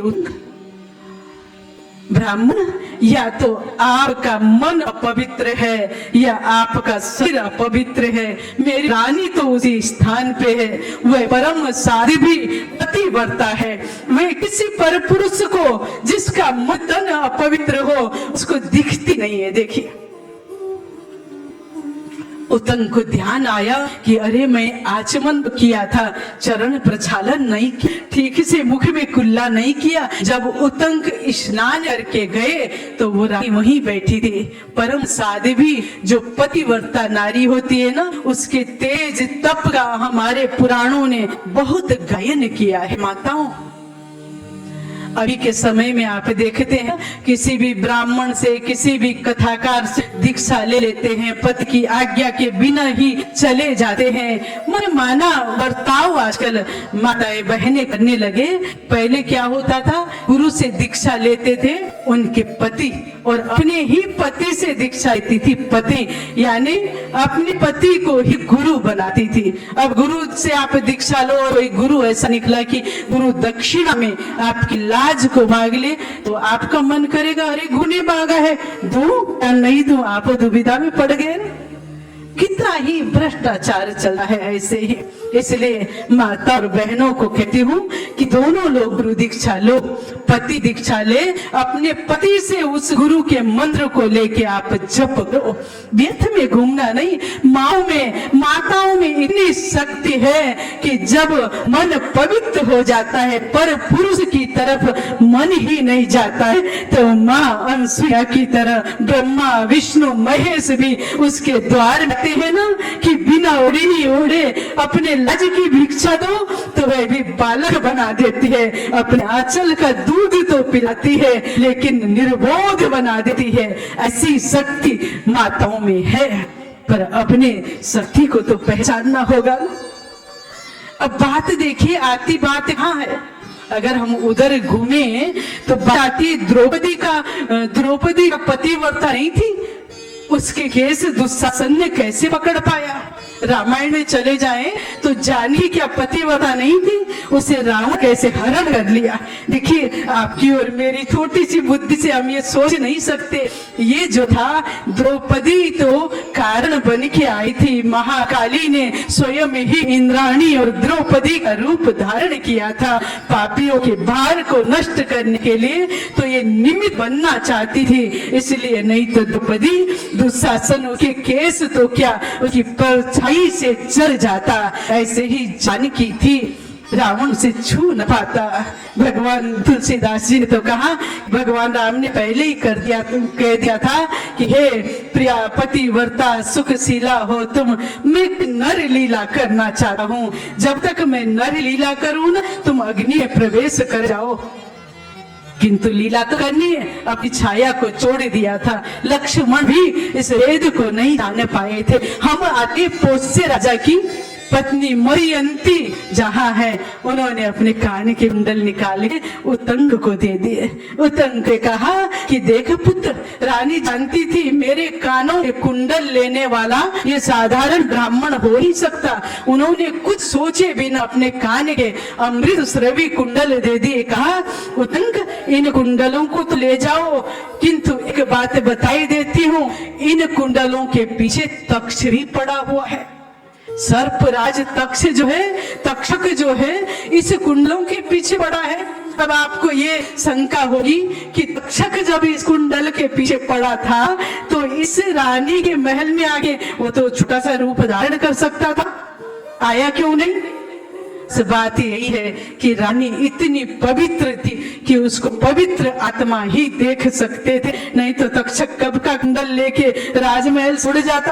ब्राह्मण, या तो आपका मन अपवित्र है या आपका सिर अपवित्र है। मेरी रानी तो उसी स्थान पे है, वह परम साध्वी पतिव्रता है। वह किसी पर पुरुष को जिसका मन अपवित्र हो उसको दिखती नहीं है। देखिए, उत्तंग को ध्यान आया कि अरे मैं आचमन किया था, चरण प्रक्षालन नहीं किया, ठीक से मुख में कुल्ला नहीं किया। जब उत्तंग स्नान करके गए तो वो रानी वहीं बैठी थी। परम साध्वी जो पतिव्रता नारी होती है ना, उसके तेज तप का हमारे पुराणों ने बहुत गायन किया है। माताओं, अभी के समय में आप देखते हैं किसी भी ब्राह्मण से, किसी भी कथाकार से दीक्षा ले लेते हैं, पति की आज्ञा के बिना ही चले जाते हैं। मन माना बर्ताव आजकल माताएं बहनें करने लगे। पहले क्या होता था, गुरु से दीक्षा लेते थे उनके पति और अपने ही पति से दीक्षा लेती थी पति, यानी अपने पति को ही गुरु बनाती थी। अब गुरु से आप दीक्षा लो और गुरु ऐसा निकला कि गुरु दक्षिणा में आपकी लाज को मांग ले तो आपका मन करेगा, अरे गुरु ने मांगा है, दूं या नहीं दूं, आप दुविधा में पड़ गए। कितना ही भ्रष्टाचार चल रहा है ऐसे ही। इसलिए माता और बहनों को कहती हूँ कि दोनों लोग गुरु दीक्षा लो, पति दीक्षा ले, अपने पति से उस गुरु के मंत्र को लेके आप जप करो। व्यर्थ में घूमना नहीं। माताओं में इतनी शक्ति है कि जब मन पवित्र हो जाता है, पर पुरुष की तरफ मन ही नहीं जाता है, तो माँ अनसुया की तरह ब्रह्मा विष्णु महेश भी उसके द्वार रहते हैं ना, कि बिना ओढ़ी ओढ़े अपने लाज की भिक्षा दो तो वह भी बालक बना देती है। अपने आंचल का दूध तो पिलाती है लेकिन निर्बोध बना देती है। ऐसी शक्ति माताओं में है, पर अपने शक्ति को तो पहचानना होगा। अब बात देखिए, आती बात कहाँ है। अगर हम उधर घूमे तो बात आती द्रौपदी का पतिव्रता नहीं थी, उसके केस दुशासन ने कैसे पकड़ पाया। रामायण में चले जाएं तो जानकी क्या पतिव्रता नहीं थी, उसे रावण कैसे हरण कर लिया। देखिए, आपकी और मेरी छोटी सी बुद्धि से हम ये सोच नहीं सकते। ये जो था, द्रौपदी तो कारण बन के आई थी। महाकाली ने स्वयं ही इंद्राणी और द्रौपदी का रूप धारण किया था पापियों के भार को नष्ट करने के लिए। तो ये निमित्त बनना चाहती थी, इसलिए नहीं तो द्रौपदी दुशासन के केस तो क्या, उसकी परछाई से चल जाता। ऐसे ही जानकी थी, रावण से छू न पाता। भगवान तुलसीदास जी ने तो कहा, भगवान राम ने पहले ही कह दिया था कि हे प्रिया पतिव्रता सुखशीला हो तुम, मैं नर लीला करना चाहता हूँ। जब तक मैं नर लीला करूँ ना, तुम अग्नि में प्रवेश कर जाओ। किंतु लीला तो करनी है, अपनी छाया को छोड़ दिया था। लक्ष्मण भी इस वेद को नहीं जान पाए थे। हम आगे पौष्य राजा की पत्नी मरियंती जहाँ है, उन्होंने अपने कान के कुंडल निकाले उत्तंग को दे दिए। उत्तंग ने कहा कि देख पुत्र, रानी जानती थी मेरे कानों के कुंडल लेने वाला ये साधारण ब्राह्मण हो ही सकता। उन्होंने कुछ सोचे बिना अपने कान के अमृत स्रवी कुंडल दे दिए। कहा, उत्तंग, इन कुंडलों को तो ले जाओ, किंतु एक बात बताई देती हूँ, इन कुंडलों के पीछे तक्ष भी पड़ा हुआ है। सर्पराज तक्ष जो है, तक्षक जो है, इस कुंडलों के पीछे पड़ा है। अब आपको ये शंका होगी कि तक्षक जब इस कुंडल के पीछे पड़ा था तो इस रानी के महल में आके वो तो छोटा सा रूप धारण कर सकता था, आया क्यों नहीं? बात यही है कि रानी इतनी पवित्र थी कि उसको पवित्र आत्मा ही देख सकते थे, नहीं तो तक्षक कब का कुंडल लेके राजमहल उड़ जाता।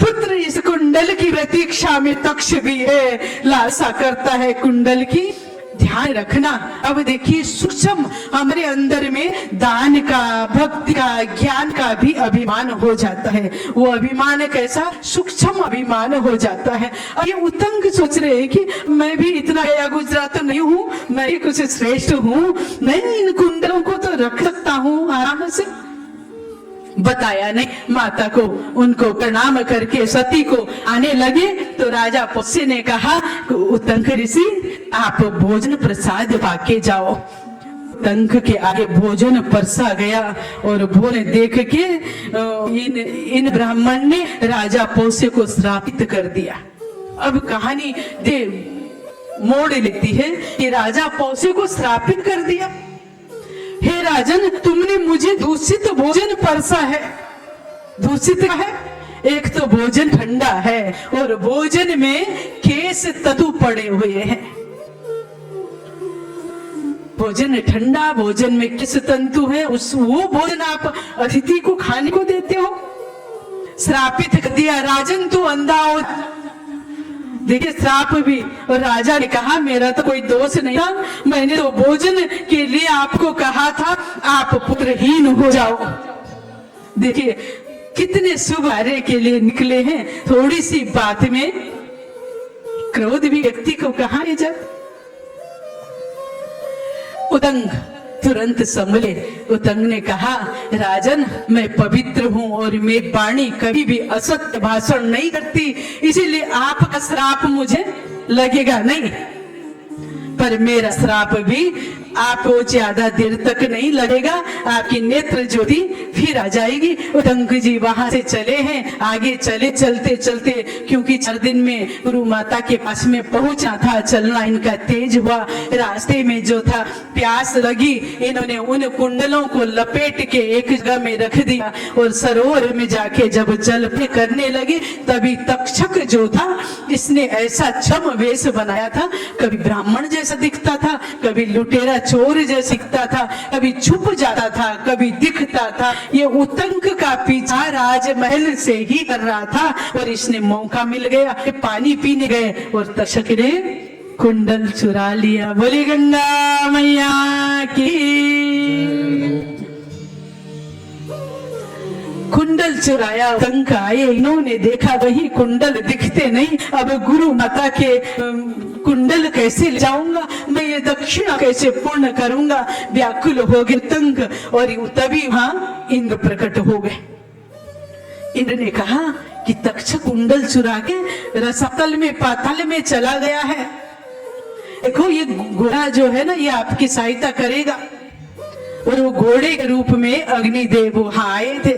पुत्र इस कुंडल की प्रतीक्षा में तक्ष भी है, लालसा करता है कुंडल की। ध्यान रखना, अब देखिए सूक्ष्म हमारे अंदर में दान का, भक्ति का, ज्ञान का भी अभिमान हो जाता है। वो अभिमान कैसा? सूक्ष्म अभिमान हो जाता है। अब ये उतंग सोच रहे हैं कि मैं भी इतना गया गुजरा तो नहीं हूँ, मैं भी कुछ श्रेष्ठ हूँ, मैं इन कुंडलों को तो रख सकता हूँ आराम से। बताया नहीं माता को, उनको प्रणाम करके सती को आने लगे तो राजा पुष्य ने कहा, उतंक ऋषि आप भोजन प्रसाद पाके जाओ। उतंक के आगे भोजन परसा गया और भोजन देख के इन ब्राह्मण ने राजा पुष्य को श्रापित कर दिया। अब कहानी मोड़ लेती है कि राजा पुष्य को श्रापित कर दिया। हे राजन, तुमने मुझे दूषित भोजन परसा है। दूषित है, एक तो भोजन ठंडा है और भोजन में केश तंतु पड़े हुए हैं। भोजन ठंडा, भोजन में केश तंतु है, वो भोजन आप अतिथि को खाने को देते हो। श्रापित कर दिया, राजन तू अंधा हो। देखिए श्राप भी। और राजा ने कहा मेरा तो कोई दोष नहीं था, मैंने तो भोजन के लिए आपको कहा था, आप पुत्रहीन हो जाओ। देखिए कितने शुभ कार्य के लिए निकले हैं, थोड़ी सी बात में क्रोध भी व्यक्ति को कहाँ ले जाए। उतंग तुरंत संभले। उतंग ने कहा, राजन मैं पवित्र हूँ और मेरी वाणी कभी भी असत्य भाषण नहीं करती, इसीलिए आपका श्राप मुझे लगेगा नहीं। पर मेरा श्राप भी आपको ज्यादा देर तक नहीं लगेगा, आपकी नेत्र ज्योति फिर आ जाएगी। उतंक जी वहां से चले हैं, आगे चले चलते चलते, क्योंकि 4 दिन में गुरु माता के पास में पहुंचा था, चलना इनका तेज हुआ। रास्ते में जो था प्यास लगी, इन्होंने उन कुंडलों को लपेट के एक जगह में रख दिया और सरोवर में जाके जब जल करने लगे तभी तक्षक जो था इसने ऐसा छम वेश बनाया था, कभी ब्राह्मण जैसा दिखता था, कभी लुटेरा चोर जैसा दिखता था, कभी छुप जाता था, कभी दिखता था। ये उतंक का पीछा राजमहल से ही कर रहा था और इसने मौका मिल गया, पानी पीने गए और तक्षक ने कुंडल चुरा लिया। बोली गंगा मैया की। कुंडल चुराया, उतंक आए, इन्होंने देखा वही कुंडल दिखते नहीं। अब गुरु माता के कुंडल कैसे ले जाऊंगा, मैं ये दक्षिणा कैसे पूर्ण करूंगा। व्याकुल हो गए उतंक और तभी वहां इंद्र प्रकट हो गए। इंद्र ने कहा कि तक्षक कुंडल चुरा के रसातल में, पाताल में चला गया है। देखो ये घोड़ा जो है ना, ये आपकी सहायता करेगा। और वो घोड़े के रूप में अग्निदेव वहां आए थे।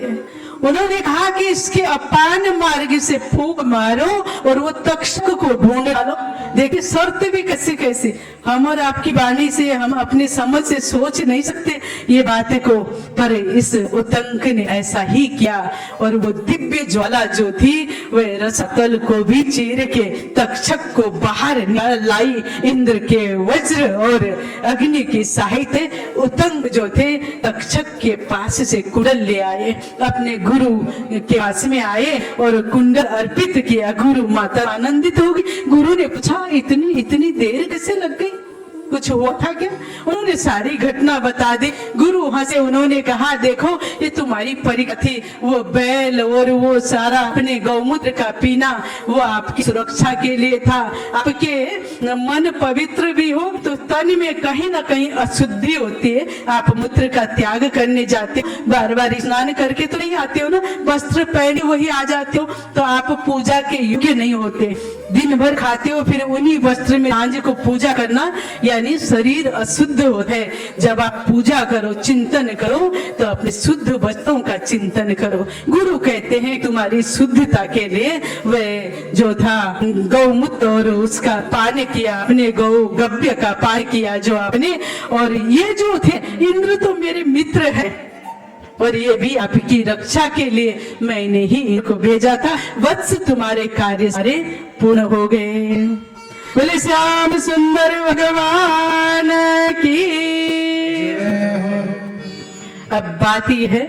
उन्होंने कहा कि इसके अपान मार्ग से फूंक मारो और वो तक्षक को ढूंढ डालो। देखिए शर्त भी कैसे कैसे हम और आपकी वाणी से, हम अपनी समझ से सोच नहीं सकते ये बातें को, पर इस उतंक ने ऐसा ही किया। और वो दिव्य ज्वाला जो थी वह रसतल को भी चीर के तक्षक को बाहर लाई। इंद्र के वज्र और अग्नि की सहायता उतंक जो थे तक्षक के पास से कुंडल ले आए, अपने गुरु के पास में आए और कुंडल अर्पित किया। गुरु माता आनंदित हो गई। गुरु ने पूछा इतनी देर कैसे लग गई, कुछ हुआ था क्या? उन्होंने सारी घटना बता दी। गुरु हंसे, उन्होंने कहा देखो ये तुम्हारी परीक्षा थी, वो बैल और वो सारा अपने गौमूत्र का पीना वो आपकी सुरक्षा के लिए था। आपके मन पवित्र भी हो तो तन में कहीं ना कहीं अशुद्धि होती है, आप मूत्र का त्याग करने जाते, बार बार स्नान करके तो नहीं आते हो ना, वस्त्र पहने वही आ जाते हो, तो आप पूजा के योग्य नहीं होते। दिन भर खाते हो, फिर उन्हीं वस्त्र में सांझ को पूजा करना, यानी शरीर अशुद्ध होता है। जब आप पूजा करो, चिंतन करो, तो अपने शुद्ध वस्त्रों का चिंतन करो। गुरु कहते हैं तुम्हारी शुद्धता के लिए वह जो था गौमूत्र और उसका पान किया, अपने गौ गव्य का पान किया जो आपने, और ये जो थे इंद्र तो मेरे मित्र है और ये भी आपकी रक्षा के लिए मैंने ही इनको भेजा था। वत्स तुम्हारे कार्य सारे पूर्ण हो गए। बोले श्याम सुंदर भगवान की। अब बात ये है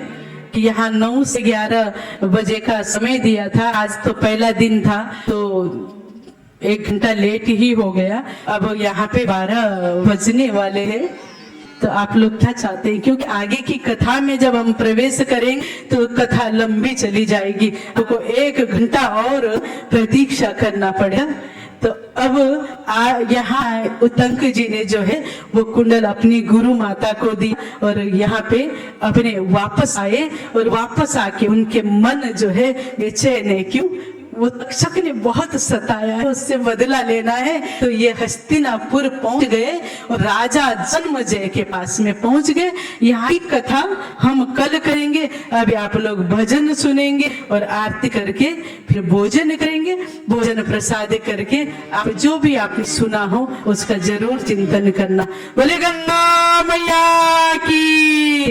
कि यहाँ 9 से 11 बजे का समय दिया था। आज तो पहला दिन था तो 1 घंटा लेट ही हो गया। अब यहाँ पे 12 बजने वाले हैं। तो आप लोग क्या चाहते हैं, क्योंकि आगे की कथा में जब हम प्रवेश करेंगे तो कथा लंबी चली जाएगी, तो 1 घंटा और प्रतीक्षा करना पड़ेगा। तो अब यहाँ उतंक जी ने जो है वो कुंडल अपनी गुरु माता को दी और यहाँ पे अपने वापस आए, और वापस आके उनके मन जो है बेचैन है। क्यों? वो तक्षक ने बहुत सताया है, उससे बदला लेना है। तो ये हस्तिनापुर पहुंच गए और राजा जन्मेजय के पास में पहुंच गए। यहाँ की कथा हम कल करेंगे। अभी आप लोग भजन सुनेंगे और आरती करके फिर भोजन करेंगे। भोजन प्रसाद करके आप जो भी आपने सुना हो उसका जरूर चिंतन करना। बोले गंगा मैया की,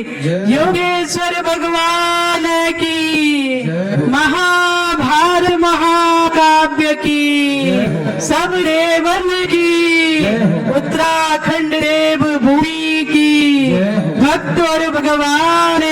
योगेश्वर भगवान की, महाभारत महाकाव्य की, सब देवन की, उत्तराखंड देव भूमि की, भक्त और भगवान